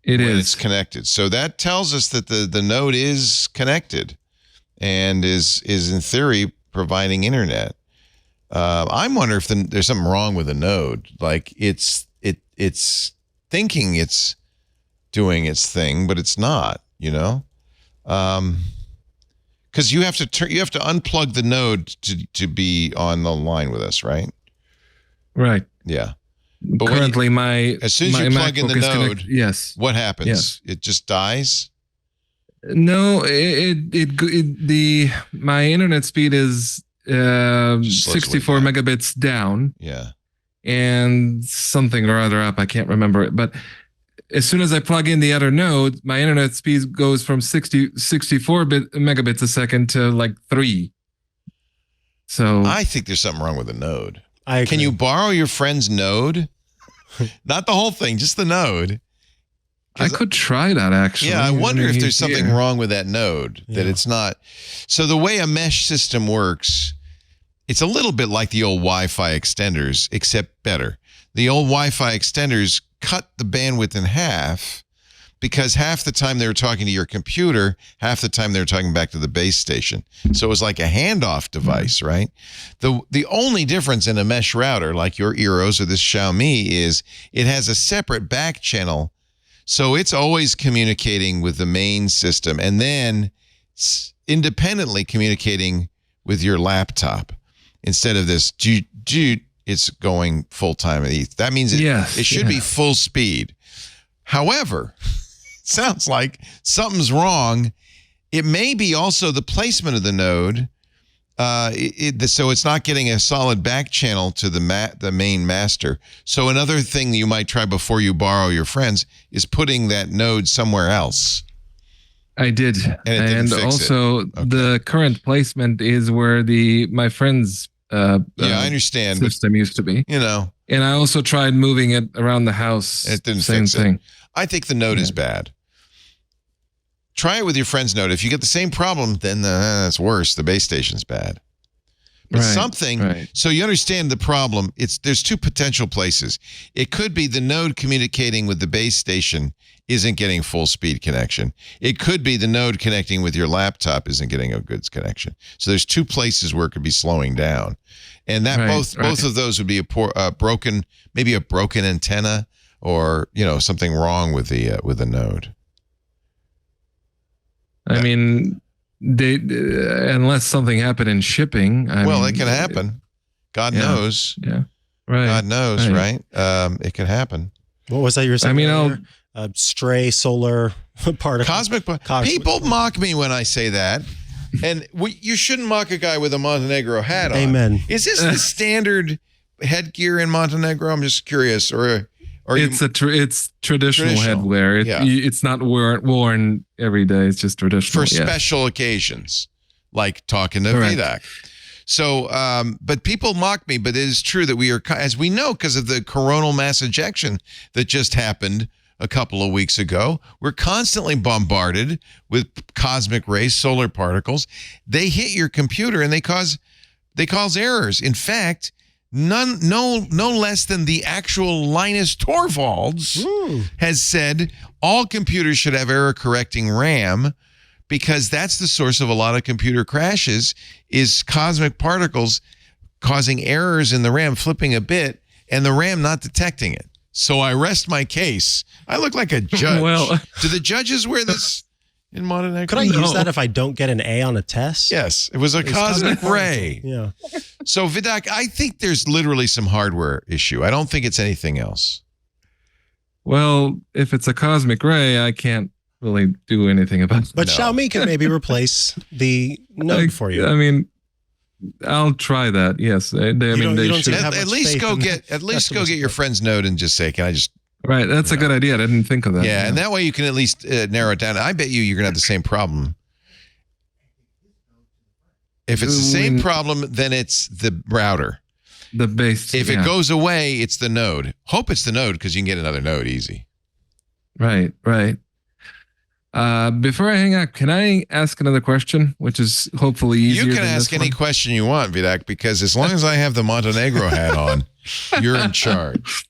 when it's connected. So that tells us that the node is connected and is in theory providing internet. I'm wondering if there's something wrong with the node. Like it's thinking it's doing its thing, but it's not. Because you have to unplug the node to be on the line with us, right? Right. Yeah. But currently, as soon as you plug in the node, yes. What happens? Yes. It just dies. No, my internet speed is 64 megabits down. Yeah. And something or other up. I can't remember it, but as soon as I plug in the other node, my internet speed goes from 64 megabits a second to like 3. So I think there's something wrong with the node. Can you borrow your friend's node? Not the whole thing, just the node. I could try that, actually. Yeah, I wonder if there's something wrong with that node, that it's not. So the way a mesh system works, it's a little bit like the old Wi-Fi extenders, except better. The old Wi-Fi extenders cut the bandwidth in half because half the time they were talking to your computer, half the time they were talking back to the base station. So it was like a handoff device, right? The only difference in a mesh router like your Eros or this Xiaomi is it has a separate back channel. So it's always communicating with the main system and then independently communicating with your laptop instead of this it's going full time. That means it should be full speed. However, sounds like something's wrong. It may be also the placement of the node. So it's not getting a solid back channel to the main master. So another thing that you might try before you borrow your friends is putting that node somewhere else. I did, and also the current placement is where my friend's I understand system used to be. And I also tried moving it around the house. It didn't same fix thing. It. I think the node is bad. Try it with your friend's node. If you get the same problem, then that's worse. The base station's bad. But so you understand the problem. There's two potential places. It could be the node communicating with the base station isn't getting full speed connection. It could be the node connecting with your laptop isn't getting a good connection. So there's two places where it could be slowing down. And that both of those would be a broken antenna or, something wrong with the node. I mean, unless something happened in shipping. It can happen. God knows. Yeah. Right. God knows, right? It can happen. What was that you were saying? Stray solar particle. Cosmic. People mock me when I say that. And you shouldn't mock a guy with a Montenegro hat on. Amen. Is this the standard headgear in Montenegro? I'm just curious. It's traditional headwear. It's not worn every day. It's just traditional. For special occasions, like talking to Vidak. So, but people mock me, but it is true that we are, as we know, because of the coronal mass ejection that just happened a couple of weeks ago, we're constantly bombarded with cosmic rays, solar particles. They hit your computer and they cause errors. In fact, no less than the actual Linus Torvalds has said all computers should have error correcting RAM, because that's the source of a lot of computer crashes, is cosmic particles causing errors in the RAM, flipping a bit, and the RAM not detecting it. So I rest my case. I look like a judge. Well, do the judges wear this in Montenegro? Could I use that if I don't get an A on a test? Yes, it was a cosmic ray. Yeah. So Vidak, I think there's literally some hardware issue. I don't think it's anything else. Well, if it's a cosmic ray, I can't really do anything about it. But Xiaomi can maybe replace the node for you. I mean, I'll try that. Yes, they should. At least go get your friend's node and just say, "Can I just?" Right, that's a good idea. I didn't think of that. Yeah, and that way you can at least narrow it down. I bet you're gonna have the same problem. If it's the same problem, then it's the router. The base. If it goes away, it's the node. Hope it's the node, because you can get another node easy. Right. Before I hang up, can I ask another question, which is hopefully easier? You can ask any question you want, Vidak, because as long as I have the Montenegro hat on, you're in charge.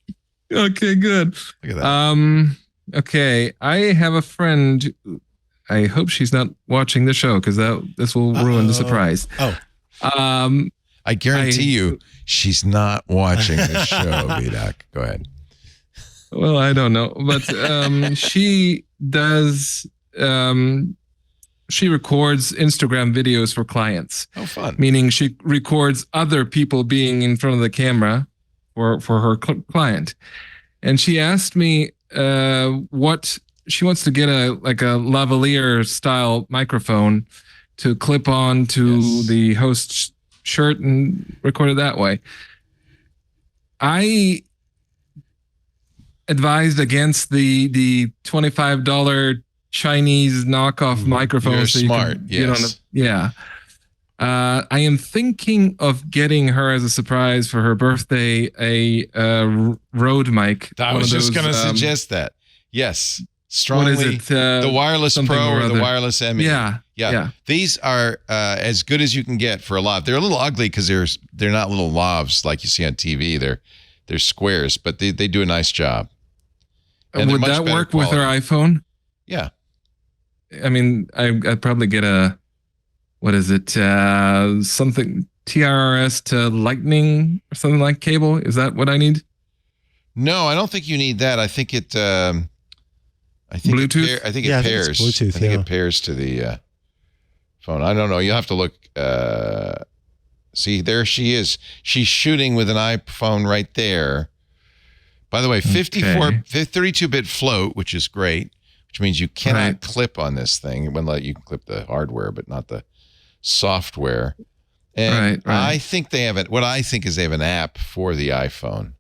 Okay, good. Look at that. Okay, I have a friend. I hope she's not watching the show, because this will ruin the surprise. I guarantee you, she's not watching the show, Vidak. Go ahead. Well, I don't know, but she does. She records Instagram videos for clients. Oh, fun! Meaning she records other people being in front of the camera for her client, and she asked me what she wants to get a lavalier style microphone to clip on to the host's shirt and record it that way. I advised against the $25 Chinese knockoff microphones. You're smart. Yes. I am thinking of getting her as a surprise for her birthday a Rode mic. I was just going to suggest that. Yes. Strongly. What is it? The Wireless Pro or the Wireless ME. Yeah. These are as good as you can get for a lav. They're a little ugly because they're not little lavs like you see on TV. They're squares, but they do a nice job. And would that work with her iPhone? Yeah. I mean, I'd probably get a, what is it? Something TRS to Lightning or something like cable. Is that what I need? No, I don't think you need that. I think it. Bluetooth. Bluetooth. I think it pairs. Bluetooth. I think it pairs to the phone. I don't know. You'll have to look. See, there she is. She's shooting with an iPhone right there. By the way, 32-bit float, which is great, which means you cannot clip on this thing. You can clip the hardware, but not the software. And I think they have what I think is they have an app for the iPhone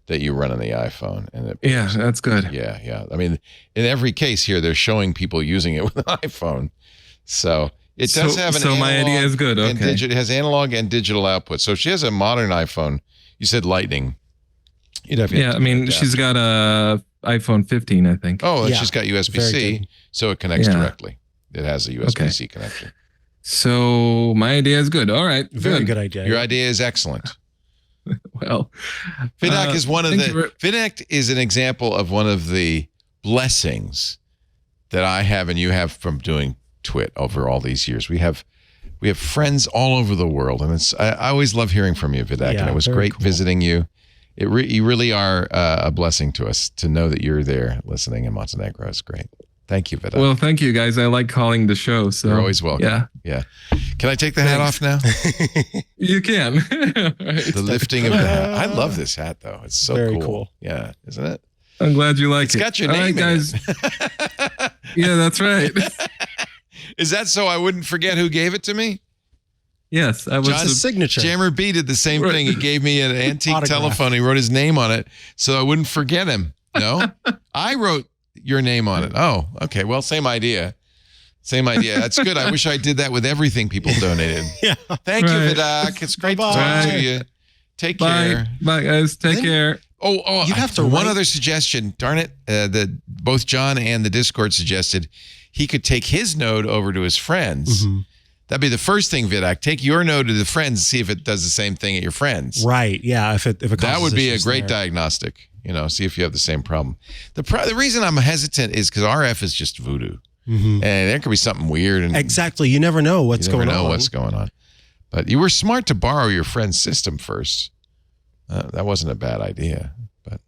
that you run on the iPhone. And that's good. Yeah. I mean, in every case here, they're showing people using it with an iPhone. So it does have an analog. So my idea is good. Okay. It has analog and digital output. So if she has a modern iPhone, you said Lightning. You'd have I mean, she's got a iPhone 15, I think. Oh, and she's got USB-C, so it connects directly. It has a USB-C connection. So my idea is good. All right. Very good idea. Your idea is excellent. Well, Vidac is one of Vidac is an example of one of the blessings that I have and you have from doing Twit over all these years. We have friends all over the world, and I always love hearing from you, Vidac, and it was great visiting you. You really are a blessing to us to know that you're there listening in Montenegro. It's great. Thank you, Vidac. Well, thank you, guys. I like calling the show. So you're always welcome. Yeah. Can I take the hat off now? You can. The lifting of the hat. I love this hat, though. It's so very cool. Yeah, isn't it? I'm glad you like it. It's got your name in guys. Yeah, that's right. Is that so I wouldn't forget who gave it to me? Yes, I was John's signature. Jammer B did the same thing. He gave me an antique telephone. He wrote his name on it so I wouldn't forget him. No, I wrote your name on it. Oh, okay. Well, same idea. That's good. I wish I did that with everything people donated. Thank you, Vidac. It's great to talk to you. Take care. Bye, guys. Take care. Oh, you have to. One other suggestion. Darn it. That both John and the Discord suggested he could take his node over to his friends. Mm-hmm. That'd be the first thing, Vidac. Take your node to the friends and see if it does the same thing at your friends. Right. Yeah. If it that would be a great diagnostic. See if you have the same problem. The reason I'm hesitant is because RF is just voodoo, and there could be something weird. And exactly. You never know what's going on. But you were smart to borrow your friend's system first. That wasn't a bad idea. But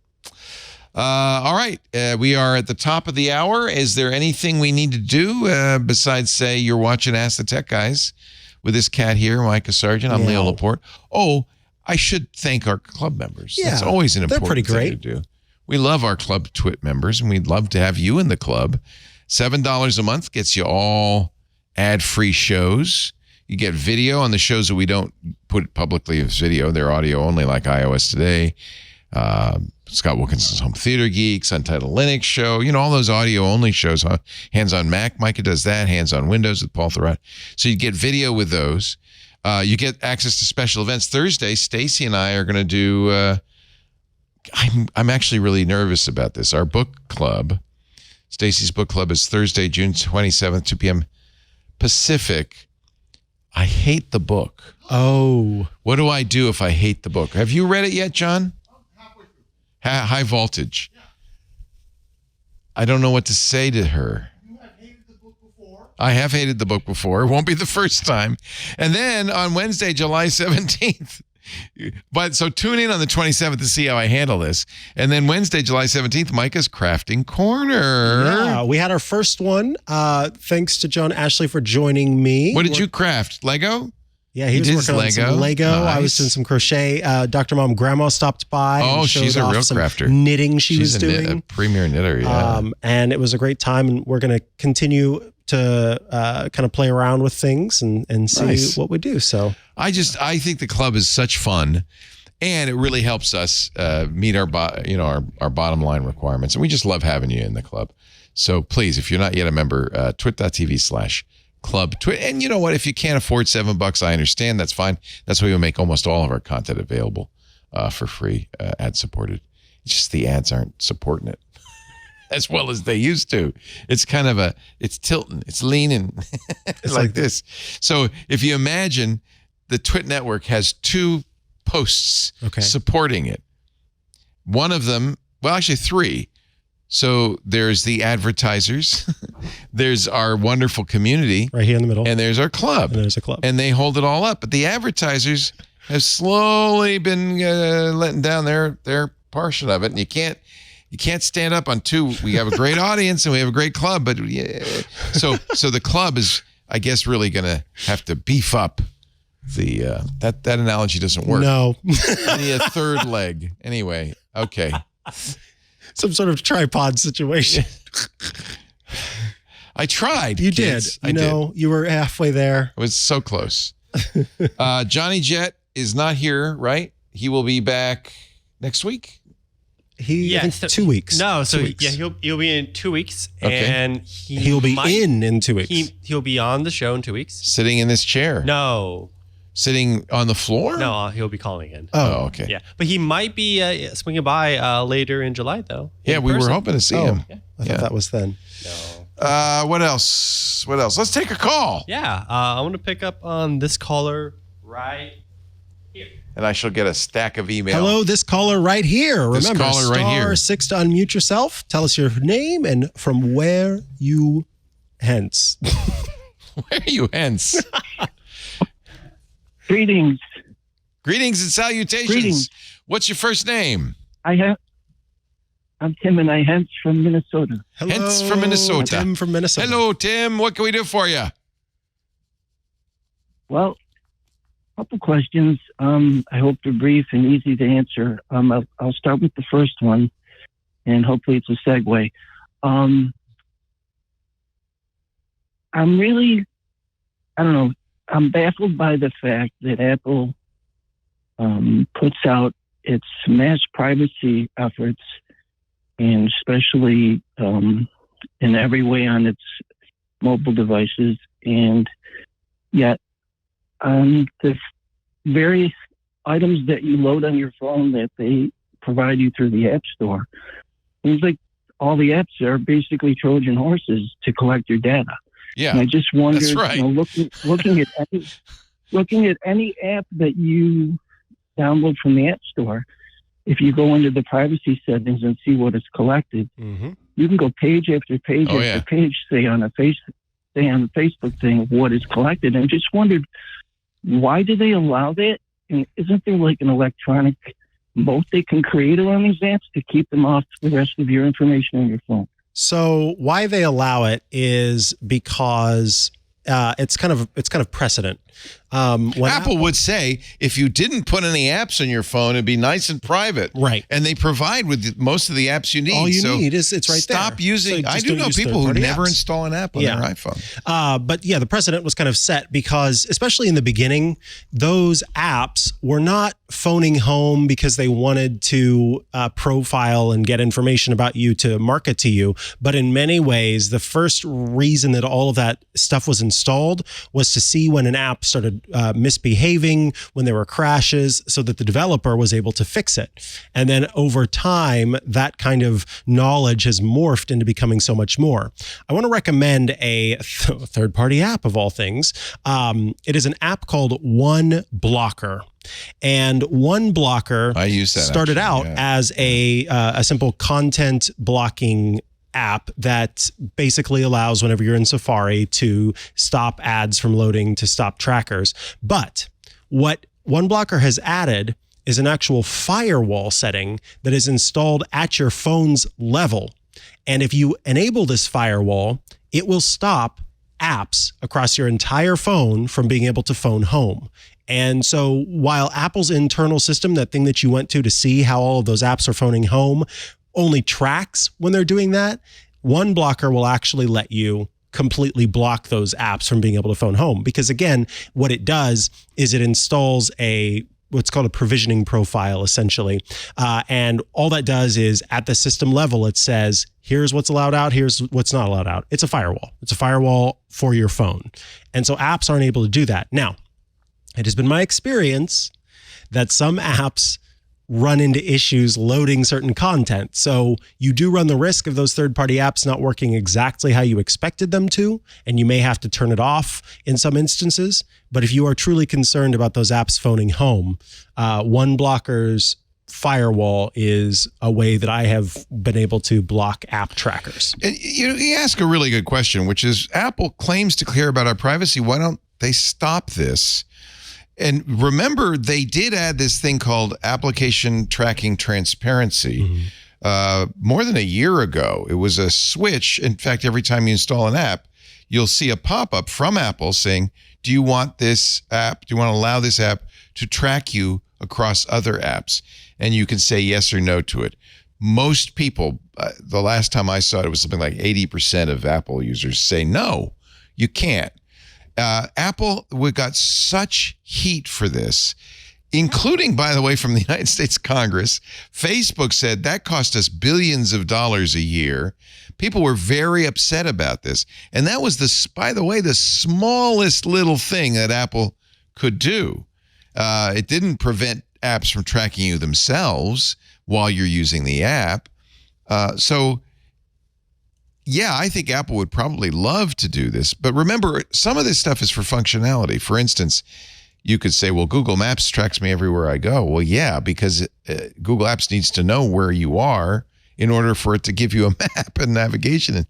all right, we are at the top of the hour. Is there anything we need to do besides say you're watching Ask the Tech Guys with this cat here, Micah Sargent? I'm Leo Laporte. Oh, I should thank our club members. Yeah, that's always an important thing to do. We love our club Twit members, and we'd love to have you in the club. $7 a month gets you all ad-free shows. You get video on the shows that we don't put publicly as video. They're audio only, like iOS Today, Scott Wilkinson's Home Theater Geeks, Untitled Linux Show, all those audio-only shows. Hands on Mac, Micah does that. Hands on Windows with Paul Thurrott. So you get video with those. You get access to special events. Thursday, Stacy and I are going to do, I'm actually really nervous about this. Our book club, Stacy's book club, is Thursday, June 27th, 2 p.m. Pacific. I hate the book. Oh. What do I do if I hate the book? Have you read it yet, John? Halfway through. High Voltage. Yeah. I don't know what to say to her. You have hated the book before. I have hated the book before. It won't be the first time. And then on Wednesday, July 17th. So tune in on the 27th to see how I handle this. And then Wednesday, July 17th, Micah's Crafting Corner. Yeah, we had our first one. Thanks to John Ashley for joining me. What did you craft? Lego? Yeah, he was working on some Lego. Nice. I was doing some crochet. Dr. Mom Grandma stopped by. Oh, she's a real crafter. Knitting she was doing. A premier knitter, yeah. And it was a great time, and we're going to continue to kind of play around with things and see what we do. So I think the club is such fun, and it really helps us meet our bottom line requirements. And we just love having you in the club. So please, if you're not yet a member, twit.tv/club. And you know what? If you can't afford $7, I understand. That's fine. That's why we make almost all of our content available for free, ad supported. It's just the ads aren't supporting it as well as they used to. It's kind of it's tilting, it's leaning it's like this. So if you imagine the Twit network has two posts supporting it. One of them, well, actually three. So there's the advertisers, there's our wonderful community right here in the middle, and there's our club. And there's a club. And they hold it all up. But the advertisers have slowly been letting down their portion of it, and you can't stand up on two. We have a great audience and we have a great club, but so the club is, I guess, really going to have to beef up the that analogy doesn't work. No, I need a third leg. Anyway, okay. Some sort of tripod situation. I tried. You kids. did. You were halfway there. It was so close. Johnny Jet is not here, right? He will be back next week. I think 2 weeks. No, so 2 weeks. he'll be in 2 weeks, Okay. and He'll be in 2 weeks. He'll be on the show in 2 weeks. Sitting in this chair. No, Sitting on the floor? no, he'll be calling in. Oh, okay. Yeah, but he might be swinging by later in July, though. Yeah, in we were person. hoping to see him. I thought that was then. No. What else? Let's take a call. Yeah, I want to pick up on this caller right here. And I shall get a stack of email. Hello, this caller right here. This Remember, caller right here. *6 to unmute yourself. Tell us your name and from where you hence. Where are you hence? Greetings. Greetings and salutations. Greetings. What's your first name? I'm Tim and I hence from Minnesota. Hello, Hence from Minnesota. Tim from Minnesota. Hello, Tim. What can we do for you? Well, a couple questions. I hope they're brief and easy to answer. I'll start with the first one, and hopefully it's a segue. I'm baffled by the fact that Apple puts out its mass privacy efforts, and especially in every way on its mobile devices, and yet the various items that you load on your phone that they provide you through the App Store, seems like all the apps are basically Trojan horses to collect your data. Yeah, and I just wondered, that's right. looking at any app that you download from the App Store, if you go into the privacy settings and see what is collected, you can go page after page after page, say on the Facebook thing of what is collected, and just wondered, why do they allow that? And isn't there like an electronic moat they can create around these apps to keep them off the rest of your information on your phone? So why they allow it is because it's kind of precedent. Apple would say if you didn't put any apps on your phone, it'd be nice and private. Right. And they provide with most of the apps you need. All you need is it's right there. Stop using. So I just do don't know use people who third-party never apps. install an app on their iPhone. But yeah, the precedent was kind of set because, especially in the beginning, those apps were not phoning home because they wanted to profile and get information about you to market to you. But in many ways, the first reason that all of that stuff was installed was to see when an app started misbehaving, when there were crashes, so that the developer was able to fix it. And then over time, that kind of knowledge has morphed into becoming so much more. I want to recommend a third-party app of all things. It is an app called OneBlocker. And OneBlocker I use that started out as a simple content blocking app that basically allows, whenever you're in Safari, to stop ads from loading, to stop trackers. But what OneBlocker has added is an actual firewall setting that is installed at your phone's level. And if you enable this firewall, it will stop apps across your entire phone from being able to phone home. And so while Apple's internal system, that thing that you went to see how all of those apps are phoning home, only tracks when they're doing that, OneBlocker will actually let you completely block those apps from being able to phone home. Because again, what it does is it installs what's called a provisioning profile, essentially. And all that does is at the system level, it says, here's what's allowed out, here's what's not allowed out. It's a firewall. It's a firewall for your phone. And so apps aren't able to do that. Now, it has been my experience that some apps run into issues loading certain content. So you do run the risk of those third-party apps not working exactly how you expected them to, and you may have to turn it off in some instances. But if you are truly concerned about those apps phoning home, OneBlocker's firewall is a way that I have been able to block app trackers. You ask a really good question, which is Apple claims to care about our privacy. Why don't they stop this? And remember, they did add this thing called application tracking transparency more than a year ago. It was a switch. In fact, every time you install an app, you'll see a pop-up from Apple saying, do you want this app? Do you want to allow this app to track you across other apps? And you can say yes or no to it. most people, the last time I saw it, it was something like 80% of Apple users say, no, you can't. Apple, we got such heat for this, including, by the way, from the United States Congress. Facebook said that cost us billions of dollars a year. People were very upset about this. And that was, by the way, the smallest little thing that Apple could do. It didn't prevent apps from tracking you themselves while you're using the app. So, yeah, I think Apple would probably love to do this. But remember, some of this stuff is for functionality. For instance, you could say, well, Google Maps tracks me everywhere I go. Well, yeah, because Google Apps needs to know where you are in order for it to give you a map and navigation.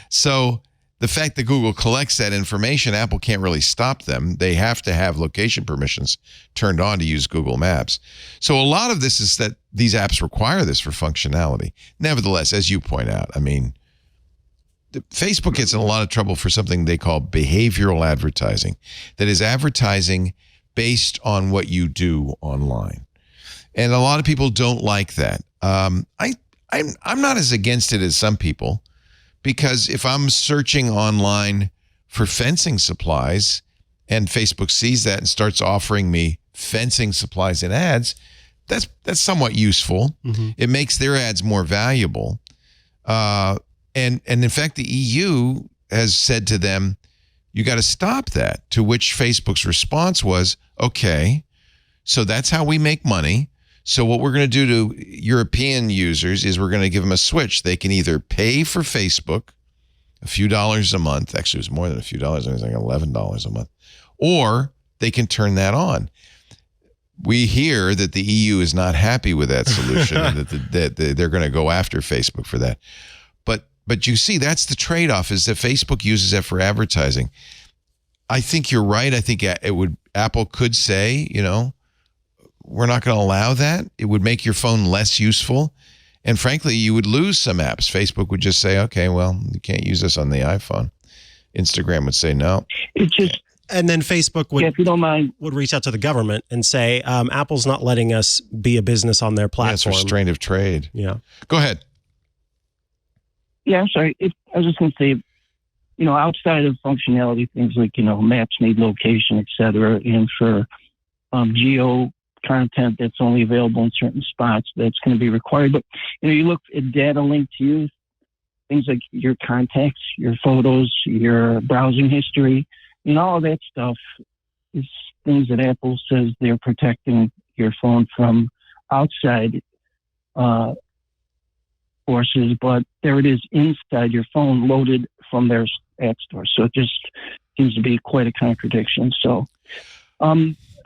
So the fact that Google collects that information, Apple can't really stop them. They have to have location permissions turned on to use Google Maps. So a lot of this is that these apps require this for functionality. Nevertheless, as you point out, I mean, Facebook gets in a lot of trouble for something they call behavioral advertising. That is advertising based on what you do online. And a lot of people don't like that. I'm not as against it as some people, because if I'm searching online for fencing supplies and Facebook sees that and starts offering me fencing supplies and ads, that's somewhat useful. Mm-hmm. It makes their ads more valuable. And in fact, the EU has said to them, you got to stop that, to which Facebook's response was, okay, so that's how we make money. So what we're going to do to European users is we're going to give them a switch. They can either pay for Facebook a few dollars a month. Actually, it was more than a few dollars. It was like $11 a month. Or they can turn that on. We hear that the EU is not happy with that solution and that they're going to go after Facebook for that. But you see, that's the trade-off, is that Facebook uses it for advertising. I think you're right. I think Apple could say, we're not going to allow that. It would make your phone less useful. And frankly, you would lose some apps. Facebook would just say, okay, well, you can't use this on the iPhone. Instagram would say no. And then Facebook would, if you don't mind, would reach out to the government and say, Apple's not letting us be a business on their platform. Yeah, it's restraint of trade. Yeah. Go ahead. Yeah, I'm sorry. I was just going to say, outside of functionality, things like, maps need location, et cetera, and for geo content that's only available in certain spots, that's going to be required. But, you look at data linked to you, things like your contacts, your photos, your browsing history, all of that stuff is things that Apple says they're protecting your phone from outside forces, but there it is inside your phone, loaded from their app store. So it just seems to be quite a contradiction. So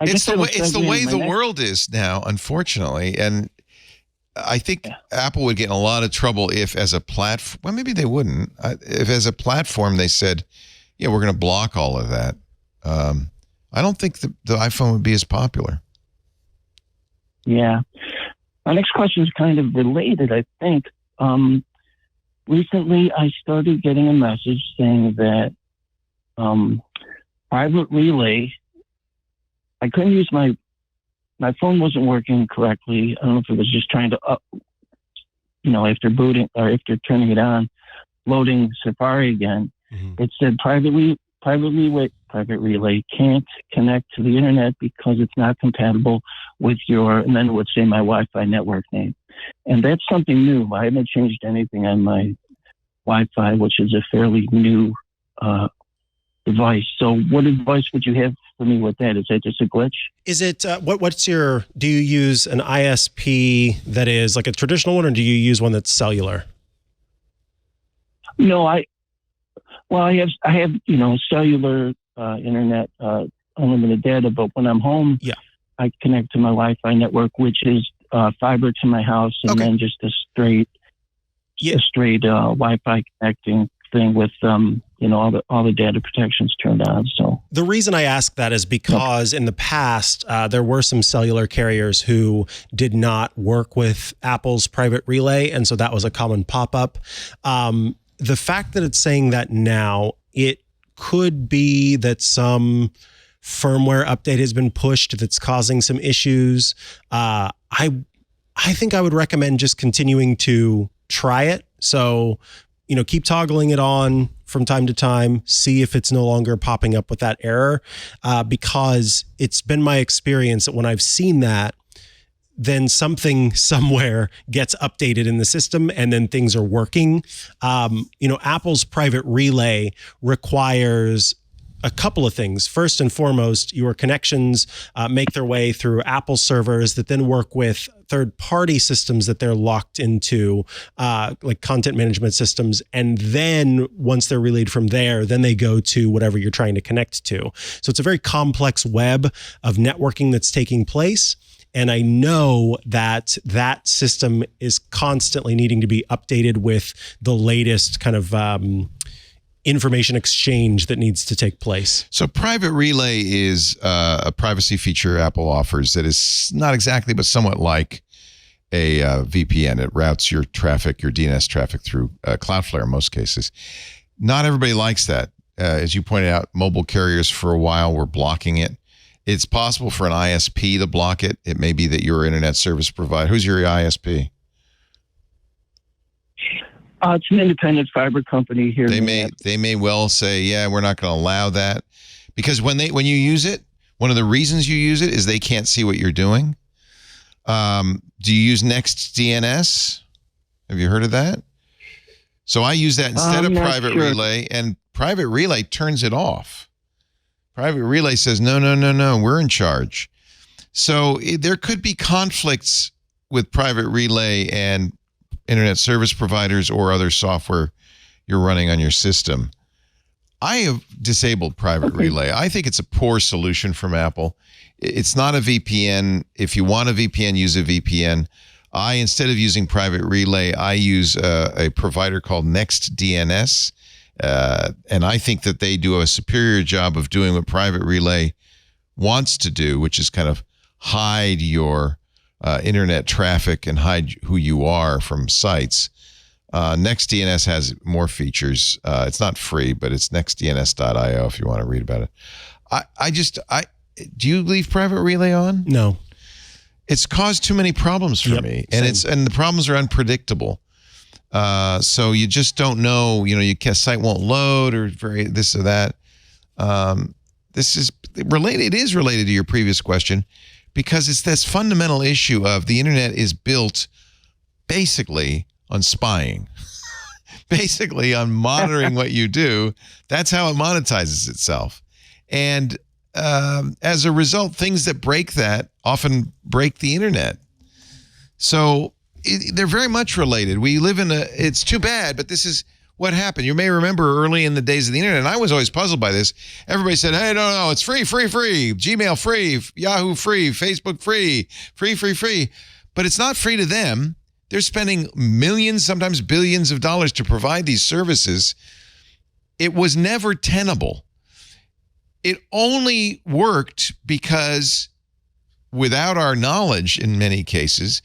it's the way the world is now, unfortunately. And I think Apple would get in a lot of trouble if, as a platform, well, maybe they wouldn't. If as a platform they said, yeah, we're going to block all of that. I don't think the iPhone would be as popular. Yeah. My next question is kind of related, I think. Recently, I started getting a message saying that private relay, I couldn't use my phone wasn't working correctly. I don't know if it was just trying to after booting or after turning it on, loading Safari again. Mm-hmm. It said private relay can't connect to the internet because it's not compatible with and then it would say my Wi-Fi network name. And that's something new. I haven't changed anything on my Wi-Fi, which is a fairly new device. So what advice would you have for me with that? Is that just a glitch? Is it, do you use an ISP that is like a traditional one, or do you use one that's cellular? No, I have, cellular internet, unlimited data, but when I'm home, I connect to my Wi-Fi network, which is fiber to my house, and then just a straight Wi-Fi connecting thing with all the data protections turned on. So the reason I ask that is because in the past there were some cellular carriers who did not work with Apple's private relay, and so that was a common pop-up. The fact that it's saying that now, it could be that some firmware update has been pushed that's causing some issues. I I think I would recommend just continuing to try it. So, keep toggling it on from time to time, see if it's no longer popping up with that error, because it's been my experience that when I've seen that, then something somewhere gets updated in the system and then things are working. Apple's private relay requires a couple of things. First and foremost, your connections make their way through Apple servers that then work with third-party systems that they're locked into, like content management systems. And then once they're relayed from there, then they go to whatever you're trying to connect to. So it's a very complex web of networking that's taking place. And I know that system is constantly needing to be updated with the latest kind of information exchange that needs to take place. So private relay is a privacy feature Apple offers that is not exactly, but somewhat like a VPN. It routes your traffic, your DNS traffic through Cloudflare in most cases. Not everybody likes that. As you pointed out, mobile carriers for a while were blocking it. It's possible for an ISP to block it. It may be that your internet service provider. Who's your ISP? It's an independent fiber company here. They may well say, yeah, we're not going to allow that, because when you use it, one of the reasons you use it is they can't see what you're doing. Do you use Next DNS? Have you heard of that? So I use that instead of private relay, and private relay turns it off. Private relay says, no, we're in charge. So there could be conflicts with private relay and internet service providers or other software you're running on your system. I have disabled private relay. I think it's a poor solution from Apple. It's not a VPN. If you want a VPN, use a VPN. Instead of using private relay, I use a provider called Next DNS. And I think that they do a superior job of doing what private relay wants to do, which is kind of hide your internet traffic and hide who you are from sites. Next DNS has more features. It's not free, but it's nextdns.io if you want to read about it. Do you leave private relay on? No. It's caused too many problems for me, and the problems are unpredictable. So you just don't know, your site won't load or this or that. This is related. It is related to your previous question, because it's this fundamental issue of the internet is built basically on spying, basically on monitoring what you do. That's how it monetizes itself. And as a result, things that break that often break the internet. So they're very much related. We live in it's too bad, but this is what happened. You may remember early in the days of the internet, and I was always puzzled by this. Everybody said, hey, no, it's free. Gmail free, Yahoo free, Facebook free. But it's not free to them. They're spending millions, sometimes billions of dollars to provide these services. It was never tenable. It only worked because, without our knowledge in many cases,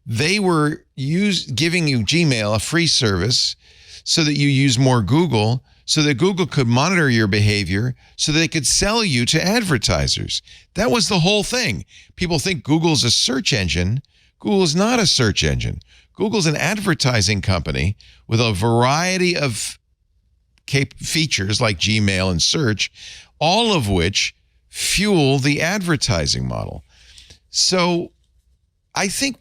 they were giving you Gmail, a free service, so that you use more Google, so that Google could monitor your behavior, so they could sell you to advertisers. That was the whole thing. People think Google's a search engine. Google is not a search engine. Google's an advertising company with a variety of features like Gmail and search, all of which fuel the advertising model. So I think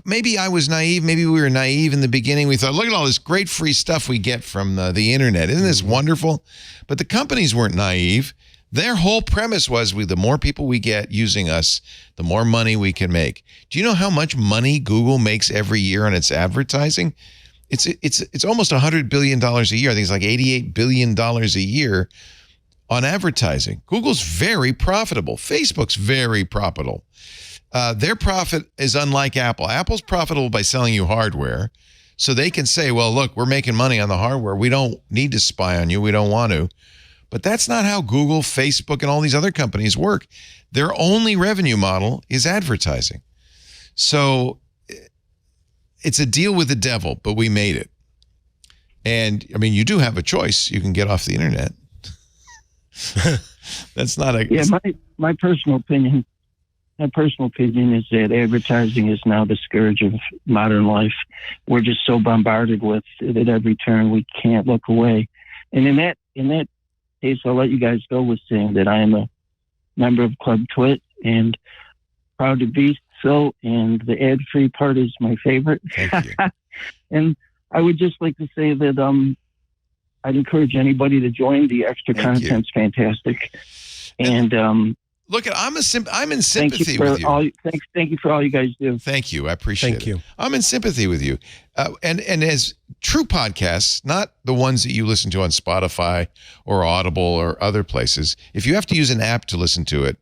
maybe I was naive. Maybe we were naive in the beginning. We thought, look at all this great free stuff we get from the internet. Isn't this wonderful? But the companies weren't naive. Their whole premise was, the more people we get using us, the more money we can make. Do you know how much money Google makes every year on its advertising? It's almost $100 billion a year. I think it's like $88 billion a year on advertising. Google's very profitable. Facebook's very profitable. Their profit is unlike Apple. Apple's profitable by selling you hardware. So they can say, well, look, we're making money on the hardware. We don't need to spy on you. We don't want to. But that's not how Google, Facebook, and all these other companies work. Their only revenue model is advertising. So it's a deal with the devil, but we made it. And, I mean, you do have a choice. You can get off the internet. That's not a... Yeah, my personal opinion my personal opinion is that advertising is now the scourge of modern life. We're just so bombarded with it at every turn, we can't look away. And in that case, I'll let you guys go with saying that I am a member of Club Twit and proud to be so. And the ad-free part is my favorite. Thank you. And I would just like to say that I'd encourage anybody to join. The extra content's fantastic. And look, I'm in thank sympathy you for with you. Thank you for all you guys do. Thank you. I appreciate Thank it. you. I'm in sympathy with you. And as true podcasts, not the ones that you listen to on Spotify or Audible or other places, if you have to use an app to listen to it,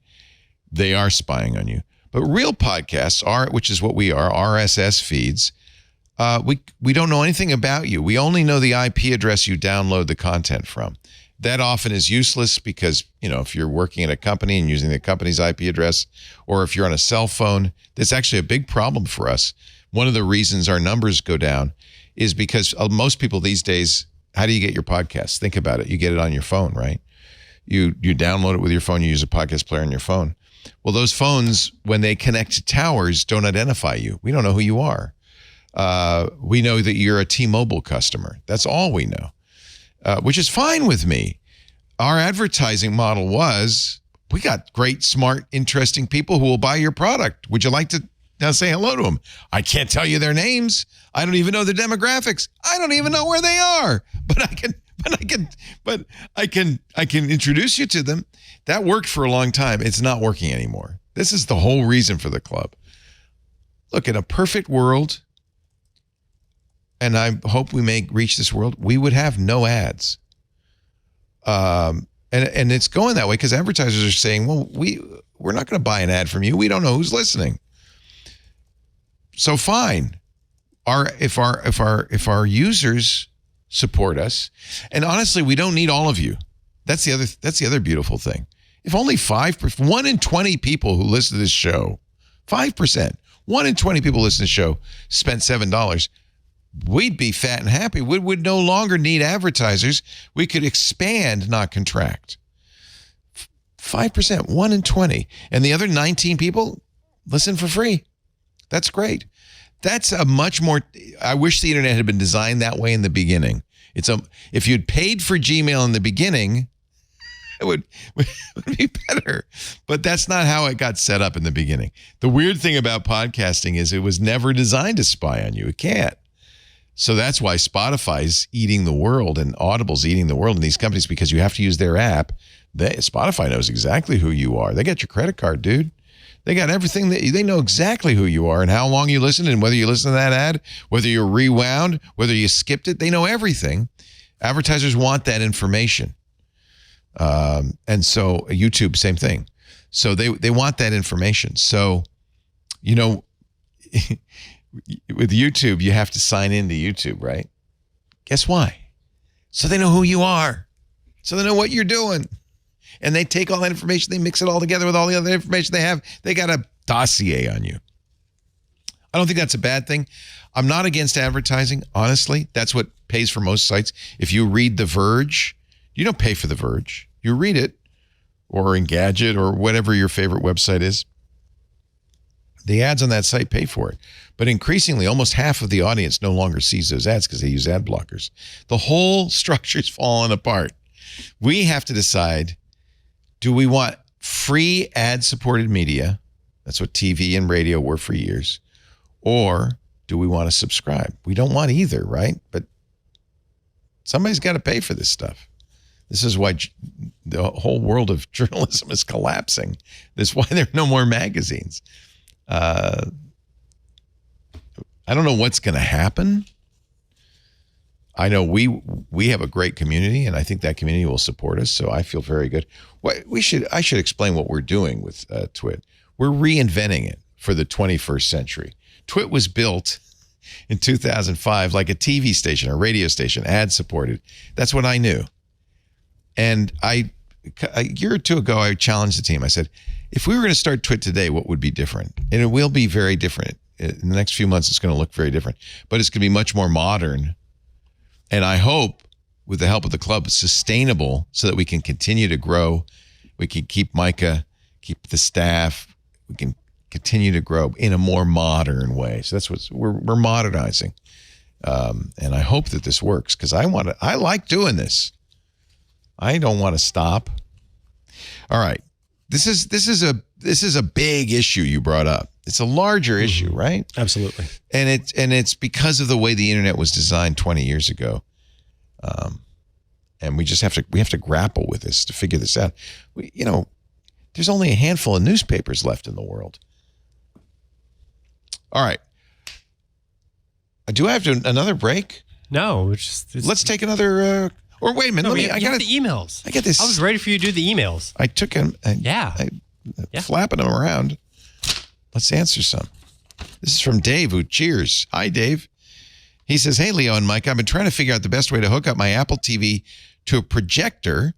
they are spying on you. But real podcasts are, which is what we are, RSS feeds. We don't know anything about you. We only know the IP address you download the content from. That often is useless because, if you're working at a company and using the company's IP address, or if you're on a cell phone, that's actually a big problem for us. One of the reasons our numbers go down is because most people these days, how do you get your podcasts? Think about it. You get it on your phone, right? You download it with your phone. You use a podcast player on your phone. Well, those phones, when they connect to towers, don't identify you. We don't know who you are. We know that you're a T-Mobile customer. That's all we know. Which is fine with me. Our advertising model was, we got great, smart, interesting people who will buy your product. Would you like to now say hello to them? I can't tell you their names. I don't even know their demographics. I don't even know where they are. But I can introduce you to them. That worked for a long time. It's not working anymore. This is the whole reason for the club. Look, in a perfect world, and I hope we may reach this world, we would have no ads. And it's going that way because advertisers are saying, well, we're not going to buy an ad from you. We don't know who's listening. So fine. If our users support us, and honestly, we don't need all of you. That's the other beautiful thing. If only 5%, 1 in 20 people who listen to this show, 5%, 1 in 20 people listen to the show spent $7, we'd be fat and happy. We would no longer need advertisers. We could expand, not contract. 5%, 1 in 20. And the other 19 people listen for free. That's great. That's a much more, I wish the internet had been designed that way in the beginning. If you'd paid for Gmail in the beginning, it would be better. But that's not how it got set up in the beginning. The weird thing about podcasting is it was never designed to spy on you. It can't. So that's why Spotify's eating the world and Audible's eating the world in these companies, because you have to use their app. Spotify knows exactly who you are. They got your credit card, dude. They got everything. They know exactly who you are and how long you listened and whether you listened to that ad, whether you rewound, whether you skipped it. They know everything. Advertisers want that information. And so YouTube, same thing. So they want that information. So, with YouTube, you have to sign into YouTube, right? Guess why? So they know who you are. So they know what you're doing. And they take all that information, they mix it all together with all the other information they have. They got a dossier on you. I don't think that's a bad thing. I'm not against advertising, honestly. That's what pays for most sites. If you read The Verge, you don't pay for The Verge. You read it, or Engadget, or whatever your favorite website is. The ads on that site pay for it. But increasingly, almost half of the audience no longer sees those ads because they use ad blockers. The whole structure's falling apart. We have to decide, do we want free ad-supported media? That's what TV and radio were for years. Or do we want to subscribe? We don't want either, right? But somebody's got to pay for this stuff. This is why the whole world of journalism is collapsing. This is why there are no more magazines. I don't know what's going to happen. I know we have a great community, and I think that community will support us. So I feel very good. I should explain what we're doing with Twit. We're reinventing it for the 21st century. Twit was built in 2005 like a TV station, a radio station, ad-supported. That's what I knew. And a year or two ago, I challenged the team. I said, if we were going to start Twit today, what would be different? And it will be very different. In the next few months, it's going to look very different. But it's going to be much more modern. And I hope, with the help of the club, sustainable so that we can continue to grow. We can keep Micah, keep the staff. We can continue to grow in a more modern way. So that's what we're modernizing. And I hope that this works because I like doing this. I don't want to stop. All right. This is a big issue you brought up. It's a larger issue, right? Absolutely. And it's because of the way the internet was designed 20 years ago. And we have to grapple with this to figure this out. There's only a handful of newspapers left in the world. All right. Do I have another break? No, let's take another. Or wait a minute. I got the emails. I got this. I was ready for you to do the emails. I took them. Flapping them around. Let's answer some. This is from Dave, who cheers. Hi, Dave. He says, "Hey, Leo and Mike, I've been trying to figure out the best way to hook up my Apple TV to a projector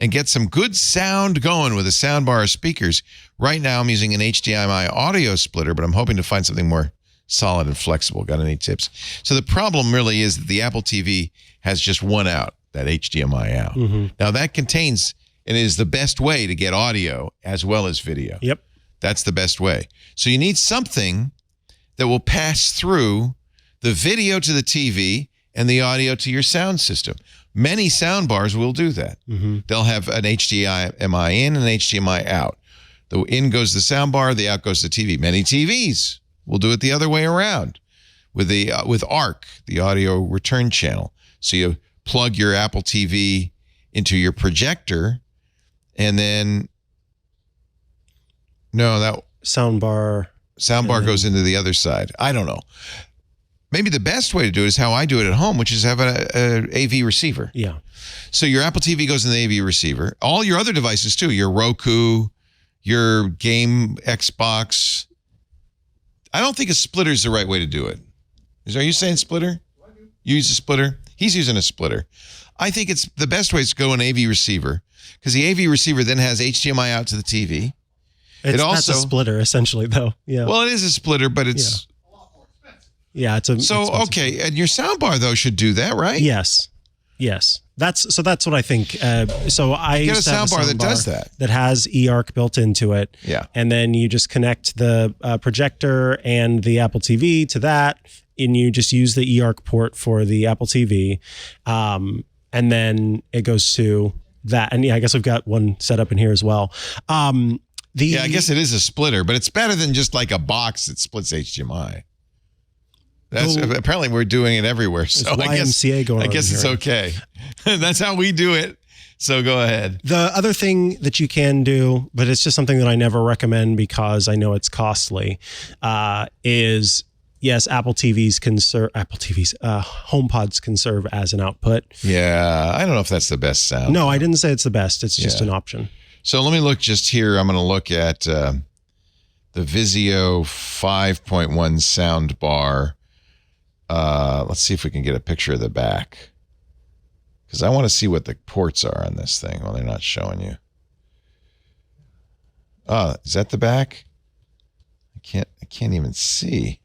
and get some good sound going with a sound bar or speakers. Right now, I'm using an HDMI audio splitter, but I'm hoping to find something more solid and flexible. Got any tips?" So the problem really is that the Apple TV has just one out, that HDMI out. Now that contains and is the best way to get audio as well as video. Yep. That's the best way. So you need something that will pass through the video to the TV and the audio to your sound system. Many sound bars will do that. They'll have an HDMI in and an HDMI out. The in goes the sound bar, the out goes the TV. Many TVs will do it the other way around with ARC, the audio return channel. So you plug your Apple TV into your projector, and then that soundbar goes into the other side. I don't know. Maybe the best way to do it is how I do it at home, which is have an AV receiver. Yeah. So your Apple TV goes in the AV receiver. All your other devices too, your Roku, your game Xbox. I don't think a splitter is the right way to do it. Are you saying splitter? You use a splitter? He's using a splitter. I think it's the best way is to go an AV receiver because the AV receiver then has HDMI out to the TV. That's a splitter essentially, though. Yeah. Well, it is a splitter, but it's yeah, it's so okay. And your soundbar though should do that, right? Yes. That's what I think. So I get a used to have soundbar that does that. That has eARC built into it. Yeah. And then you just connect the projector and the Apple TV to that, and you just use the eARC port for the Apple TV, and then it goes to that. And yeah, I guess we've got one set up in here as well. I guess it is a splitter, but it's better than just like a box that splits HDMI. Apparently we're doing it everywhere. So I guess it's okay. That's how we do it. So go ahead. The other thing that you can do, but it's just something that I never recommend because I know it's costly, is yes, HomePods can serve as an output. Yeah, I don't know if that's the best sound. No, I didn't say it's the best. It's just an option. So let me look just here. I'm going to look at the Vizio 5.1 sound bar. Let's see if we can get a picture of the back, because I want to see what the ports are on this thing. Well, they're not showing you. Oh, is that the back? I can't even see.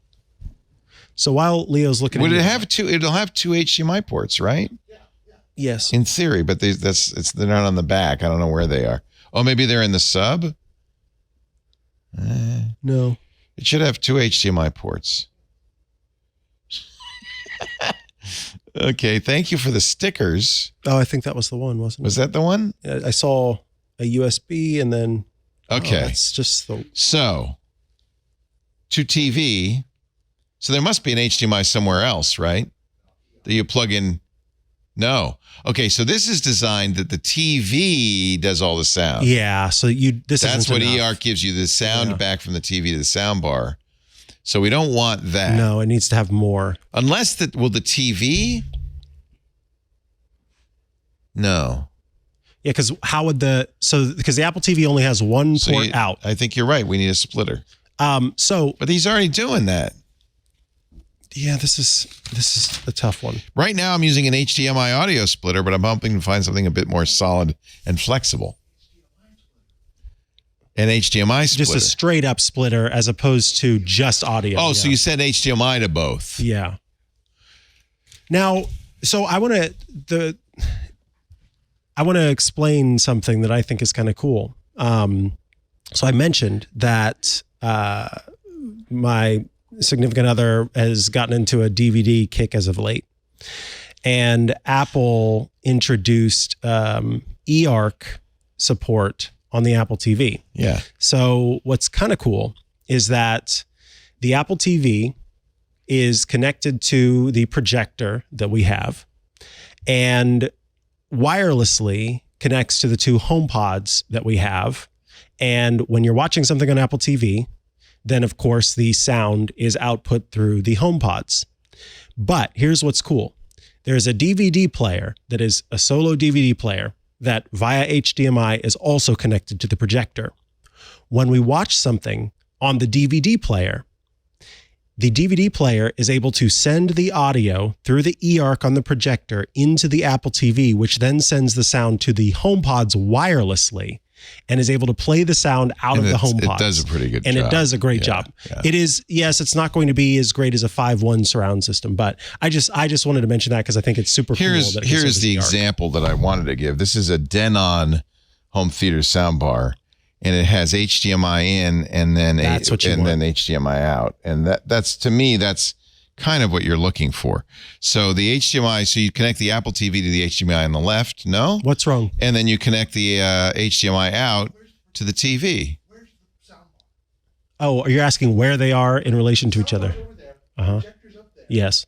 So while Leo's looking, it'll have two HDMI ports, right? Yeah. Yes. In theory, but they're not on the back. I don't know where they are. Oh, maybe they're in the sub? No. It should have two HDMI ports. Okay, thank you for the stickers. Oh, I think that was the one, wasn't it? Was that the one? I saw a USB and then... Okay. It's just the... So, to TV, so there must be an HDMI somewhere else, right? That you plug in... No. Okay, so this is designed that the TV does all the sound. Yeah, so that's what eARC gives you, the sound back from the TV to the sound bar. So we don't want that. No, it needs to have more. Unless the TV? No. Yeah, because because the Apple TV only has one port out. I think you're right. We need a splitter. But he's already doing that. Yeah, this is a tough one. Right now, I'm using an HDMI audio splitter, but I'm hoping to find something a bit more solid and flexible. An HDMI splitter. Just a straight up splitter as opposed to just audio. Oh, so you said HDMI to both. Yeah. Now, so I want to explain something that I think is kind of cool. So I mentioned that my significant other has gotten into a DVD kick as of late. And Apple introduced eARC support on the Apple TV. Yeah. So what's kind of cool is that the Apple TV is connected to the projector that we have and wirelessly connects to the two HomePods that we have. And when you're watching something on Apple TV, then of course the sound is output through the HomePods. But here's what's cool. There's a DVD player that is a solo DVD player that via HDMI is also connected to the projector. When we watch something on the DVD player is able to send the audio through the eARC on the projector into the Apple TV, which then sends the sound to the HomePods wirelessly and is able to play the sound out of the HomePods. It does a pretty good job. And it does a great job. Yeah. It is, yes, it's not going to be as great as a 5.1 surround system, but I just wanted to mention that because I think it's super cool. Here's the example that I wanted to give. This is a Denon home theater soundbar, and it has HDMI in and then then HDMI out. And that's to me, that's kind of what you're looking for. So the HDMI, so you connect the Apple TV to the HDMI on the left. No? What's wrong? And then you connect the HDMI out to the TV. Oh, you're asking where they are in relation to each other? Over there. Projector's up there. Yes.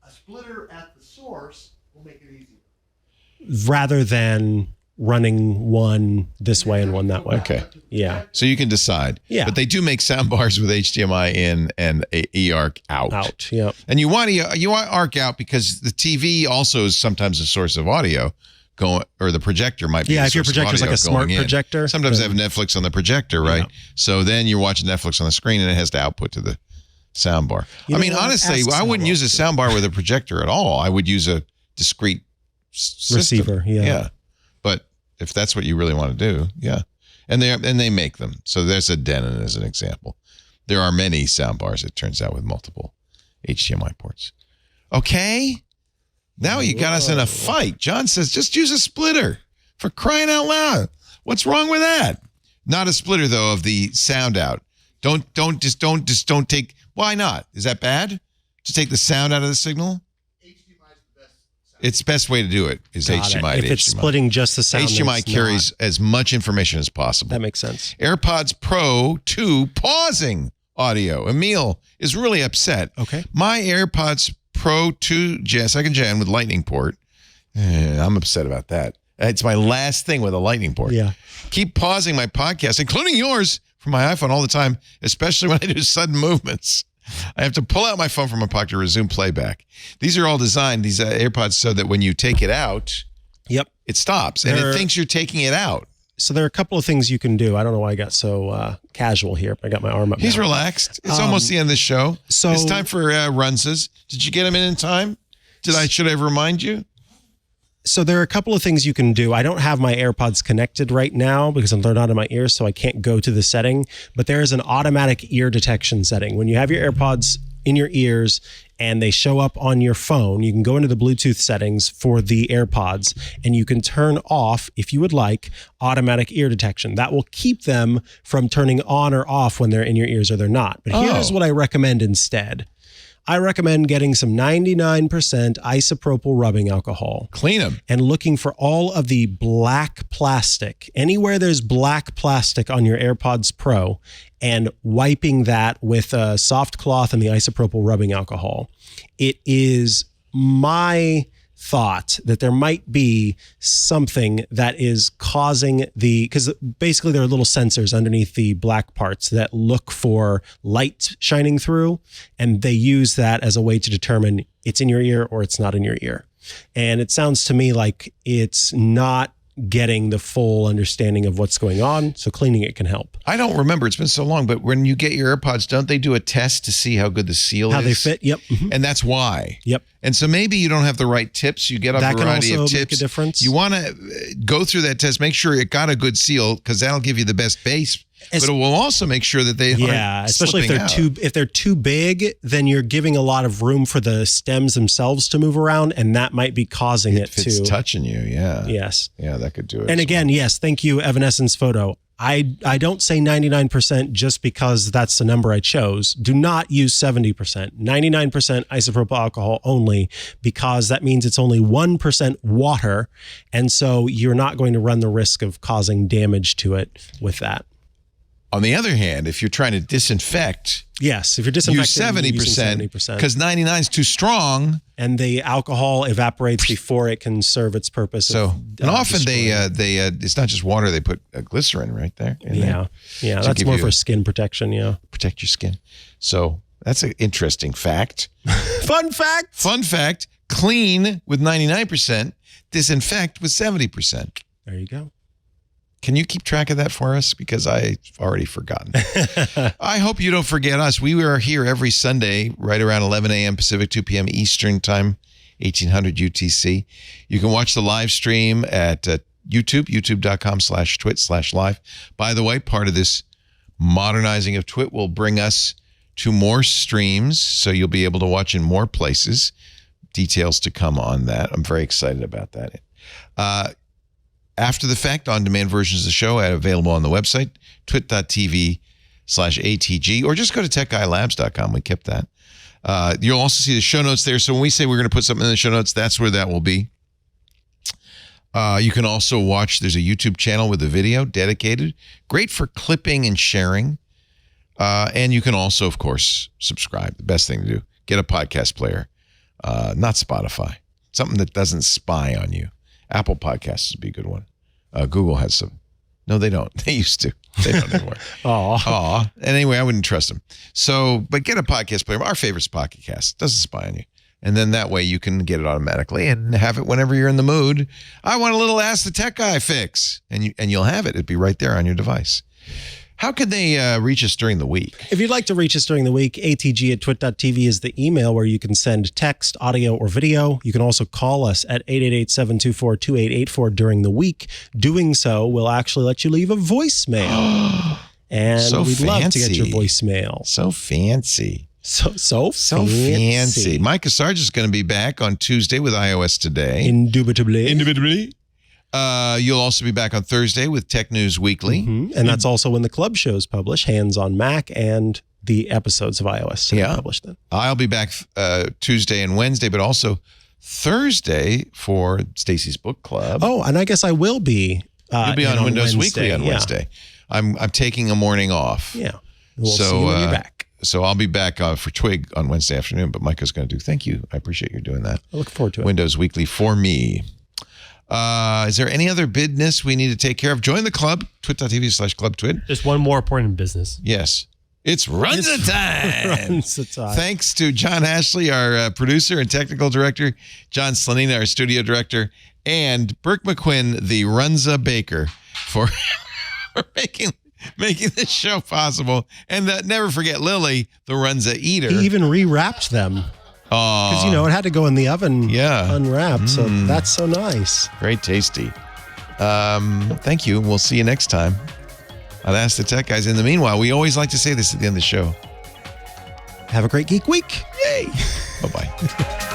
A splitter at the source will make it easier. Rather than running one this way and one that way. Okay. Yeah. So you can decide. Yeah. But they do make sound bars with HDMI in and eARC out. Out. Yeah. And you want ARC out because the TV also is sometimes a source of audio going, or the projector might be. Yeah. If your projector is like a smart projector. Sometimes they have Netflix on the projector, right? Yeah. So then you're watching Netflix on the screen and it has to output to the sound bar. I mean, honestly, I wouldn't use a sound bar with a projector at all. I would use a discrete receiver. Yeah. But if that's what you really want to do, yeah. And they make them. So there's a Denon as an example. There are many sound bars, it turns out, with multiple HDMI ports. Okay. Now you got us in a fight. John says, just use a splitter, for crying out loud. What's wrong with that? Not a splitter though of the sound out. Don't take. Why not? Is that bad? To take the sound out of the signal? It's the best way to do it is HDMI to If it's HDMI. splitting just the sound, HDMI carries as much information as possible. That makes sense. AirPods Pro 2 pausing audio. Emil is really upset. Okay. My AirPods Pro 2 second gen with lightning port. I'm upset about that. It's my last thing with a lightning port. Yeah. Keep pausing my podcast, including yours, from my iPhone all the time, especially when I do sudden movements. I have to pull out my phone from my pocket to resume playback. These are all designed, these AirPods, so that when you take it out, it stops. And it thinks you're taking it out. So there are a couple of things you can do. I don't know why I got so casual here, but I got my arm up. He's relaxed. It's almost the end of the show. So it's time for Runses. Did you get him in time? Should I remind you? So there are a couple of things you can do. I don't have my AirPods connected right now because they're not in my ears, so I can't go to the setting. But there is an automatic ear detection setting. When you have your AirPods in your ears and they show up on your phone, you can go into the Bluetooth settings for the AirPods and you can turn off, if you would like, automatic ear detection. That will keep them from turning on or off when they're in your ears or they're not. But here's what I recommend instead. I recommend getting some 99% isopropyl rubbing alcohol. Clean them. And looking for all of the black plastic. Anywhere there's black plastic on your AirPods Pro, and wiping that with a soft cloth and the isopropyl rubbing alcohol. It is my thought that there might be something that is causing because basically there are little sensors underneath the black parts that look for light shining through, and they use that as a way to determine it's in your ear or it's not in your ear. And it sounds to me like it's not getting the full understanding of what's going on, so cleaning it can help. I don't remember, it's been so long, but when you get your AirPods, don't they do a test to see how good the seal is? How they fit, yep. Mm-hmm. And that's why. Yep. And so maybe you don't have the right tips, you get a variety of tips. That can also make a difference. You want to go through that test, make sure it got a good seal, because that'll give you the best base. But it will also make sure that they aren't especially if they're too big, then you're giving a lot of room for the stems themselves to move around, and that might be causing it if it's touching you. Yeah. Yes. Yeah, that could do it. And again, yes, thank you, Evanescence Photo. I don't say 99% just because that's the number I chose. Do not use 70%. 99% isopropyl alcohol only, because that means it's only 1% water. And so you're not going to run the risk of causing damage to it with that. On the other hand, if you're trying to disinfect, yes, if you're disinfecting, use 70%, because 99 is too strong, and the alcohol evaporates before it can serve its purpose. So, and often they it's not just water; they put glycerin right there. Yeah, that's more for skin protection. Yeah, protect your skin. So that's an interesting fact. Fun fact: clean with 99%, disinfect with 70%. There you go. Can you keep track of that for us? Because I've already forgotten. I hope you don't forget us. We are here every Sunday, right around 11 a.m. Pacific, 2 p.m. Eastern Time, 1800 UTC. You can watch the live stream at YouTube, youtube.com/twit/live. By the way, part of this modernizing of Twit will bring us to more streams, so you'll be able to watch in more places. Details to come on that. I'm very excited about that. After the fact, on-demand versions of the show are available on the website, twit.tv/ATG, or just go to techguylabs.com. We kept that. You'll also see the show notes there. So when we say we're going to put something in the show notes, that's where that will be. You can also watch, there's a YouTube channel with a video dedicated. Great for clipping and sharing. And you can also, of course, subscribe. The best thing to do. Get a podcast player, not Spotify. Something that doesn't spy on you. Apple Podcasts would be a good one. Google has some. No, they don't. They used to. They don't anymore. Aw. And anyway, I wouldn't trust them. So, but get a podcast player. Our favorite's Pocket Cast. Doesn't spy on you. And then that way you can get it automatically and have it whenever you're in the mood. I want a little Ask the Tech Guy fix. And you'll have it. It'd be right there on your device. How could they reach us during the week? If you'd like to reach us during the week, atg@twit.tv is the email where you can send text, audio, or video. You can also call us at 888-724-2884 during the week. Doing so will actually let you leave a voicemail. And So we'd love to get fancy. your voicemail. So fancy. So fancy. Micah Sarge is going to be back on Tuesday with iOS Today. Indubitably. You'll also be back on Thursday with Tech News Weekly. Mm-hmm. And that's also when the club shows publish, Hands on Mac, and the episodes of iOS Today published then. I'll be back Tuesday and Wednesday, but also Thursday for Stacy's Book Club. Oh, and I guess I will be. You'll be on Windows Weekly on Wednesday. I'm taking a morning off. Yeah. We'll see you when you're back. So I'll be back for Twig on Wednesday afternoon, but Micah's going to do. Thank you. I appreciate you doing that. I look forward to it. Windows Weekly for me. Is there any other business we need to take care of? Join the club, twit.tv/clubtwit. Just one more important business. Yes. It's Runza time. Runza time. Thanks to John Ashley, our producer and technical director, John Slanina, our studio director, and Burke McQuinn, the Runza baker, for making this show possible. And never forget Lily, the Runza eater. He even rewrapped them. Because, it had to go in the oven unwrapped. So that's so nice. Very tasty. Thank you. We'll see you next time. I'll ask the tech guys. In the meanwhile, we always like to say this at the end of the show. Have a great geek week. Yay. Bye-bye.